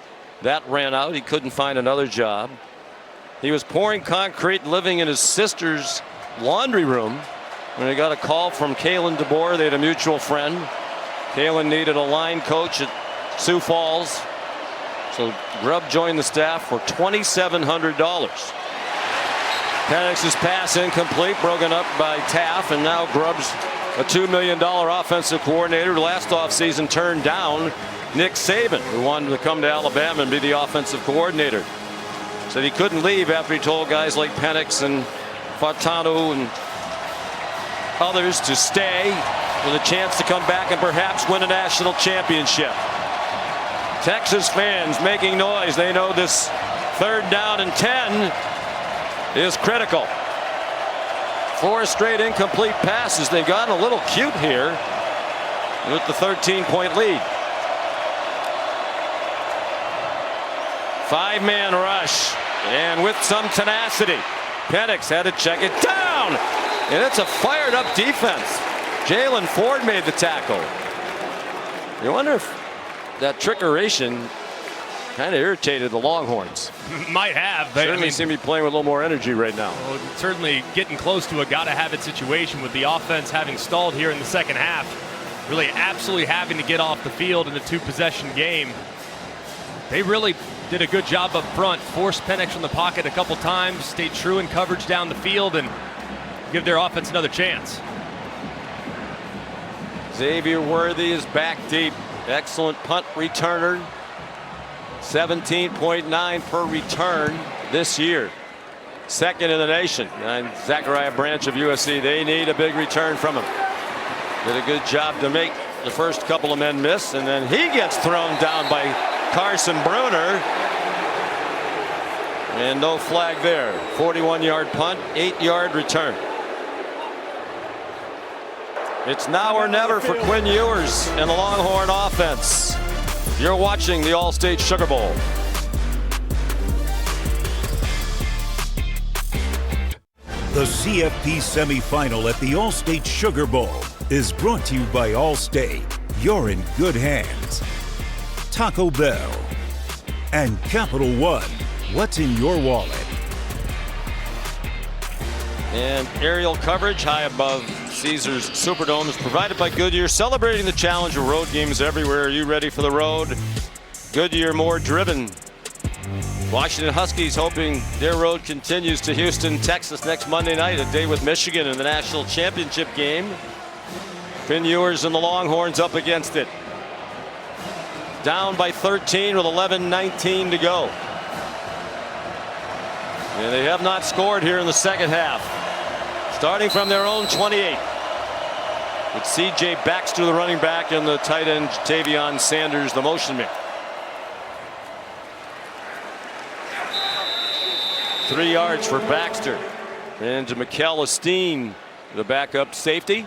[SPEAKER 5] That ran out. He couldn't find another job. He was pouring concrete, living in his sister's laundry room, when he got a call from Kalen DeBoer. They had a mutual friend. Kalen needed a line coach at Sioux Falls. So Grubb joined the staff for $2,700. Penix's pass incomplete, broken up by Taff, and now Grubb's a $2 million offensive coordinator. Last offseason turned down Nick Saban, who wanted to come to Alabama and be the offensive coordinator. Said he couldn't leave after he told guys like Penix and Fautanu and others to stay with a chance to come back and perhaps win a national championship. Texas fans making noise. They know this 3rd down and 10 is critical. 4 straight incomplete passes. They've gotten a little cute here with the 13-point lead. 5-man rush, and with some tenacity, Penix had to check it down, and it's a fired up defense. Jalen Ford made the tackle. You wonder if that trickeration kind of irritated the Longhorns.
[SPEAKER 7] Might have.
[SPEAKER 5] Certainly seem to be playing with a little more energy right now.
[SPEAKER 7] Well, certainly getting close to a gotta-have-it situation with the offense having stalled here in the second half. Really absolutely having to get off the field in a two-possession game. They really did a good job up front. Forced Penix from the pocket a couple times. Stayed true in coverage down the field and give their offense another chance.
[SPEAKER 5] Xavier Worthy is back deep. Excellent punt returner. 17.9 per return this year. Second in the nation. And Zachariah Branch of USC, they need a big return from him. Did a good job to make the first couple of men miss, and then he gets thrown down by Carson Bruner. And no flag there. 41-yard punt, 8-yard return. It's now or never for Quinn Ewers and the Longhorn offense. You're watching the All-State Sugar Bowl.
[SPEAKER 8] The CFP semifinal at the All-State Sugar Bowl is brought to you by Allstate. You're in good hands. Taco Bell and Capital One. What's in your wallet?
[SPEAKER 5] And aerial coverage high above Caesars Superdome is provided by Goodyear, celebrating the challenge of road games everywhere. Are you ready for the road? Goodyear, more driven. Washington Huskies hoping their road continues to Houston, Texas next Monday night, a day with Michigan in the national championship game. Quinn Ewers and the Longhorns up against it. Down by 13 with 11:19 to go. And they have not scored here in the second half. Starting from their own 28. It's C.J. Baxter, the running back, and the tight end Tavion Sanders, the motion man. 3 yards for Baxter. And to Mikel Esteen, the backup safety.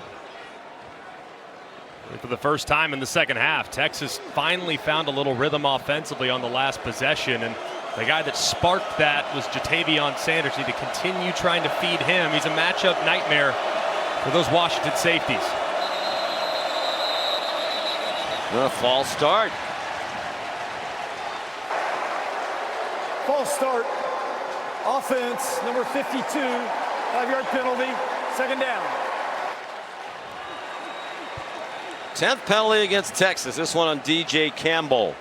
[SPEAKER 7] For the first time in the second half, Texas finally found a little rhythm offensively on the last possession, and the guy that sparked that was Jatavion Sanders. Need to continue trying to feed him. He's a matchup nightmare for those Washington safeties.
[SPEAKER 5] A false start.
[SPEAKER 6] False start. Offense, number 52, 5-yard penalty, second down.
[SPEAKER 5] 10th penalty against Texas. This one on DJ Campbell.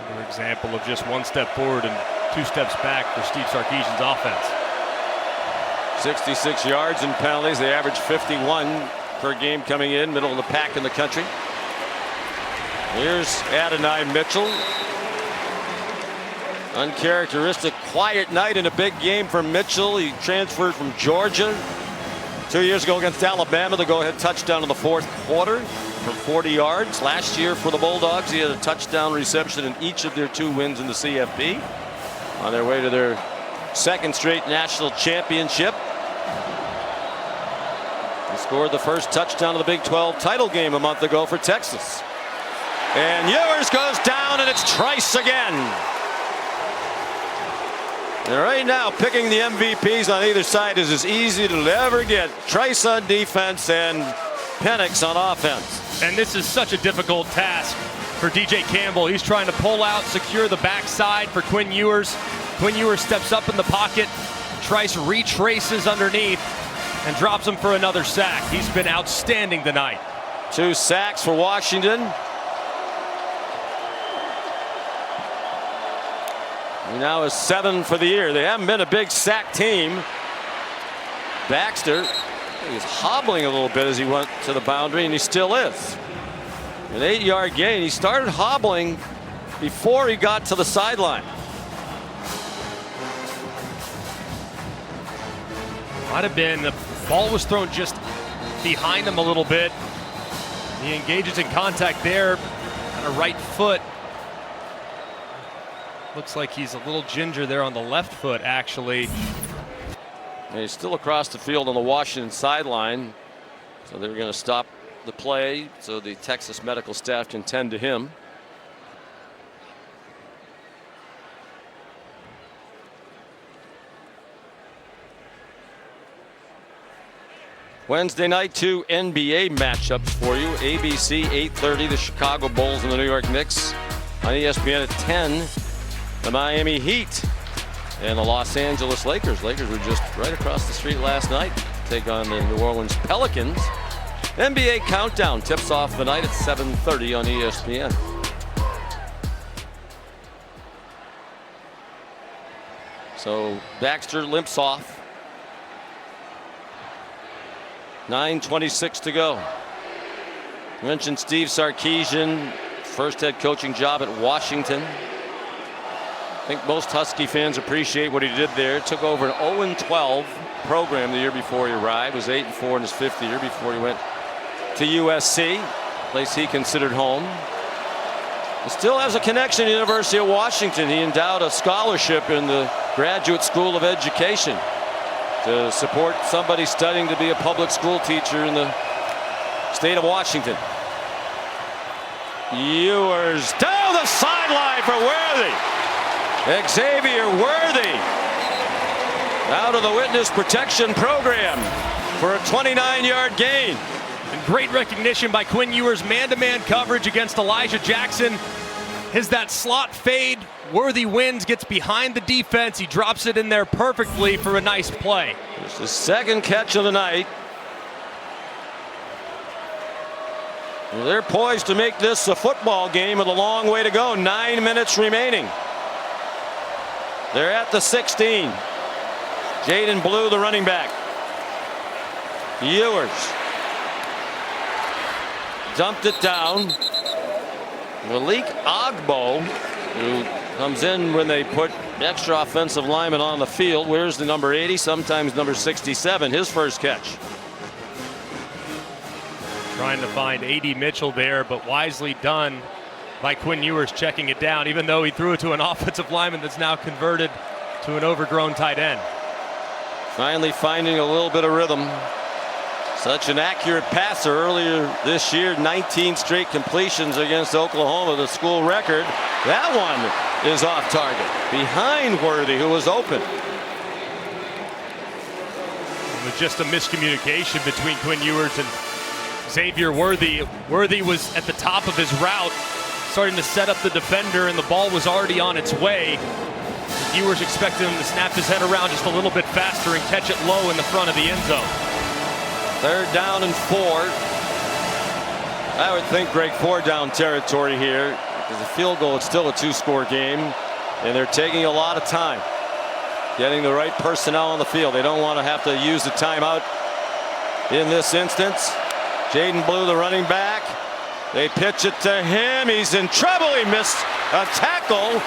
[SPEAKER 7] Another example of just one step forward and 2 steps back for Steve Sarkisian's offense.
[SPEAKER 5] 66 yards in penalties. They average 51 per game coming in, middle of the pack in the country. Here's Adonai Mitchell. Uncharacteristic quiet night in a big game for Mitchell. He transferred from Georgia 2 years ago against Alabama. The go-ahead touchdown in the fourth quarter for 40 yards. Last year for the Bulldogs, he had a touchdown reception in each of their 2 wins in the CFP. On their way to their second straight national championship. He scored the first touchdown of the Big 12 title game a month ago for Texas. And Ewers goes down, and it's Trice again. And right now, picking the MVPs on either side is as easy to ever get. Trice on defense and Penix on offense.
[SPEAKER 7] And this is such a difficult task for DJ Campbell. He's trying to pull out, secure the backside for Quinn Ewers. Quinn Ewers steps up in the pocket. Trice retraces underneath and drops him for another sack. He's been outstanding tonight.
[SPEAKER 5] 2 sacks for Washington. He now is 7 for the year. They haven't been a big sack team. Baxter, he's hobbling a little bit as he went to the boundary, and he still is. An 8-yard gain. He started hobbling before he got to the sideline.
[SPEAKER 7] Might have been the ball was thrown just behind him a little bit. He engages in contact there on a right foot. Looks like he's a little ginger there on the left foot, actually.
[SPEAKER 5] And he's still across the field on the Washington sideline. So they're going to stop the play so the Texas medical staff can tend to him. Wednesday night, 2 NBA matchups for you. ABC 8:30, the Chicago Bulls and the New York Knicks. On ESPN at 10, the Miami Heat and the Los Angeles Lakers. Lakers were just right across the street last night. Take on the New Orleans Pelicans. NBA Countdown tips off the night at 7:30 on ESPN. So Baxter limps off. 9:26 to go. I mentioned Steve Sarkisian, first head coaching job at Washington. I think most Husky fans appreciate what he did there. Took over an 0-12 program the year before he arrived. Was 8-4 in his 5th year before he went to USC, place he considered home. He still has a connection to the University of Washington. He endowed a scholarship in the Graduate School of Education to support somebody studying to be a public school teacher in the state of Washington. Ewers down the sideline for Worthy. Xavier Worthy out of the witness protection program for a 29-yard gain.
[SPEAKER 7] And great recognition by Quinn Ewers, man-to-man coverage against Elijah Jackson. That slot fade, Worthy wins, gets behind the defense. He drops it in there perfectly for a nice play.
[SPEAKER 5] It's the second catch of the night. They're poised to make this a football game with a long way to go. 9 minutes remaining. They're at the 16. Jaden Blue, the running back. Ewers dumped it down. Malik Agbo, who comes in when they put extra offensive linemen on the field. Where's the number 80, sometimes number 67, his first catch.
[SPEAKER 7] Trying to find A.D. Mitchell there, but wisely done by Quinn Ewers checking it down, even though he threw it to an offensive lineman that's now converted to an overgrown tight end.
[SPEAKER 5] Finally finding a little bit of rhythm. Such an accurate passer earlier this year, 19 straight completions against Oklahoma, the school record. That one is off target, behind Worthy, who was open.
[SPEAKER 7] It was just a miscommunication between Quinn Ewers and Xavier Worthy. Worthy was at the top of his route, starting to set up the defender, and the ball was already on its way. Ewers expected him to snap his head around just a little bit faster and catch it low in the front of the end zone.
[SPEAKER 5] 3rd down and 4. I would think, Greg, 4 down territory here, because the field goal, it's still a 2-score game, and they're taking a lot of time getting the right personnel on the field. They don't want to have to use the timeout in this instance. Jaden Blue, the running back. They pitch it to him. He's in trouble. He missed a tackle.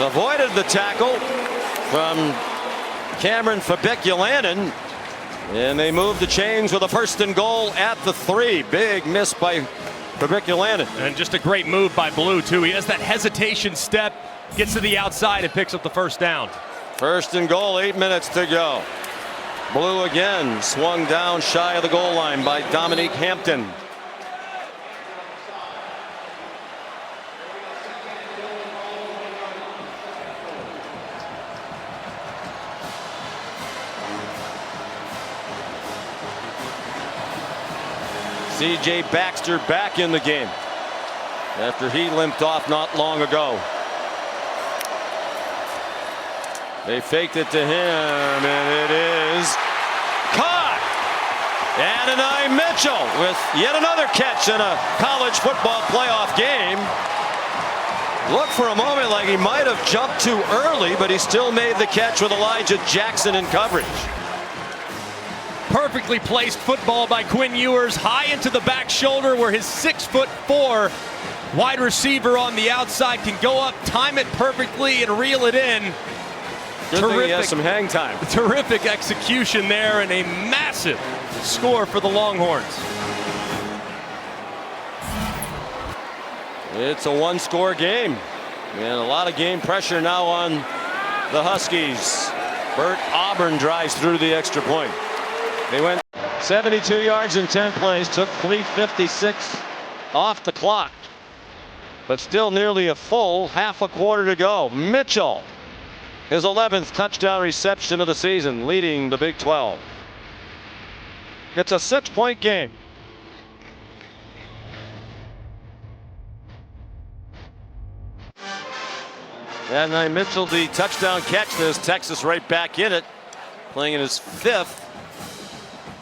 [SPEAKER 5] Avoided the tackle from Cameron Fabiculanen. And they move the chains with a 1st and goal at the 3. Big miss by Fabiculanen.
[SPEAKER 7] And just a great move by Blue, too. He has that hesitation step, gets to the outside and picks up the 1st down.
[SPEAKER 5] 1st and goal, 8 minutes to go. Blue again, swung down shy of the goal line by Dominique Hampton. C.J. Baxter back in the game after he limped off not long ago. They faked it to him, and it is caught. Adonai Mitchell with yet another catch in a college football playoff game. Looked for a moment like he might have jumped too early, but he still made the catch with Elijah Jackson in coverage.
[SPEAKER 7] Perfectly placed football by Quinn Ewers, high into the back shoulder where his 6'4" wide receiver on the outside can go up, time it perfectly, and reel it in.
[SPEAKER 5] Good thing he has some hang time.
[SPEAKER 7] Terrific execution there, and a massive score for the Longhorns.
[SPEAKER 5] It's a 1-score game, and a lot of game pressure now on the Huskies. Bert Auburn drives through the extra point. They went 72 yards in 10 plays, took 3:56 off the clock, but still nearly a full half a quarter to go. Mitchell, his 11th touchdown reception of the season, leading the Big 12. It's a 6-point game. And Mitchell, the touchdown catch. There's Texas right back in it, playing in his 5th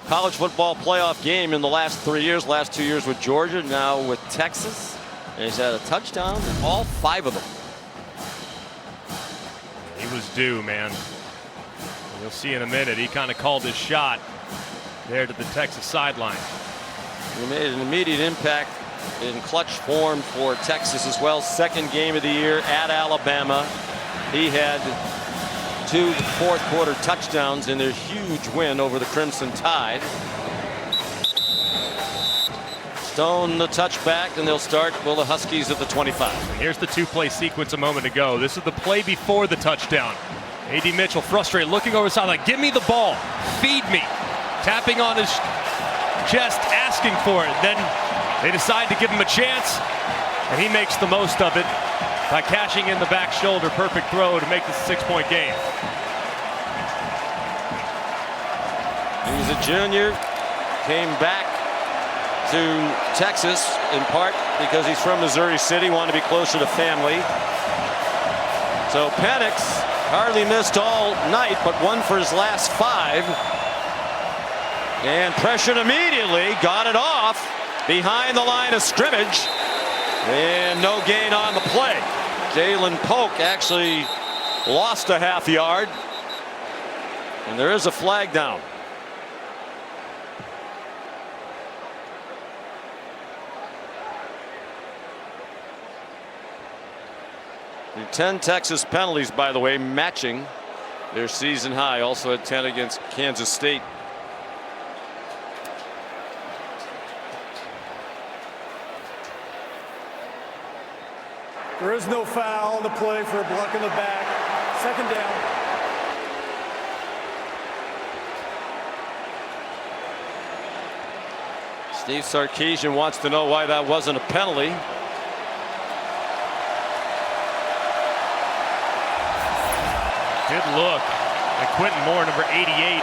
[SPEAKER 5] college football playoff game in the last 3 years. Last 2 years with Georgia, now with Texas. And he's had a touchdown in all 5 of them.
[SPEAKER 7] He was due, man. You'll see in a minute. He kind of called his shot there to the Texas sideline.
[SPEAKER 5] He made an immediate impact in clutch form for Texas as well. 2nd game of the year at Alabama. He had 2 fourth-quarter touchdowns in their huge win over the Crimson Tide. Stone the touchback, and they'll start with the Huskies at the 25.
[SPEAKER 7] And here's the 2-play sequence a moment ago. This is the play before the touchdown. A.D. Mitchell frustrated, looking over the sideline. Give me the ball. Feed me. Tapping on his chest, asking for it. Then they decide to give him a chance, and he makes the most of it by cashing in the back shoulder. Perfect throw to make this a 6-point game.
[SPEAKER 5] He's a junior, came back to Texas in part because he's from Missouri City, wanted to be closer to family. So Penix hardly missed all night, but won for his last 5. And pressured immediately, got it off behind the line of scrimmage, and no gain on the play. Jalen Polk actually lost a half yard, and there is a flag down. And 10 Texas penalties, by the way, matching their season high. Also had 10 against Kansas State.
[SPEAKER 6] There is no foul on the play for a block in the back. 2nd down.
[SPEAKER 5] Steve Sarkisian wants to know why that wasn't a penalty.
[SPEAKER 7] Good look. And Quentin Moore, number 88,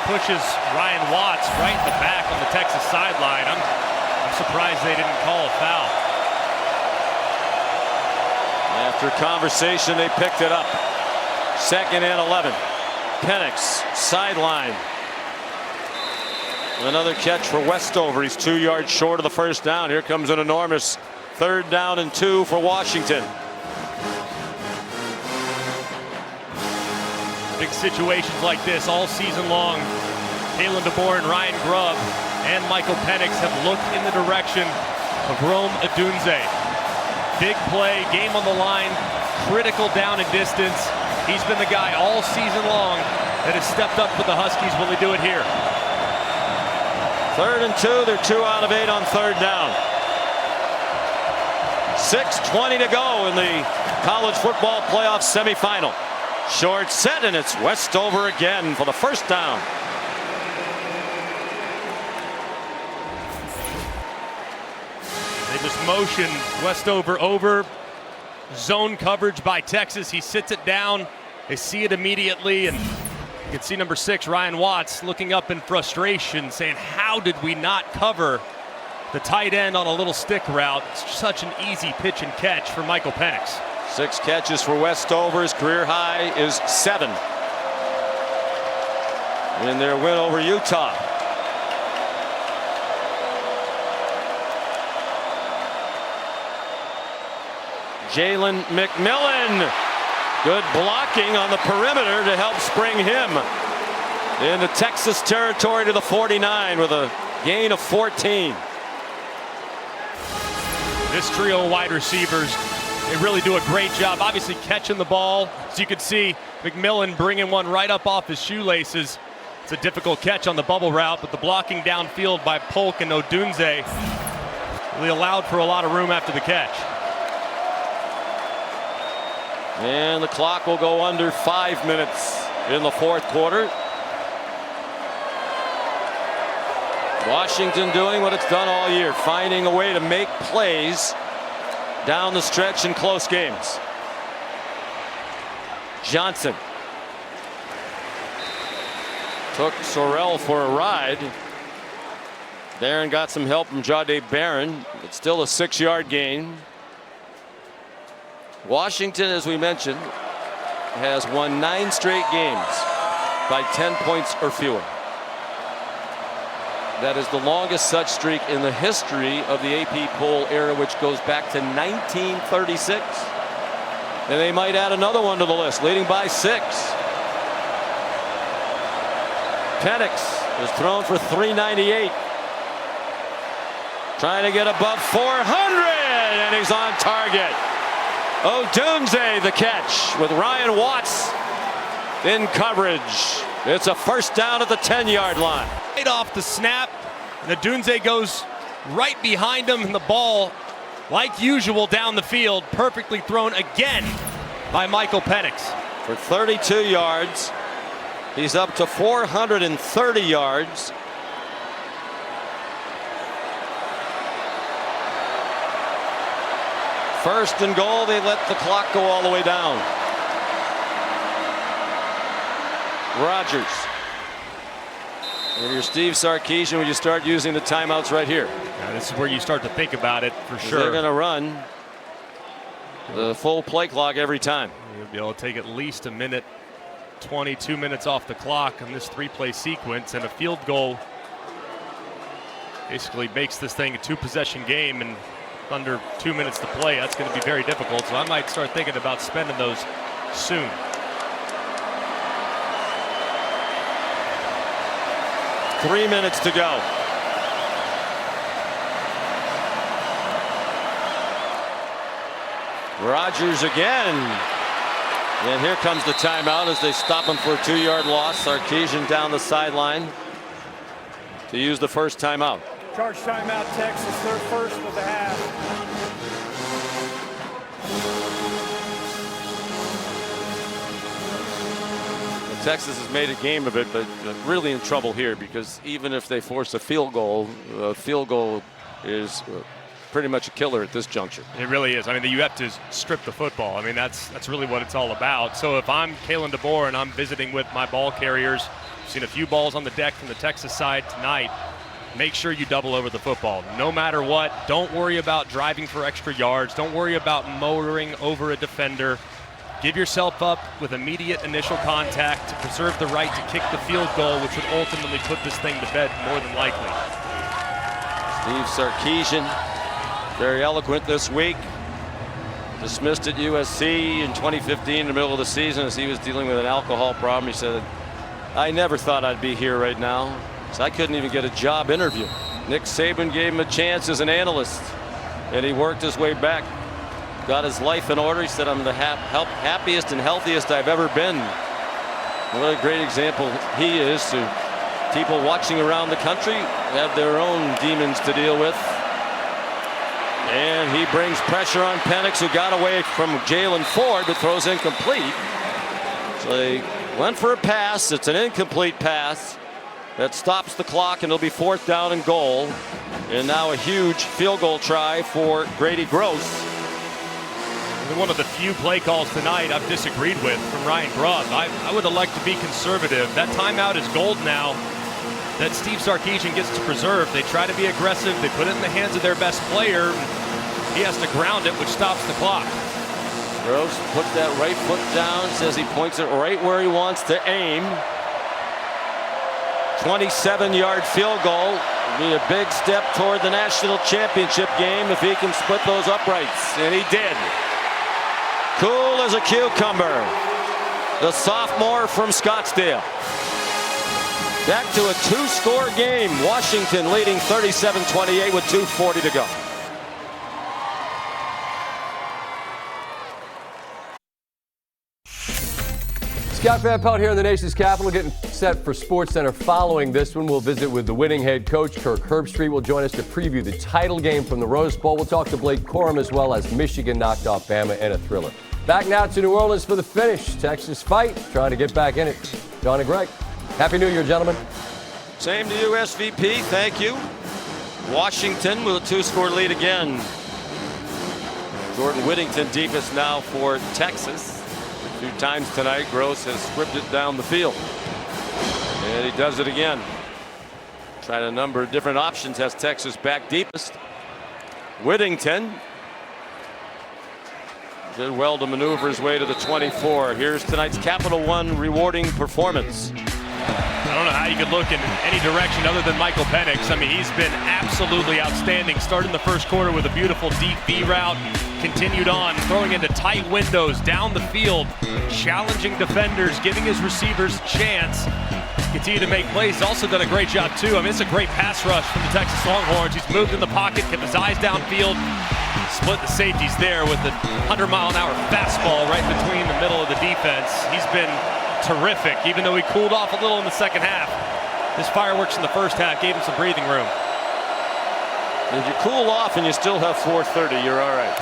[SPEAKER 7] pushes Ryan Watts right in the back on the Texas sideline. I'm surprised they didn't call a foul.
[SPEAKER 5] After conversation, they picked it up. 2nd and 11. Penix sideline. Another catch for Westover. He's 2 yards short of the 1st down. Here comes an enormous 3rd down and 2 for Washington.
[SPEAKER 7] Big situations like this all season long. Kalen DeBoer and Ryan Grubb and Michael Penix have looked in the direction of Rome Odunze. Big play, game on the line, critical down and distance. He's been the guy all season long that has stepped up for the Huskies. Will he do it here?
[SPEAKER 5] 3rd and 2. They're 2 out of 8 on 3rd down. 6:20 to go in the college football playoff semifinal. Short set, and it's Westover again for the 1st down.
[SPEAKER 7] They just motion Westover over. Zone coverage by Texas. He sits it down. They see it immediately, and you can see number 6, Ryan Watts, looking up in frustration, saying, how did we not cover the tight end on a little stick route? It's such an easy pitch and catch for Michael Penix.
[SPEAKER 5] 6 catches for Westover. His career high is 7 in their win over Utah. Jalen McMillan, good blocking on the perimeter to help spring him into Texas territory to the 49 with a gain of 14.
[SPEAKER 7] This trio of wide receivers, they really do a great job, obviously catching the ball. As you can see, McMillan bringing one right up off his shoelaces. It's a difficult catch on the bubble route, but the blocking downfield by Polk and Odunze really allowed for a lot of room after the catch.
[SPEAKER 5] And the clock will go under 5 minutes in the 4th quarter. Washington doing what it's done all year, finding a way to make plays down the stretch in close games. Johnson took Sorrell for a ride. Barron got some help from Jahdae Barron. It's still a 6-yard gain. Washington, as we mentioned, has won 9 straight games by 10 points or fewer. That is the longest such streak in the history of the AP poll era, which goes back to 1936. And they might add another one to the list, leading by 6. Penix is thrown for 398. Trying to get above 400, and he's on target. Odunze the catch with Ryan Watts in coverage. It's a first down at the 10-yard line.
[SPEAKER 7] Right off the snap, and Odunze goes right behind him, and the ball, like usual, down the field, perfectly thrown again by Michael Penix.
[SPEAKER 5] For 32 yards, he's up to 430 yards. First and goal, they let the clock go all the way down. Rodgers. When you're Steve Sarkisian, when you start using the timeouts right here.
[SPEAKER 7] Now, this is where you start to think about it for sure.
[SPEAKER 5] They're going to run the full play clock every time.
[SPEAKER 7] You'll be able to take at least a minute, 22 minutes off the clock on this 3-play sequence, and a field goal basically makes this thing a 2-possession game, and under 2 minutes to play, that's going to be very difficult. So I might start thinking about spending those soon.
[SPEAKER 5] Three minutes to go. Rodgers again. And here comes the timeout as they stop him for a 2-yard loss. Sarkisian down the sideline to use the first timeout.
[SPEAKER 6] Charge timeout, Texas, their first of the half.
[SPEAKER 5] Texas has made a game of it, but really in trouble here, because even if they force a field goal is pretty much a killer at this juncture.
[SPEAKER 7] It really is. I mean, you have to strip the football. I mean, that's really what it's all about. So if I'm Kalen DeBoer and I'm visiting with my ball carriers, I've seen a few balls on the deck from the Texas side tonight. Make sure you double over the football. No matter what, don't worry about driving for extra yards. Don't worry about motoring over a defender. Give yourself up with immediate initial contact to preserve the right to kick the field goal, which would ultimately put this thing to bed more than likely.
[SPEAKER 5] Steve Sarkisian, very eloquent this week. Dismissed at USC in 2015 in the middle of the season as he was dealing with an alcohol problem. He said, "I never thought I'd be here right now. So I couldn't even get a job interview." Nick Saban gave him a chance as an analyst, and he worked his way back. Got his life in order. He said, "I'm the happiest and healthiest I've ever been." What a great example he is to people watching around the country, have their own demons to deal with. And he brings pressure on Penix, who got away from Jalen Ford, but throws incomplete. So they went for a pass. It's an incomplete pass that stops the clock, and it'll be 4th down and goal. And now a huge field goal try for Grady Gross.
[SPEAKER 7] One of the few play calls tonight I've disagreed with from Ryan Grubb. I would have liked to be conservative. That timeout is gold now that Steve Sarkisian gets to preserve. They try to be aggressive. They put it in the hands of their best player. He has to ground it, which stops the clock.
[SPEAKER 5] Gross puts that right foot down, says he points it right where he wants to aim. 27-yard field goal. It'll be a big step toward the national championship game if he can split those uprights, and he did. Cool as a cucumber. The sophomore from Scottsdale. Back to a 2-score game. Washington leading 37-28 with 2:40 to go.
[SPEAKER 13] Scott Van Pelt here in the nation's capital, getting set for SportsCenter. Following this one, we'll visit with the winning head coach. Kirk Herbstreit will join us to preview the title game from the Rose Bowl. We'll talk to Blake Corum as well as Michigan knocked off Bama in a thriller. Back now to New Orleans for the finish. Texas fight, trying to get back in it. John and Greg, Happy New Year, gentlemen.
[SPEAKER 5] Same to you, SVP. Thank you. Washington with a 2-score lead again. Jordan Whittington deepest now for Texas. A few times tonight, Gross has scripted down the field. And he does it again. Tried a number of different options. Has Texas back deepest. Whittington did well to maneuver his way to the 24. Here's tonight's Capital One rewarding performance.
[SPEAKER 7] I don't know how you could look in any direction other than Michael Penix. I mean, he's been absolutely outstanding. Started in the first quarter with a beautiful deep B route, continued on, throwing into tight windows down the field, challenging defenders, giving his receivers chance. Continue to make plays. He's also done a great job too. I mean, it's a great pass rush from the Texas Longhorns. He's moved in the pocket, kept his eyes downfield, split the safeties there with a 100-mile-an-hour fastball right between the middle of the defense. He's been terrific, even though he cooled off a little in the second half. His fireworks in the first half gave him some breathing room.
[SPEAKER 5] If you cool off and you still have 4:30, you're all right.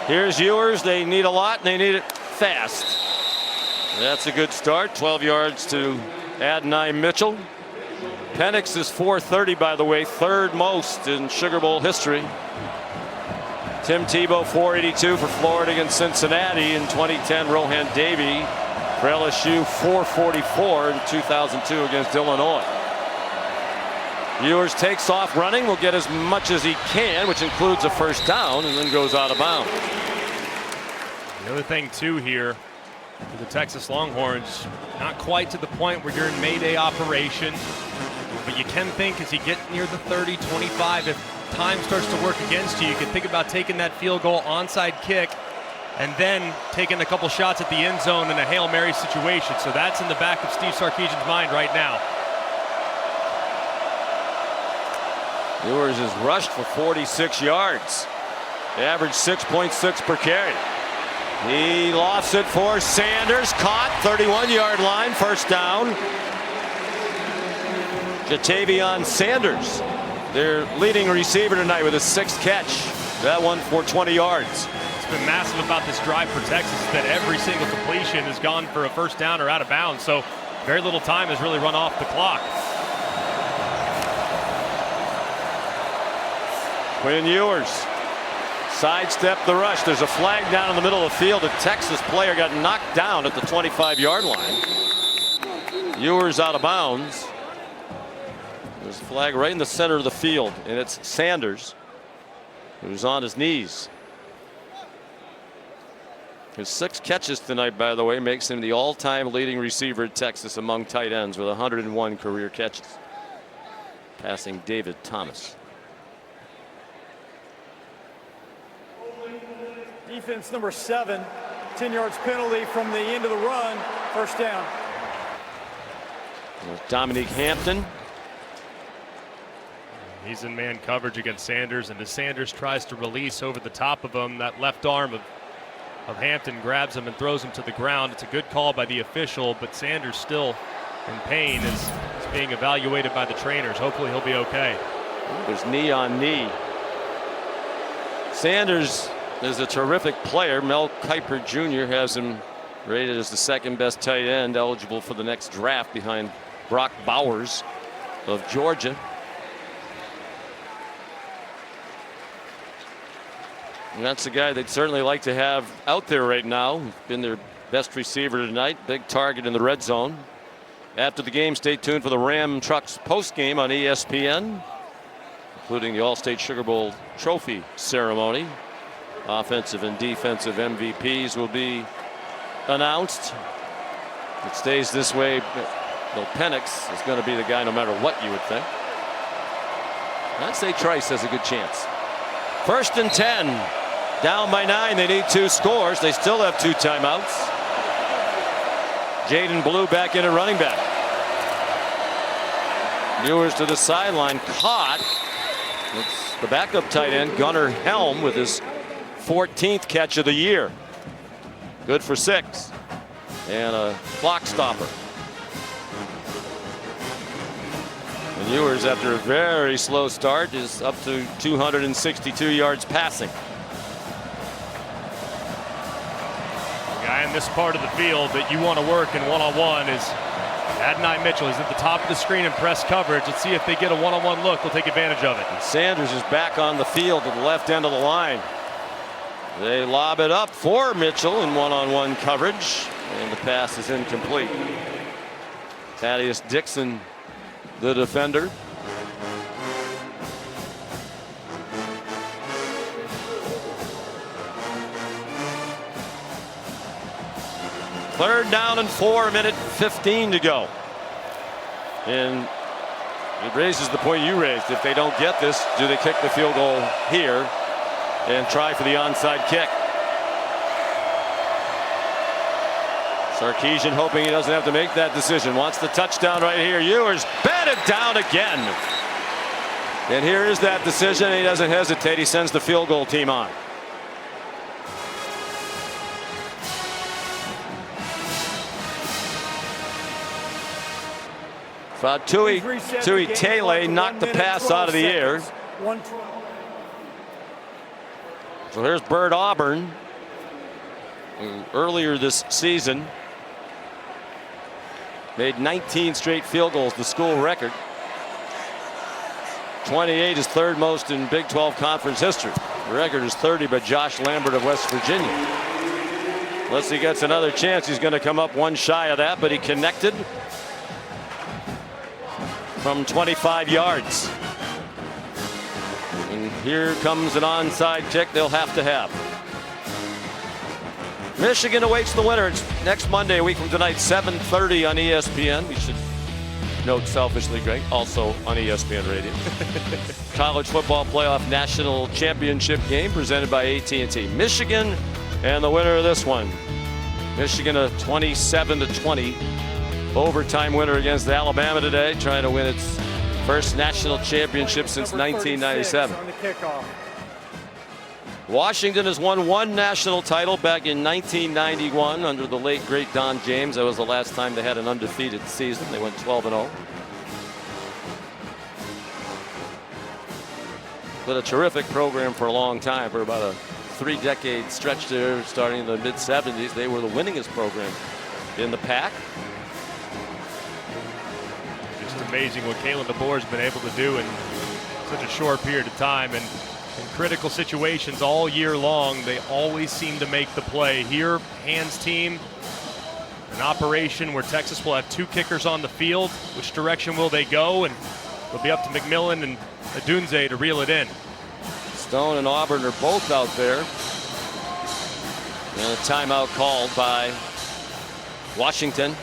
[SPEAKER 5] Here's Ewers. They need a lot, and they need it fast. That's a good start. 12 yards to Adonai Mitchell. Penix is 430, by the way, third most in Sugar Bowl history. Tim Tebow 482 for Florida against Cincinnati in 2010. Rohan Davey for LSU 444 in 2002 against Illinois. Ewers takes off running, will get as much as he can, which includes a first down, and then goes out of bounds.
[SPEAKER 7] The other thing too here for the Texas Longhorns, not quite to the point where you're in Mayday operation, but you can think as you get near the 30, 25, if time starts to work against you, you can think about taking that field goal onside kick and then taking a couple shots at the end zone in a Hail Mary situation. So that's in the back of Steve Sarkisian's mind right now.
[SPEAKER 5] Ewers is rushed for 46 yards. Average 6.6 per carry. He lofts it for Sanders, caught 31-yard line, first down. Jatavion Sanders, their leading receiver tonight with his 6th catch. That one for 20 yards.
[SPEAKER 7] It's been massive about this drive for Texas that every single completion has gone for a first down or out of bounds. So very little time has really run off the clock.
[SPEAKER 5] Quinn Ewers sidestepped the rush. There's a flag down in the middle of the field. A Texas player got knocked down at the 25-yard line. Ewers out of bounds. There's a flag right in the center of the field, and it's Sanders who's on his knees. His 6 catches tonight, by the way, makes him the all-time leading receiver at Texas among tight ends with 101 career catches, passing David Thomas.
[SPEAKER 6] Defense number 7, 10 yards penalty from the end of the run, first down.
[SPEAKER 5] Dominique Hampton.
[SPEAKER 7] He's in man coverage against Sanders, and as Sanders tries to release over the top of him, that left arm of Hampton grabs him and throws him to the ground. It's a good call by the official, but Sanders still in pain is being evaluated by the trainers. Hopefully he'll be okay.
[SPEAKER 5] There's knee on knee. Sanders is a terrific player. Mel Kiper Jr. has him rated as the 2nd best tight end, eligible for the next draft behind Brock Bowers of Georgia. And that's the guy they'd certainly like to have out there right now. Been their best receiver tonight. Big target in the red zone. After the game, stay tuned for the Ram Trucks postgame on ESPN, including the All-State Sugar Bowl trophy ceremony. Offensive and defensive MVPs will be announced. If it stays this way, Bill Penix is going to be the guy no matter what you would think. I'd say Trice has a good chance. 1st and 10. Down by 9. They need 2 scores. They still have 2 timeouts. Jaden Blue back in at running back. Ewers to the sideline, caught. It's the backup tight end, Gunnar Helm, with his 14th catch of the year. Good for 6. And a clock stopper. And Ewers, after a very slow start, is up to 262 yards passing.
[SPEAKER 7] The guy in this part of the field that you want to work in one-on-one is Adonai Mitchell. He's at the top of the screen in press coverage. Let's see if they get a one-on-one look. They'll take advantage of it.
[SPEAKER 5] And Sanders is back on the field at the left end of the line. They lob it up for Mitchell in one-on-one coverage, and the pass is incomplete. Thaddeus Dixon the defender. Third down and 4, minute 15 to go. And it raises the point you raised. If they don't get this, do they kick the field goal here and try for the onside kick? Sarkisian hoping he doesn't have to make that decision. Wants the touchdown right here. Ewers batted down again. And here is that decision. He doesn't hesitate. He sends the field goal team on. Tui Tele knocked the pass out of the air. So here's Bert Auburn, who earlier this season made 19 straight field goals, the school record. 28 is third most in Big 12 conference history. The record is 30 by Josh Lambert of West Virginia. Unless he gets another chance, he's going to come up one shy of that, but he connected from 25 yards. And here comes an onside kick they'll have to have. Michigan awaits the winner. It's next Monday, a week from tonight, 7:30 on ESPN. We should note selfishly, Greg, also on ESPN Radio. College football playoff national championship game presented by AT&T. Michigan and the winner of this one. Michigan a 27-20 overtime winner against Alabama today, trying to win its first national championship since 1997.
[SPEAKER 6] On the kickoff.
[SPEAKER 5] Washington has won one national title back in 1991 under the late great Don James. That was the last time they had an undefeated season. They went 12-0. But a terrific program for a long time. For about a 3-decade stretch there, starting in the mid-70s, they were the winningest program in the pack.
[SPEAKER 7] Just amazing what Kalen DeBoer has been able to do in such a short period of time. And in critical situations all year long, they always seem to make the play. Here, Hand's team, an operation where Texas will have 2 kickers on the field. Which direction will they go? And it'll be up to McMillan and Adunze to reel it in.
[SPEAKER 5] Stone and Auburn are both out there. And a timeout called by Washington.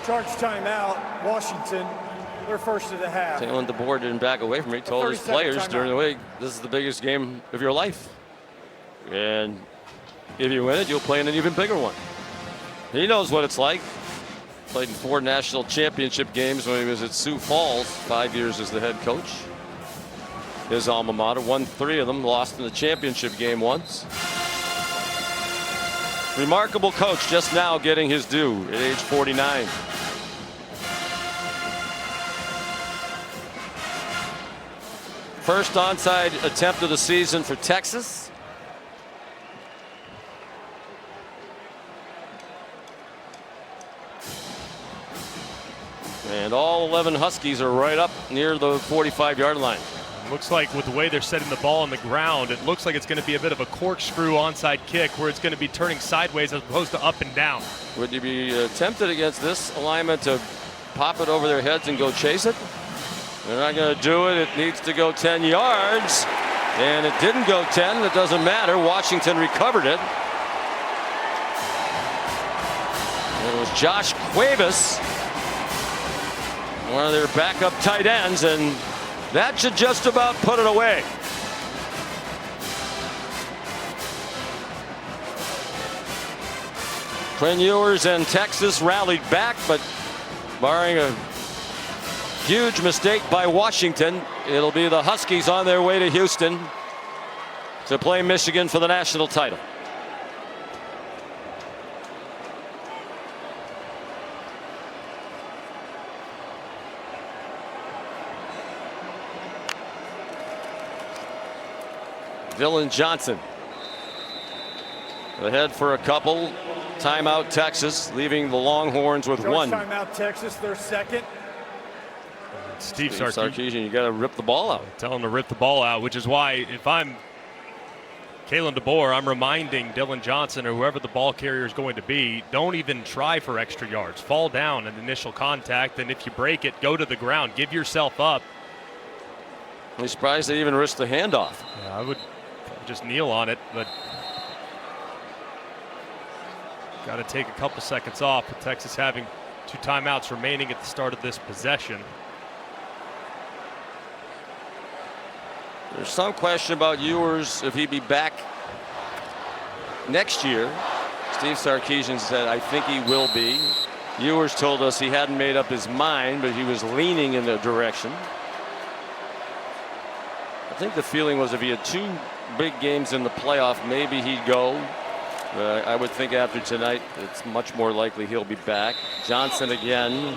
[SPEAKER 6] Charge timeout, Washington. They're first of the half.
[SPEAKER 5] Kalen DeBoer didn't back away from it. He told his players during the week, this is the biggest game of your life. And if you win it, you'll play in an even bigger one. He knows what it's like. Played in 4 national championship games when he was at Sioux Falls, 5 years as the head coach. His alma mater, won 3 of them, lost in the championship game once. Remarkable coach, just now getting his due at age 49. First onside attempt of the season for Texas. And all 11 Huskies are right up near the 45-yard line.
[SPEAKER 7] Looks like with the way they're setting the ball on the ground, it looks like it's going to be a bit of a corkscrew onside kick where it's going to be turning sideways as opposed to up and down.
[SPEAKER 5] Would you be tempted against this alignment to pop it over their heads and go chase it? They're not going to do it. It needs to go 10 yards. And it didn't go 10. It doesn't matter. Washington recovered it. It was Josh Cuevas, one of their backup tight ends, and that should just about put it away. Quinn Ewers and Texas rallied back, but barring a huge mistake by Washington, it'll be the Huskies on their way to Houston to play Michigan for the national title. Dylan Johnson ahead for a couple. Timeout Texas, leaving the Longhorns with 1.
[SPEAKER 6] Timeout Texas, their second.
[SPEAKER 7] Steve Sarkisian,
[SPEAKER 5] you got to rip the ball out.
[SPEAKER 7] Tell him to rip the ball out, which is why if I'm Kalen DeBoer, I'm reminding Dylan Johnson or whoever the ball carrier is going to be, don't even try for extra yards. Fall down in initial contact, and if you break it, go to the ground. Give yourself up.
[SPEAKER 5] I'm surprised they even risked the handoff.
[SPEAKER 7] Yeah, I would just kneel on it, but got to take a couple seconds off with Texas having 2 timeouts remaining at the start of this possession.
[SPEAKER 5] There's some question about Ewers if he'd be back next year. Steve Sarkisian said, I think he will be. Ewers told us he hadn't made up his mind, but he was leaning in the direction. I think the feeling was if he had 2 big games in the playoff, maybe he'd go. I would think after tonight, it's much more likely he'll be back. Johnson again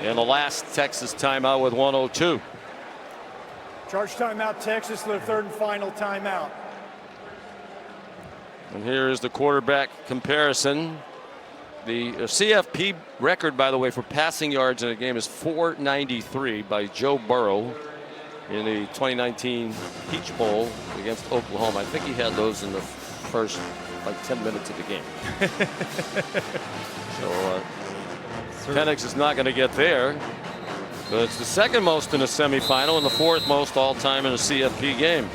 [SPEAKER 5] in the last Texas timeout with 1:02.
[SPEAKER 6] Charge timeout, Texas, their 3rd and final timeout.
[SPEAKER 5] And here is the quarterback comparison. The CFP record, by the way, for passing yards in a game is 493 by Joe Burrow in the 2019 Peach Bowl against Oklahoma. I think he had those in the first 10 minutes of the game. So Penix is not going to get there. But it's the 2nd most in a semifinal and the 4th most all time in a CFP game.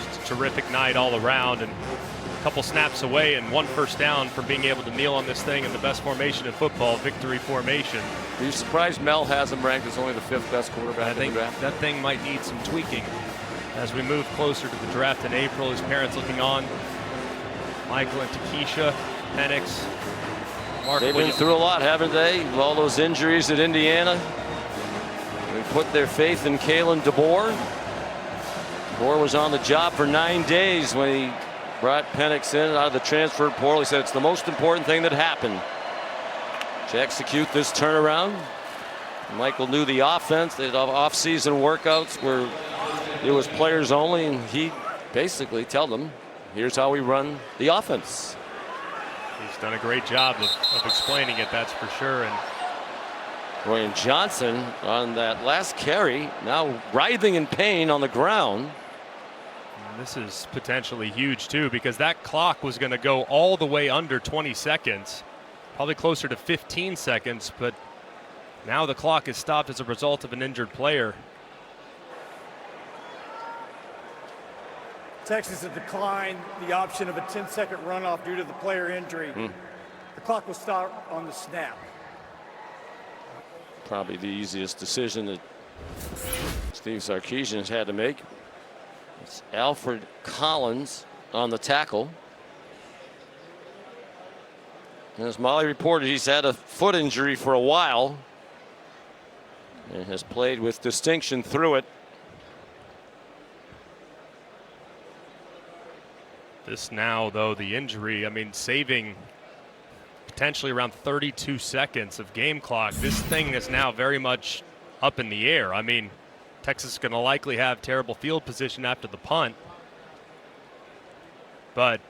[SPEAKER 7] Just a terrific night all around, and a couple snaps away and 1 first down from being able to kneel on this thing in the best formation in football, victory formation.
[SPEAKER 5] Are you surprised Mel has him ranked as only the 5th best quarterback
[SPEAKER 7] I think
[SPEAKER 5] in the draft?
[SPEAKER 7] that thing might need some tweaking as we move closer to the draft in April. His parents looking on. Michael and Takesha, Penix, Mark
[SPEAKER 5] They've been
[SPEAKER 7] Williams.
[SPEAKER 5] through a lot, haven't they? With all those injuries at Indiana. They put their faith in Kalen DeBoer. DeBoer was on the job for 9 days when he brought Penix in out of the transfer portal. He said it's the most important thing that happened to execute this turnaround. Michael knew the offense. The off-season workouts where it was players only, and he basically told them, here's how we run the offense.
[SPEAKER 7] He's done a great job of explaining it, that's for sure. And
[SPEAKER 5] Royan Johnson on that last carry, now writhing in pain on the ground.
[SPEAKER 7] this is potentially huge too, because that clock was going to go all the way under 20 seconds, probably closer to 15 seconds, but now the clock is stopped as a result of an injured player.
[SPEAKER 6] Texas has declined the option of a 10-second runoff due to the player injury. The clock will start on the snap.
[SPEAKER 5] Probably the easiest decision that Steve Sarkisian has had to make. It's Alfred Collins on the tackle. And as Molly reported, he's had a foot injury for a while and has played with distinction through it.
[SPEAKER 7] This now, though, the injury, I mean, saving potentially around 32 seconds of game clock. This thing is now very much up in the air. I mean, Texas is going to likely have terrible field position after the punt. But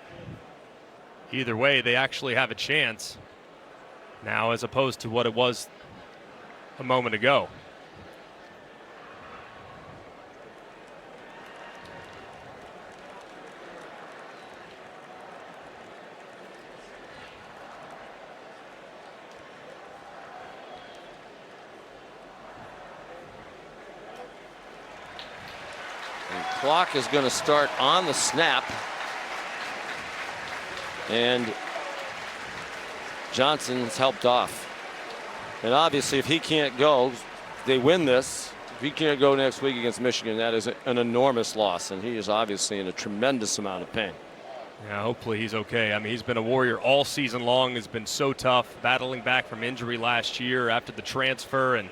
[SPEAKER 7] either way, they actually have a chance now as opposed to what it was a moment ago.
[SPEAKER 5] Clock is going to start on the snap, and Johnson's helped off. And obviously, if he can't go, they win this. If he can't go next week against Michigan, that is an enormous loss, and he is obviously in a tremendous amount of pain.
[SPEAKER 7] Yeah, hopefully he's okay. I mean, he's been a Warrior all season long, has been so tough, battling back from injury last year after the transfer, and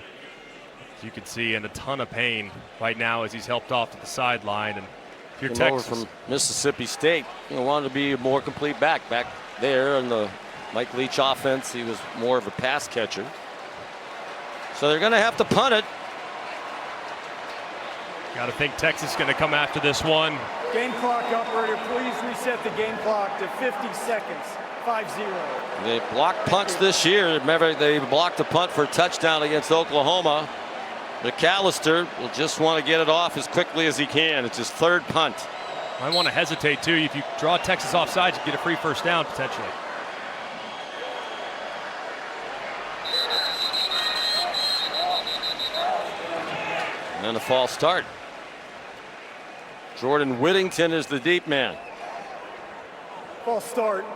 [SPEAKER 7] as you can see, in a ton of pain right now as he's helped off to the sideline. And if you're Texas,
[SPEAKER 5] over from Mississippi State, wanted to be a more complete back there in the Mike Leach offense. He was more of a pass catcher. So they're going to have to punt it.
[SPEAKER 7] Got to think Texas is going to come after this one.
[SPEAKER 6] Game clock operator, please reset the game clock to 50 seconds. 5-0.
[SPEAKER 5] They blocked punts this year. Remember, they blocked a punt for a touchdown against Oklahoma. McAllister will just want to get it off as quickly as he can. It's his third punt.
[SPEAKER 7] I want to hesitate too. If you draw Texas offsides, you get a free first down potentially.
[SPEAKER 5] And a false start. Jordan Whittington is the deep man.
[SPEAKER 6] False start.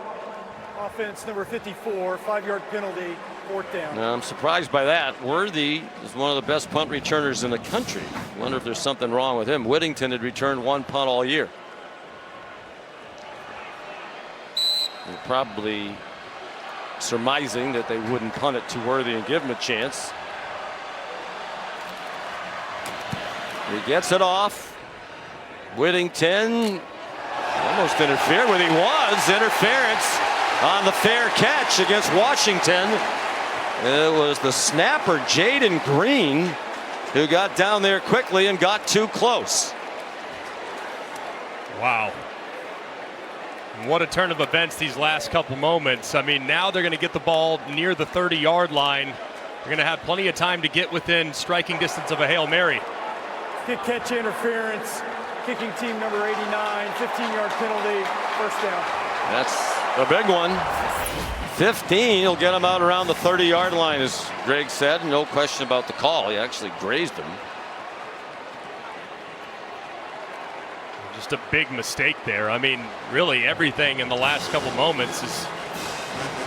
[SPEAKER 6] Offense number 54, 5-yard penalty, 4th down.
[SPEAKER 5] Now, I'm surprised by that. Worthy is one of the best punt returners in the country. Wonder if there's something wrong with him. Whittington had returned 1 punt all year. And probably surmising that they wouldn't punt it to Worthy and give him a chance. He gets it off. Whittington almost interfered with. He was interference on the fair catch against Washington. It was the snapper Jaden Green who got down there quickly and got too close.
[SPEAKER 7] Wow. What a turn of events these last couple moments. I mean, now they're going to get the ball near the 30-yard line. They're going to have plenty of time to get within striking distance of a Hail Mary.
[SPEAKER 6] Kick catch interference. Kicking team number 89, 15-yard penalty, 1st down.
[SPEAKER 5] That's a big one. 15 will get him out around the 30-yard line, as Greg said. No question about the call. He actually grazed him.
[SPEAKER 7] Just a big mistake there. I mean, really everything in the last couple moments has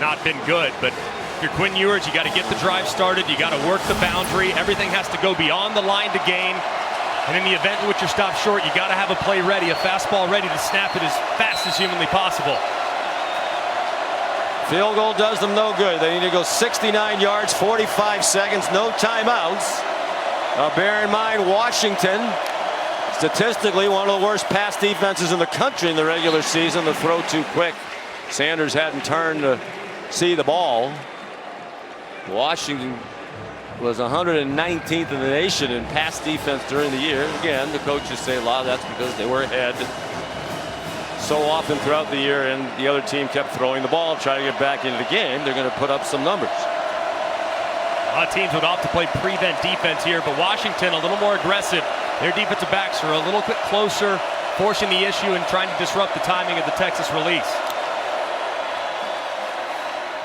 [SPEAKER 7] not been good. But if you're Quinn Ewers, you got to get the drive started. You got to work the boundary. Everything has to go beyond the line to gain. And in the event in which you're stopped short, you got to have a play ready, a fastball ready to snap it as fast as humanly possible.
[SPEAKER 5] Field goal does them no good. They need to go 69 yards, 45 seconds, no timeouts. Bear in mind, Washington, statistically one of the worst pass defenses in the country in the regular season. The throw too quick. Sanders hadn't turned to see the ball. Washington was 119th in the nation in pass defense during the year. Again, the coaches say a lot of that's because they were ahead so often throughout the year, and the other team kept throwing the ball, trying to get back into the game. They're going to put up some numbers.
[SPEAKER 7] A lot of teams would opt to play prevent defense here, but Washington a little more aggressive. Their defensive backs are a little bit closer, forcing the issue and trying to disrupt the timing of the Texas release.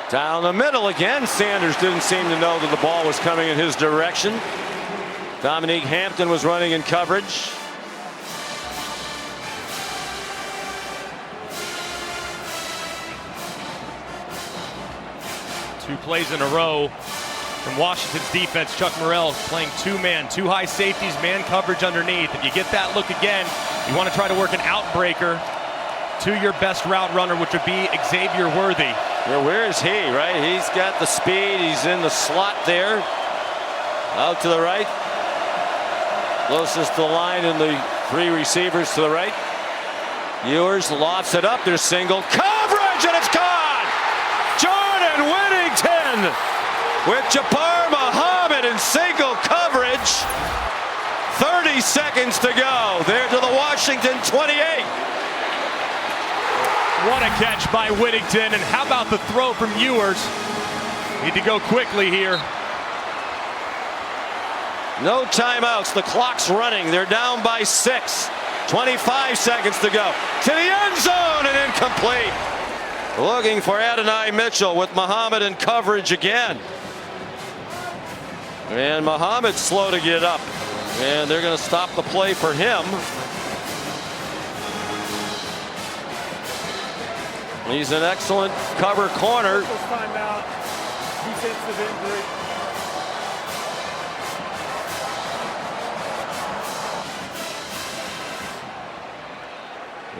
[SPEAKER 5] Down the middle again. Sanders didn't seem to know that the ball was coming in his direction. Dominique Hampton was running in coverage.
[SPEAKER 7] Two plays in a row from Washington's defense. Chuck Morrell playing two-man, two high safeties, man coverage underneath. If you get that look again, you want to try to work an outbreaker to your best route runner, which would be Xavier Worthy.
[SPEAKER 5] Yeah, where is he, right? He's got the speed. He's in the slot there. Out to the right. Closest to the line in the 3 receivers to the right. Ewers lofts it up. There's single coverage, and it's caught! Jordan Whittington with Jabbar Muhammad in single coverage. 30 seconds to go. There to the Washington 28.
[SPEAKER 7] What a catch by Whittington, and how about the throw from Ewers? Need to go quickly here.
[SPEAKER 5] No timeouts. The clock's running. They're down by 6. 25 seconds to go. To the end zone and incomplete. Looking for Adonai Mitchell with Muhammad in coverage again. And Muhammad's slow to get up. And they're going to stop the play for him. He's an excellent cover corner.
[SPEAKER 6] Timeout. Defensive injury.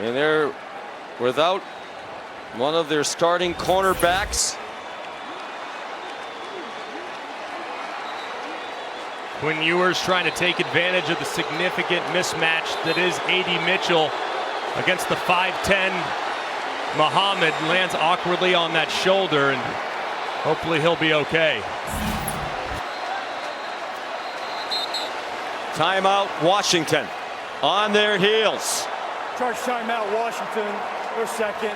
[SPEAKER 5] And they're without one of their starting cornerbacks.
[SPEAKER 7] Quinn Ewers trying to take advantage of the significant mismatch that is A.D. Mitchell against the 5'10". Muhammad lands awkwardly on that shoulder, and hopefully he'll be okay.
[SPEAKER 5] Timeout Washington on their heels.
[SPEAKER 6] Charge timeout Washington. Their second.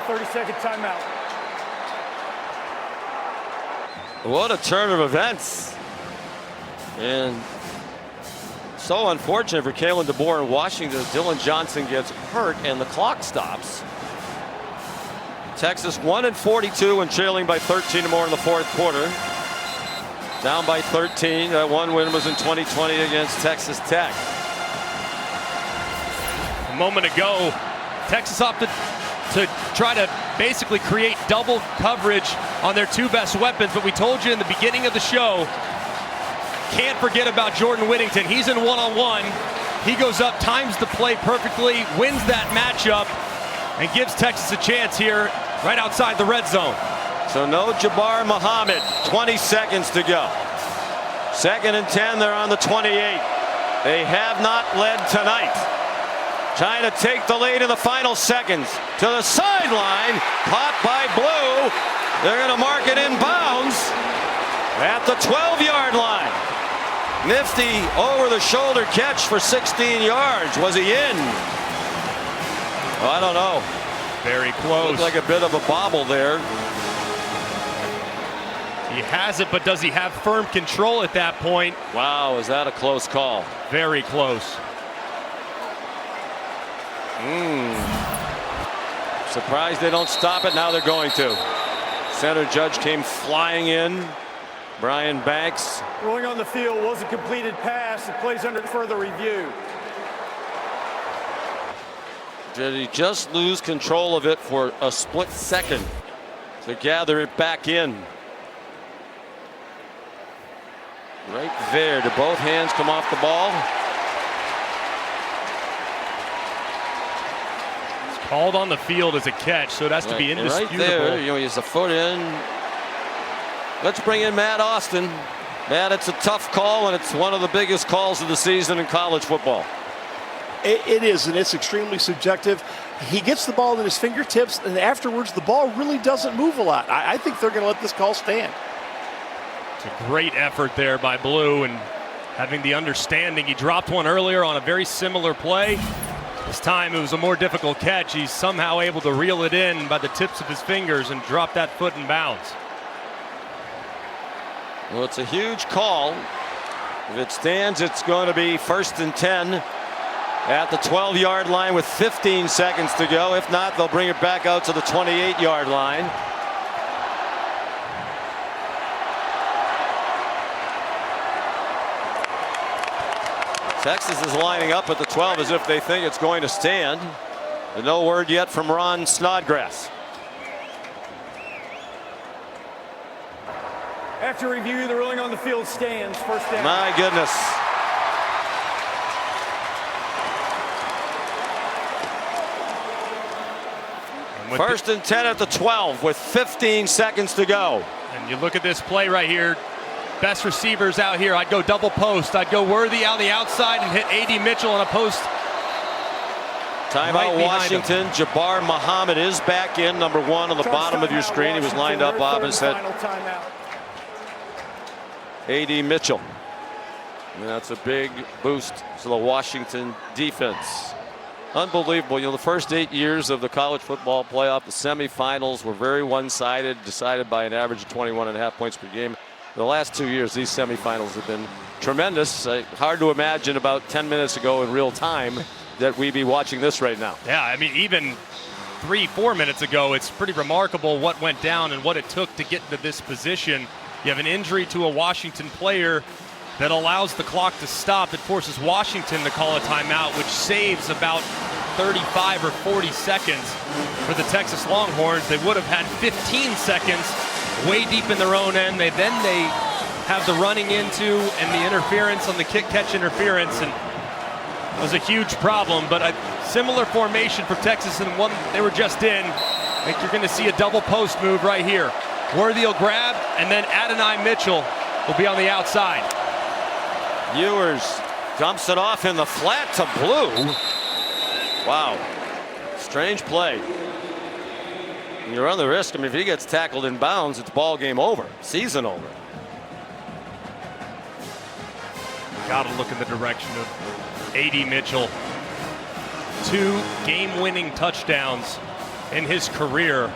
[SPEAKER 6] 30-second timeout.
[SPEAKER 5] What a turn of events. And So unfortunate for Kalen DeBoer in Washington. Dylan Johnson gets hurt and the clock stops. Texas 1-42 and trailing by 13 or more in the fourth quarter. Down by 13. That one win was in 2020 against Texas Tech.
[SPEAKER 7] A moment ago, Texas opted to try to basically create double coverage on their two best weapons, but we told you in the beginning of the show, can't forget about Jordan Whittington. He's in one-on-one. He goes up, times the play perfectly, wins that matchup, and gives Texas a chance here right outside the red zone.
[SPEAKER 5] So no Jabbar Muhammad. 20 seconds to go. 2nd and 10. They're on the 28. They have not led tonight. Trying to take the lead in the final seconds. To the sideline. Caught by Blue. They're going to mark it in bounds at the 12-yard line. Nifty over-the-shoulder catch for 16 yards. Was he in? Oh, I don't know.
[SPEAKER 7] Very close.
[SPEAKER 5] Looked like a bit of a bobble there.
[SPEAKER 7] He has it, but does he have firm control at that point?
[SPEAKER 5] Wow, is that a close call?
[SPEAKER 7] Very close.
[SPEAKER 5] Surprised they don't stop it. Now they're going to. Center judge came flying in. Brian Banks.
[SPEAKER 6] Ruling on the field was a completed pass. It plays under further review.
[SPEAKER 5] Did he just lose control of it for a split second to gather it back in? Right there. Did both hands come off the ball?
[SPEAKER 7] It's called on the field as a catch, so it has to be indisputable.
[SPEAKER 5] Right there, you know, he's a foot in. Let's bring in Matt Austin. Matt, it's a tough call, and it's one of the biggest calls of the season in college football.
[SPEAKER 11] It is, and it's extremely subjective. He gets the ball in his fingertips, and afterwards the ball really doesn't move a lot. I think they're going to let this call stand.
[SPEAKER 7] It's a great effort there by Blue, and having the understanding. He dropped one earlier on a very similar play. This time it was a more difficult catch. He's somehow able to reel it in by the tips of his fingers and drop that foot in bounds.
[SPEAKER 5] Well, it's a huge call. If it stands, it's going to be 1st and 10 at the 12-yard line with 15 seconds to go. If not, they'll bring it back out to the 28-yard line. Texas is lining up at the 12 as if they think it's going to stand. And no word yet from Ron Snodgrass.
[SPEAKER 6] After review, the ruling on the field stands. First down.
[SPEAKER 5] My goodness. First and 10 at the 12 with 15 seconds to go.
[SPEAKER 7] And you look at this play right here. Best receivers out here. I'd go double post. I'd go Worthy on the outside and hit A.D. Mitchell on a post.
[SPEAKER 5] Timeout
[SPEAKER 7] right
[SPEAKER 5] Washington. Jabbar Muhammad is back in, number 1 on the bottom of your screen. He was lined up, Bob, and said A.D. Mitchell. And that's a big boost to the Washington defense. Unbelievable. You know, the first 8 years of the college football playoff, the semifinals were very one-sided, decided by an average of 21.5 points per game. The last 2 years, these semifinals have been tremendous. Hard to imagine about 10 minutes ago in real time that we'd be watching this right now.
[SPEAKER 7] Yeah, I mean, even 3-4 minutes ago, it's pretty remarkable what went down and what it took to get into this position. You have an injury to a Washington player that allows the clock to stop. It forces Washington to call a timeout, which saves about 35 or 40 seconds for the Texas Longhorns. They would have had 15 seconds way deep in their own end. They have the running into and the interference on the kick-catch interference, and it was a huge problem. But a similar formation for Texas and one they were just in. I think you're going to see a double post move right here. Worthy will grab, and then Adonai Mitchell will be on the outside.
[SPEAKER 5] Ewers dumps it off in the flat to Blue. Wow. Strange play. You run the risk. I mean, if he gets tackled in bounds, it's ball game over. Season over.
[SPEAKER 7] Got to look in the direction of A.D. Mitchell. 2 game-winning touchdowns in his career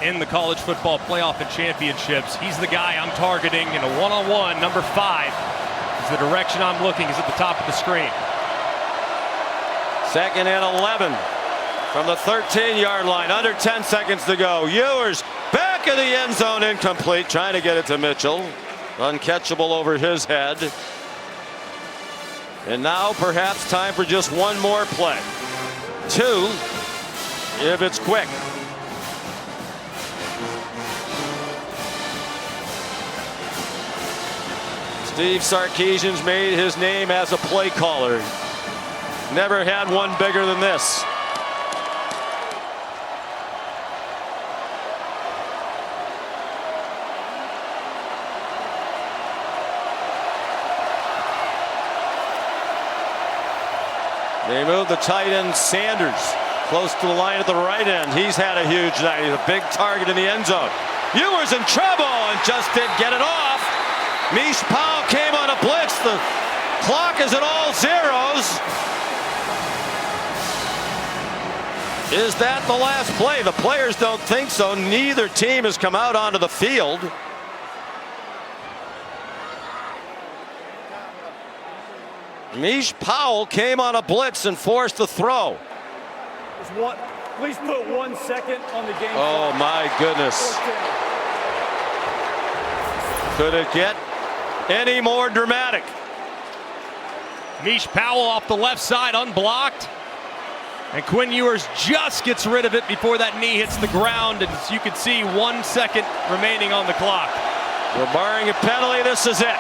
[SPEAKER 7] in the college football playoff and championships. He's the guy I'm targeting in a one-on-one, number 5. The direction I'm looking is at the top of the screen.
[SPEAKER 5] 2nd and 11 from the 13-yard line. Under 10 seconds to go. Ewers back of the end zone, incomplete. Trying to get it to Mitchell. Uncatchable over his head. And now perhaps time for just one more play. 2 if it's quick. Steve Sarkisian's made his name as a play caller. Never had one bigger than this. They move the tight end Sanders close to the line at the right end. He's had a huge night. He's a big target in the end zone. Ewers in trouble and just didn't get it off. Mish Powell came on a blitz. The clock is at all zeros. Is that the last play? The players don't think so. Neither team has come out onto the field. Mish Powell came on a blitz and forced the throw.
[SPEAKER 6] Please put 1 second on the game.
[SPEAKER 5] Oh my goodness. Could it get any more dramatic?
[SPEAKER 7] Mish Powell off the left side, unblocked. And Quinn Ewers just gets rid of it before that knee hits the ground. And as you can see, 1 second remaining on the clock.
[SPEAKER 5] We're barring a penalty. This is it.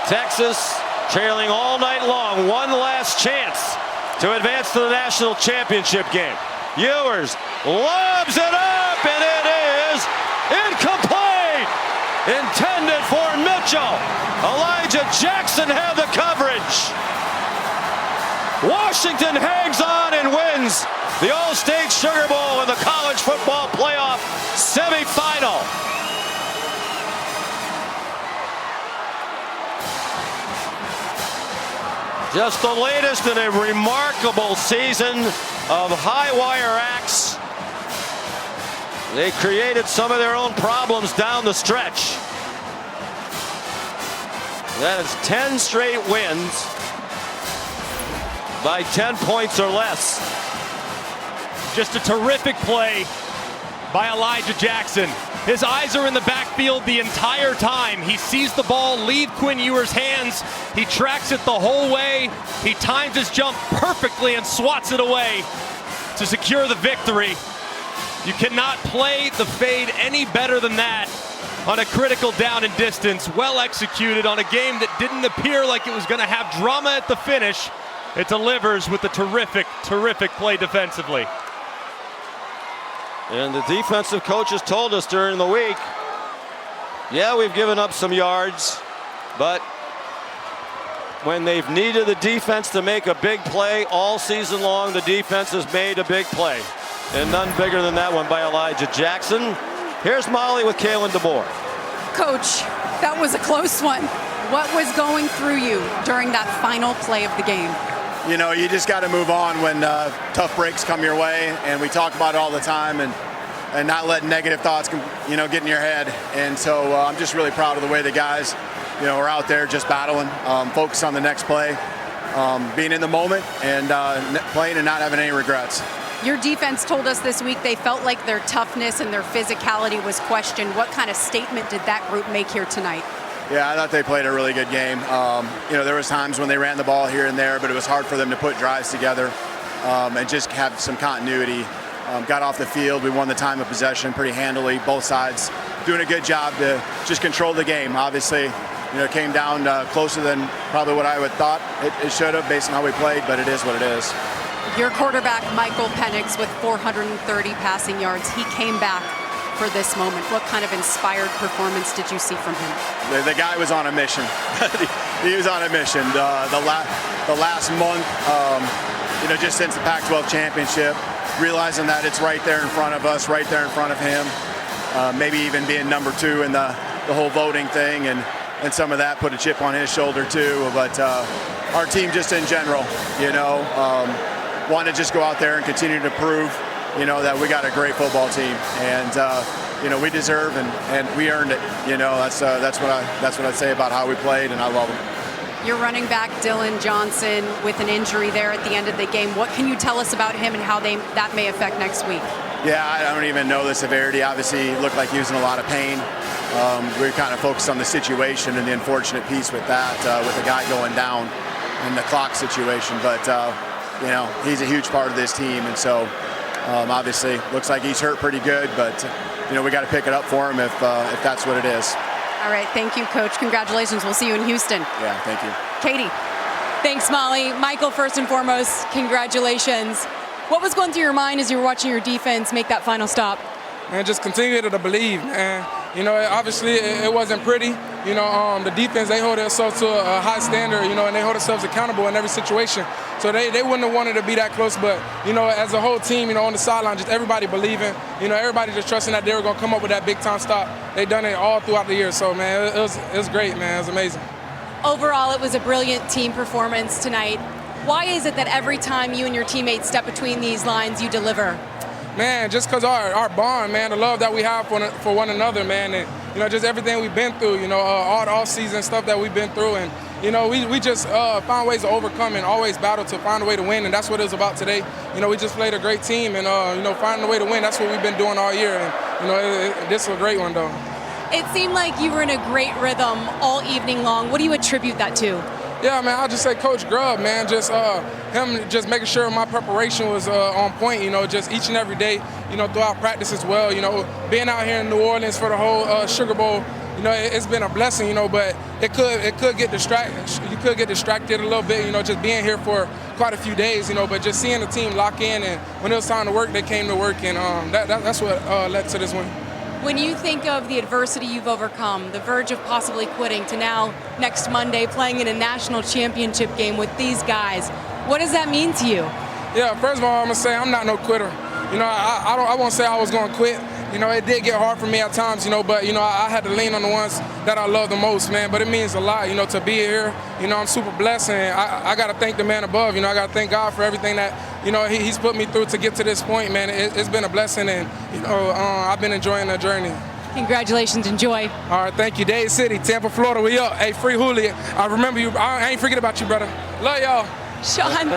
[SPEAKER 5] Texas trailing all night long. One last chance to advance to the national championship game. Ewers lobs it up, and it is incomplete. Intended for Mitchell. Elijah Jackson had the coverage. Washington hangs on and wins the All-State Sugar Bowl in the college football playoff semifinal. Just the latest in a remarkable season of high wire acts. They created some of their own problems down the stretch. That is 10 straight wins by 10 points or less.
[SPEAKER 7] Just a terrific play by Elijah Jackson. His eyes are in the backfield the entire time. He sees the ball leave Quinn Ewers' hands. He tracks it the whole way. He times his jump perfectly and swats it away to secure the victory. You cannot play the fade any better than that on a critical down and distance. Well executed on a game that didn't appear like it was going to have drama at the finish. It delivers with a terrific, terrific play defensively.
[SPEAKER 5] And the defensive coaches told us during the week, yeah, we've given up some yards, but when they've needed the defense to make a big play all season long, the defense has made a big play. And none bigger than that one by Elijah Jackson. Here's Molly with Kalen DeBoer.
[SPEAKER 3] Coach, that was a close one. What was going through you during that final play of the game?
[SPEAKER 4] You know, you just got to move on when tough breaks come your way, and we talk about it all the time, and not letting negative thoughts, get in your head. And so I'm just really proud of the way the guys, are out there just battling, focus on the next play, being in the moment, and playing and not having any regrets.
[SPEAKER 3] Your defense told us this week they felt like their toughness and their physicality was questioned. What kind of statement did that group make here tonight?
[SPEAKER 4] Yeah, I thought they played a really good game. There was times when they ran the ball here and there, but it was hard for them to put drives together and just have some continuity. Got off the field. We won the time of possession pretty handily, both sides doing a good job to just control the game. Obviously, it came down closer than probably what I would thought it should have based on how we played, but it is what it is.
[SPEAKER 3] Your quarterback, Michael Penix, with 430 passing yards, he came back for this moment. What kind of inspired performance did you see from him?
[SPEAKER 4] The guy was on a mission. He was on a mission. The last month, just since the Pac-12 championship, realizing that it's right there in front of us, right there in front of him, maybe even being number 2 in the whole voting thing, and some of that put a chip on his shoulder too. But our team just in general, want to just go out there and continue to prove that we got a great football team. And, we deserve and we earned it. That's what I'd say about how we played, and I love them.
[SPEAKER 3] Your running back, Dylan Johnson, with an injury there at the end of the game. What can you tell us about him and how that may affect next week?
[SPEAKER 4] Yeah, I don't even know the severity. Obviously, he looked like he was in a lot of pain. We were kind of focused on the situation and the unfortunate piece with that, with the guy going down in the clock situation. But, he's a huge part of this team. And so, obviously, looks like he's hurt pretty good. But, we got to pick it up for him if that's what it is.
[SPEAKER 3] All right, thank you, Coach. Congratulations. We'll see you in Houston.
[SPEAKER 4] Yeah, thank you.
[SPEAKER 3] Katie.
[SPEAKER 1] Thanks, Molly. Michael, first and foremost, congratulations. What was going through your mind as you were watching your defense make that final stop?
[SPEAKER 9] And just continue to believe, man. Obviously it wasn't pretty. The defense, they hold themselves to a high standard, and they hold themselves accountable in every situation. So they wouldn't have wanted to be that close, but, as a whole team, on the sideline, just everybody believing, everybody just trusting that they were going to come up with that big-time stop. They done it all throughout the year. So, man, it was great, man. It was amazing.
[SPEAKER 1] Overall, it was a brilliant team performance tonight. Why is it that every time you and your teammates step between these lines, you deliver?
[SPEAKER 9] Man, just because our bond, man, the love that we have for one another, man, and, just everything we've been through, all the off-season stuff that we've been through, and, we just found ways to overcome and always battle to find a way to win, and that's what it was about today. We just played a great team, and, finding a way to win, that's what we've been doing all year, and, this is a great one, though.
[SPEAKER 1] It seemed like you were in a great rhythm all evening long. What do you attribute that to?
[SPEAKER 9] Yeah, man, I'll just say Coach Grubb, man, just him just making sure my preparation was on point, just each and every day, throughout practice as well, being out here in New Orleans for the whole Sugar Bowl, it's been a blessing, but it could get distracted. You could get distracted a little bit, just being here for quite a few days, but just seeing the team lock in, and when it was time to work, they came to work, and that's what led to this win.
[SPEAKER 1] When you think of the adversity you've overcome, the verge of possibly quitting, to now next Monday playing in a national championship game with these guys, what does that mean to you?
[SPEAKER 9] Yeah, first of all, I'm gonna say I'm not no quitter. I won't say I was gonna quit. It did get hard for me at times, but I had to lean on the ones that I love the most, man. But it means a lot, to be here. I'm super blessed, and I got to thank the man above. I got to thank God for everything that he's put me through to get to this point, man. It's been a blessing, and I've been enjoying the journey.
[SPEAKER 1] Congratulations, enjoy.
[SPEAKER 9] All right, thank you. Dade City, Tampa, Florida, we up. Hey, free Julian. I remember you. I ain't forget about you, brother. Love y'all.
[SPEAKER 1] Sean.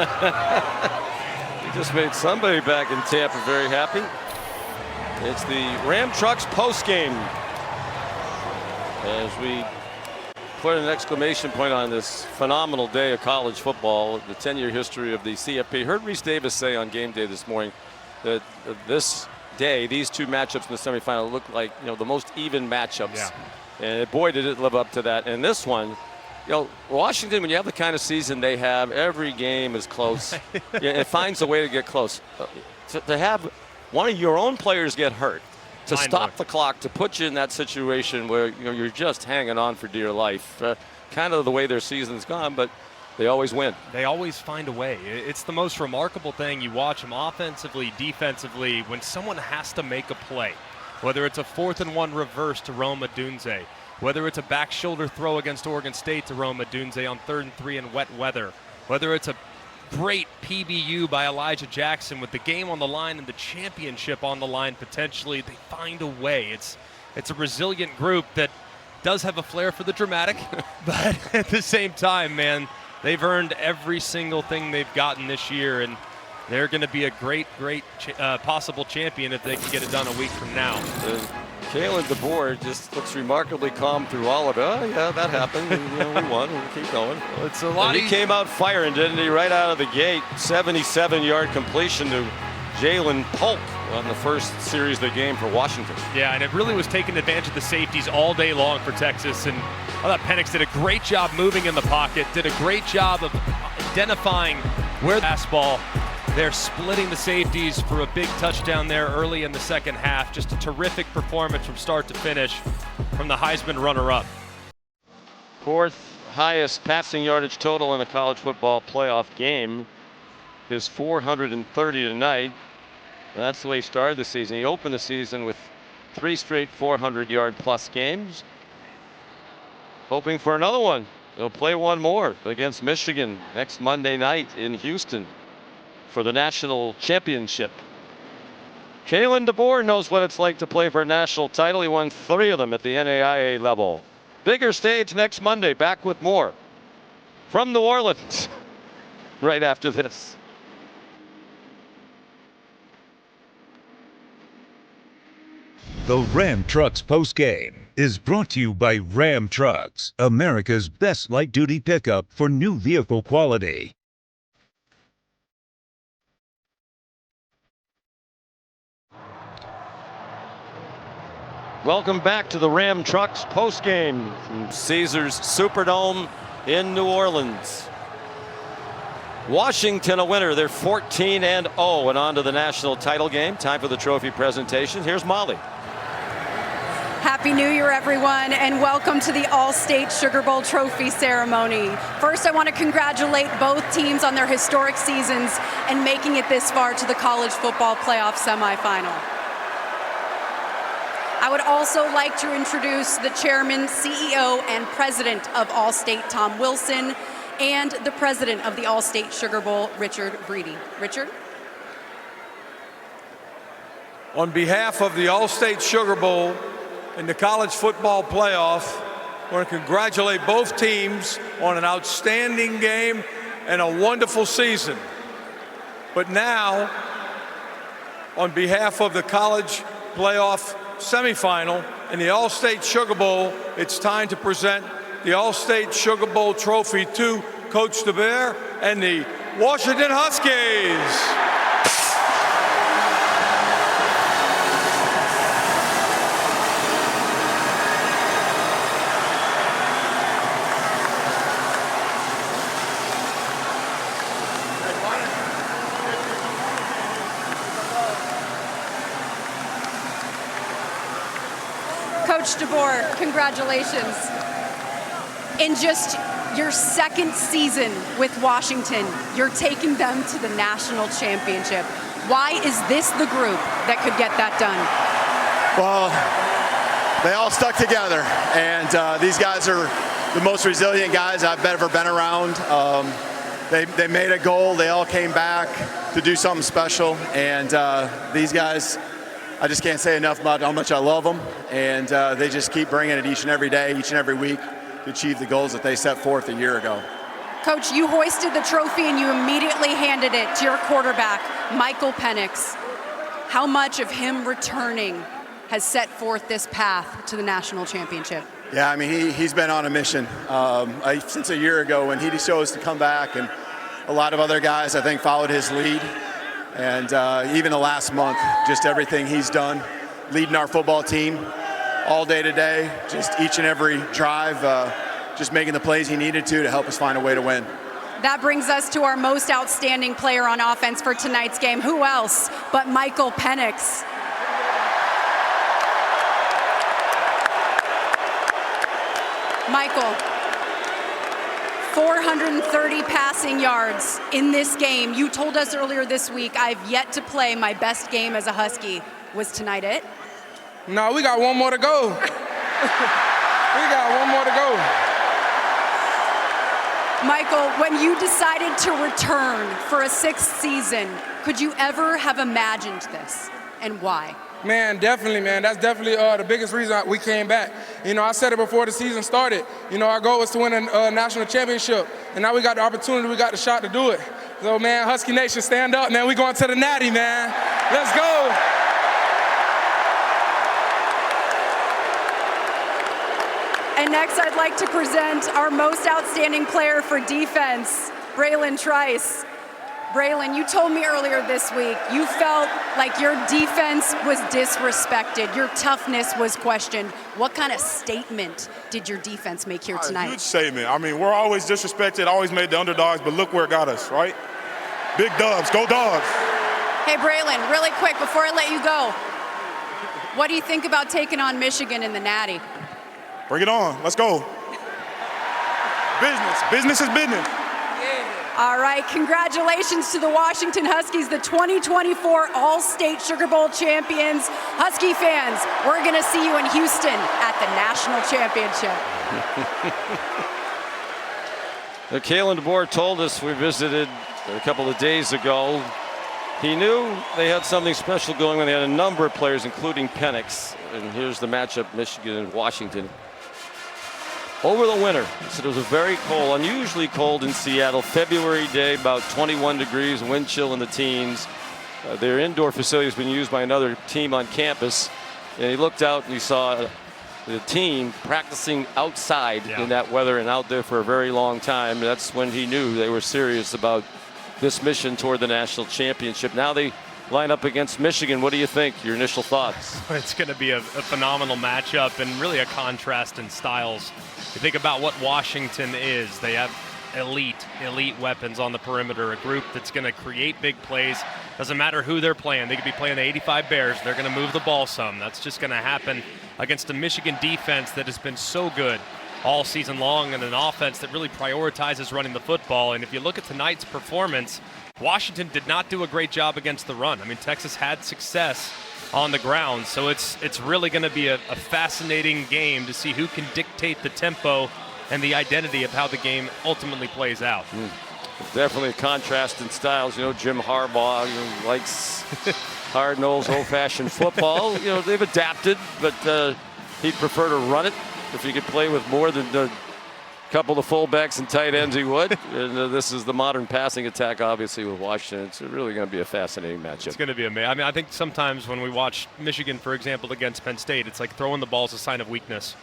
[SPEAKER 5] He just made somebody back in Tampa very happy. It's the Ram Trucks post game as we put an exclamation point on this phenomenal day of college football, the 10-year history of the CFP. Heard Reese Davis say on game day this morning that this day, these two matchups in the semifinal look like the most even matchups.
[SPEAKER 7] Yeah.
[SPEAKER 5] And boy, did it live up to that. And this one, Washington, when you have the kind of season they have, every game is close. It finds a way to get close. To have one of your own players get hurt, to stop the clock, to put you in that situation where you're just hanging on for dear life. Kind of the way their season's gone, but they always win.
[SPEAKER 7] They always find a way. It's the most remarkable thing. You watch them offensively, defensively, when someone has to make a play, whether it's a 4th and 1 reverse to Rome Odunze, whether it's a back shoulder throw against Oregon State to Rome Odunze on 3rd and 3 in wet weather, whether it's a great PBU by Elijah Jackson with the game on the line and the championship on the line potentially, they find a way. It's a resilient group that does have a flair for the dramatic, but at the same time, man, they've earned every single thing they've gotten this year, and they're going to be a great possible champion if they can get it done a week from now.
[SPEAKER 5] Kalen DeBoer just looks remarkably calm through all of it. Oh, yeah, that happened. We won. We'll keep going.
[SPEAKER 7] Well, it's a lot.
[SPEAKER 5] And he came out firing, didn't he? Right out of the gate. 77-yard completion to Jalen Polk on the first series of the game for Washington.
[SPEAKER 7] Yeah, and it really was taking advantage of the safeties all day long for Texas. And I thought Penix did a great job moving in the pocket, did a great job of identifying where the fastball. They're splitting the safeties for a big touchdown there early in the second half. Just a terrific performance from start to finish from the Heisman runner-up.
[SPEAKER 5] 4th highest passing yardage total in a college football playoff game. His 430 tonight. That's the way he started the season. He opened the season with 3 straight 400-yard-plus games. Hoping for another one. He'll play one more against Michigan next Monday night in Houston for the national championship. Kalen DeBoer knows what it's like to play for a national title. He won 3 of them at the NAIA level. Bigger stage next Monday. Back with more from New Orleans right after this.
[SPEAKER 8] The Ram Trucks postgame is brought to you by Ram Trucks, America's best light-duty pickup for new vehicle quality.
[SPEAKER 5] Welcome back to the Ram Trucks postgame from Caesars Superdome in New Orleans. Washington a winner. They're 14-0 and on to the national title game. Time for the trophy presentation. Here's Molly.
[SPEAKER 3] Happy New Year, everyone, and welcome to the All-State Sugar Bowl Trophy ceremony. First, I want to congratulate both teams on their historic seasons and making it this far to the college football playoff semifinal. I would also like to introduce the chairman, CEO, and president of All-State, Tom Wilson, and the president of the All-State Sugar Bowl, Richard Breedy. Richard?
[SPEAKER 14] On behalf of the All-State Sugar Bowl and the college football playoff, I want to congratulate both teams on an outstanding game and a wonderful season. But now, on behalf of the college playoff semifinal and the All-State Sugar Bowl, it's time to present the All-State Sugar Bowl trophy to Coach DeBoer and the Washington Huskies.
[SPEAKER 3] Coach DeBoer, congratulations. In just your second season with Washington, you're taking them to the national championship. Why is this the group that could get that done?
[SPEAKER 4] Well, they all stuck together, and these guys are the most resilient guys I've ever been around. They made a goal. They all came back to do something special, and these guys, I just can't say enough about how much I love them, and they just keep bringing it each and every day, each and every week to achieve the goals that they set forth a year ago.
[SPEAKER 3] Coach, you hoisted the trophy and you immediately handed it to your quarterback, Michael Penix. How much of him returning has set forth this path to the national championship?
[SPEAKER 4] Yeah, I mean, he's been on a mission since a year ago when he chose to come back, and a lot of other guys, I think, followed his lead. And even the last month, just everything he's done, leading our football team all day today, just each and every drive, just making the plays he needed to help us find a way to win.
[SPEAKER 3] That brings us to our most outstanding player on offense for tonight's game. Who else but Michael Penix? Michael, 430 passing yards in this game. You told us earlier this week, I've yet to play my best game as a Husky. Was tonight it?
[SPEAKER 9] No, we got one more to go. We got one more to go.
[SPEAKER 3] Michael, when you decided to return for a 6th season, could you ever have imagined this, and why?
[SPEAKER 9] Man, definitely, man. That's definitely the biggest reason we came back. You know, I said it before the season started. You know, our goal was to win a national championship, and now we got the opportunity, we got the shot to do it. So, man, Husky Nation, stand up, man. We going to the Natty, man. Let's go.
[SPEAKER 3] And next, I'd like to present our most outstanding player for defense, Bralen Trice. Bralen, you told me earlier this week you felt like your defense was disrespected, your toughness was questioned. What kind of statement did your defense make here tonight?
[SPEAKER 15] Huge statement. I mean, we're always disrespected, always made the underdogs, but look where it got us, right? Big dubs, go Dogs.
[SPEAKER 3] Hey, Bralen, really quick before I let you go, what do you think about taking on Michigan in the Natty?
[SPEAKER 15] Bring it on. Let's go. Business. Business is business.
[SPEAKER 3] All right, congratulations to the Washington Huskies, the 2024 All-State Sugar Bowl champions. Husky fans, we're going to see you in Houston at the national championship.
[SPEAKER 5] Kalen DeBoer told us, we visited a couple of days ago, He knew they had something special going on. They had a number of players, including Penix. And here's the matchup, Michigan and Washington. Over the winter, he said it was a very cold, unusually cold in Seattle. February day, about 21 degrees, wind chill in the teens. Their indoor facility has been used by another team on campus. And he looked out and he saw the team practicing outside in that weather and out there for a very long time. That's when he knew they were serious about this mission toward the national championship. Now they line up against Michigan. What do you think? Your initial thoughts?
[SPEAKER 7] It's going to be a phenomenal matchup and really a contrast in styles. You think about what Washington is. They have elite weapons on the perimeter, a group that's going to create big plays. Doesn't matter who they're playing. They could be playing the 85 Bears. They're going to move the ball some. That's just going to happen against a Michigan defense that has been so good all season long, and an offense that really prioritizes running the football. And if you look at tonight's performance, Washington did not do a great job against the run. I mean, Texas had success on the ground, so it's really going to be a fascinating game to see who can dictate the tempo and the identity of how the game ultimately plays out.
[SPEAKER 5] Definitely a contrast in styles. You know, Jim Harbaugh likes hard-nosed, old-fashioned football. You know, they've adapted, but he'd prefer to run it. If he could play with more than a couple of fullbacks and tight ends, he would. And this is the modern passing attack, obviously, with Washington. It's really going to be a fascinating matchup.
[SPEAKER 7] It's going to be amazing. I mean, I think sometimes when we watch Michigan, for example, against Penn State, it's like throwing the ball is a sign of weakness.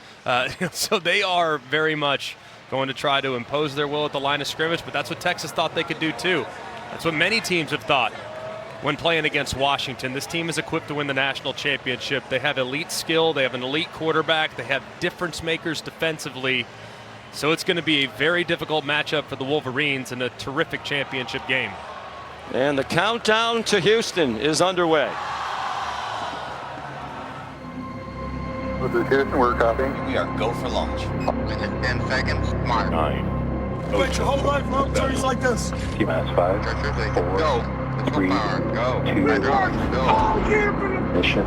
[SPEAKER 7] So they are very much going to try to impose their will at the line of scrimmage, but that's what Texas thought they could do too. That's what many teams have thought when playing against Washington. This team is equipped to win the national championship. They have elite skill. They have an elite quarterback. They have difference makers defensively. So it's going to be a very difficult matchup for the Wolverines in a terrific championship game.
[SPEAKER 5] And the countdown to Houston is underway.
[SPEAKER 16] This is Houston, we're copying.
[SPEAKER 17] We are go for launch.
[SPEAKER 16] 10 seconds, mark.
[SPEAKER 15] 9. Wait your whole life long turns like this.
[SPEAKER 16] T-minus 5, 4,
[SPEAKER 17] Go.
[SPEAKER 16] 3,
[SPEAKER 17] Go.
[SPEAKER 16] 2, 1. Mission,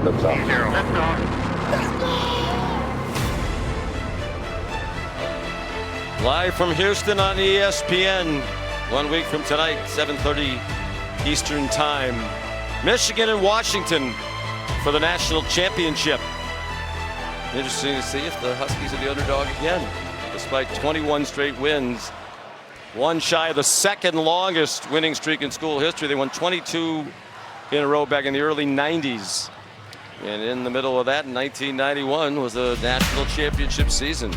[SPEAKER 16] lift off. 0. Lift off.
[SPEAKER 5] Live from Houston on ESPN. 1 week from tonight, 7:30 Eastern Time. Michigan and Washington for the national championship. Interesting to see if the Huskies are the underdog again, despite 21 straight wins. One shy of the second longest winning streak in school history. They won 22 in a row back in the early 90s. And in the middle of that, in 1991, was a national championship season.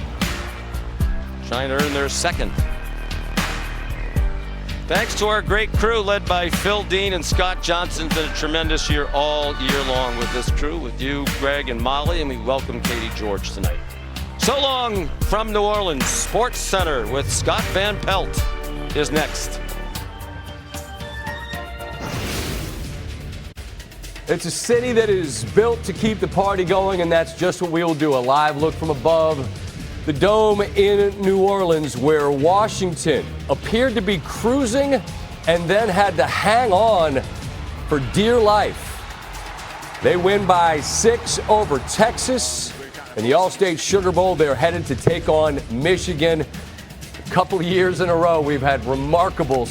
[SPEAKER 5] Trying to earn their second. Thanks to our great crew led by Phil Dean and Scott Johnson. Been a tremendous year all year long with this crew, with you, Greg, and Molly, and we welcome Katie George tonight. So long from New Orleans. Sports Center with Scott Van Pelt is next.
[SPEAKER 13] It's a city that is built to keep the party going, and that's just what we will do. A live look from above the dome in New Orleans, where Washington appeared to be cruising and then had to hang on for dear life. They win by 6 over Texas. In the All-State Sugar Bowl, they're headed to take on Michigan. A couple of years in a row, we've had remarkable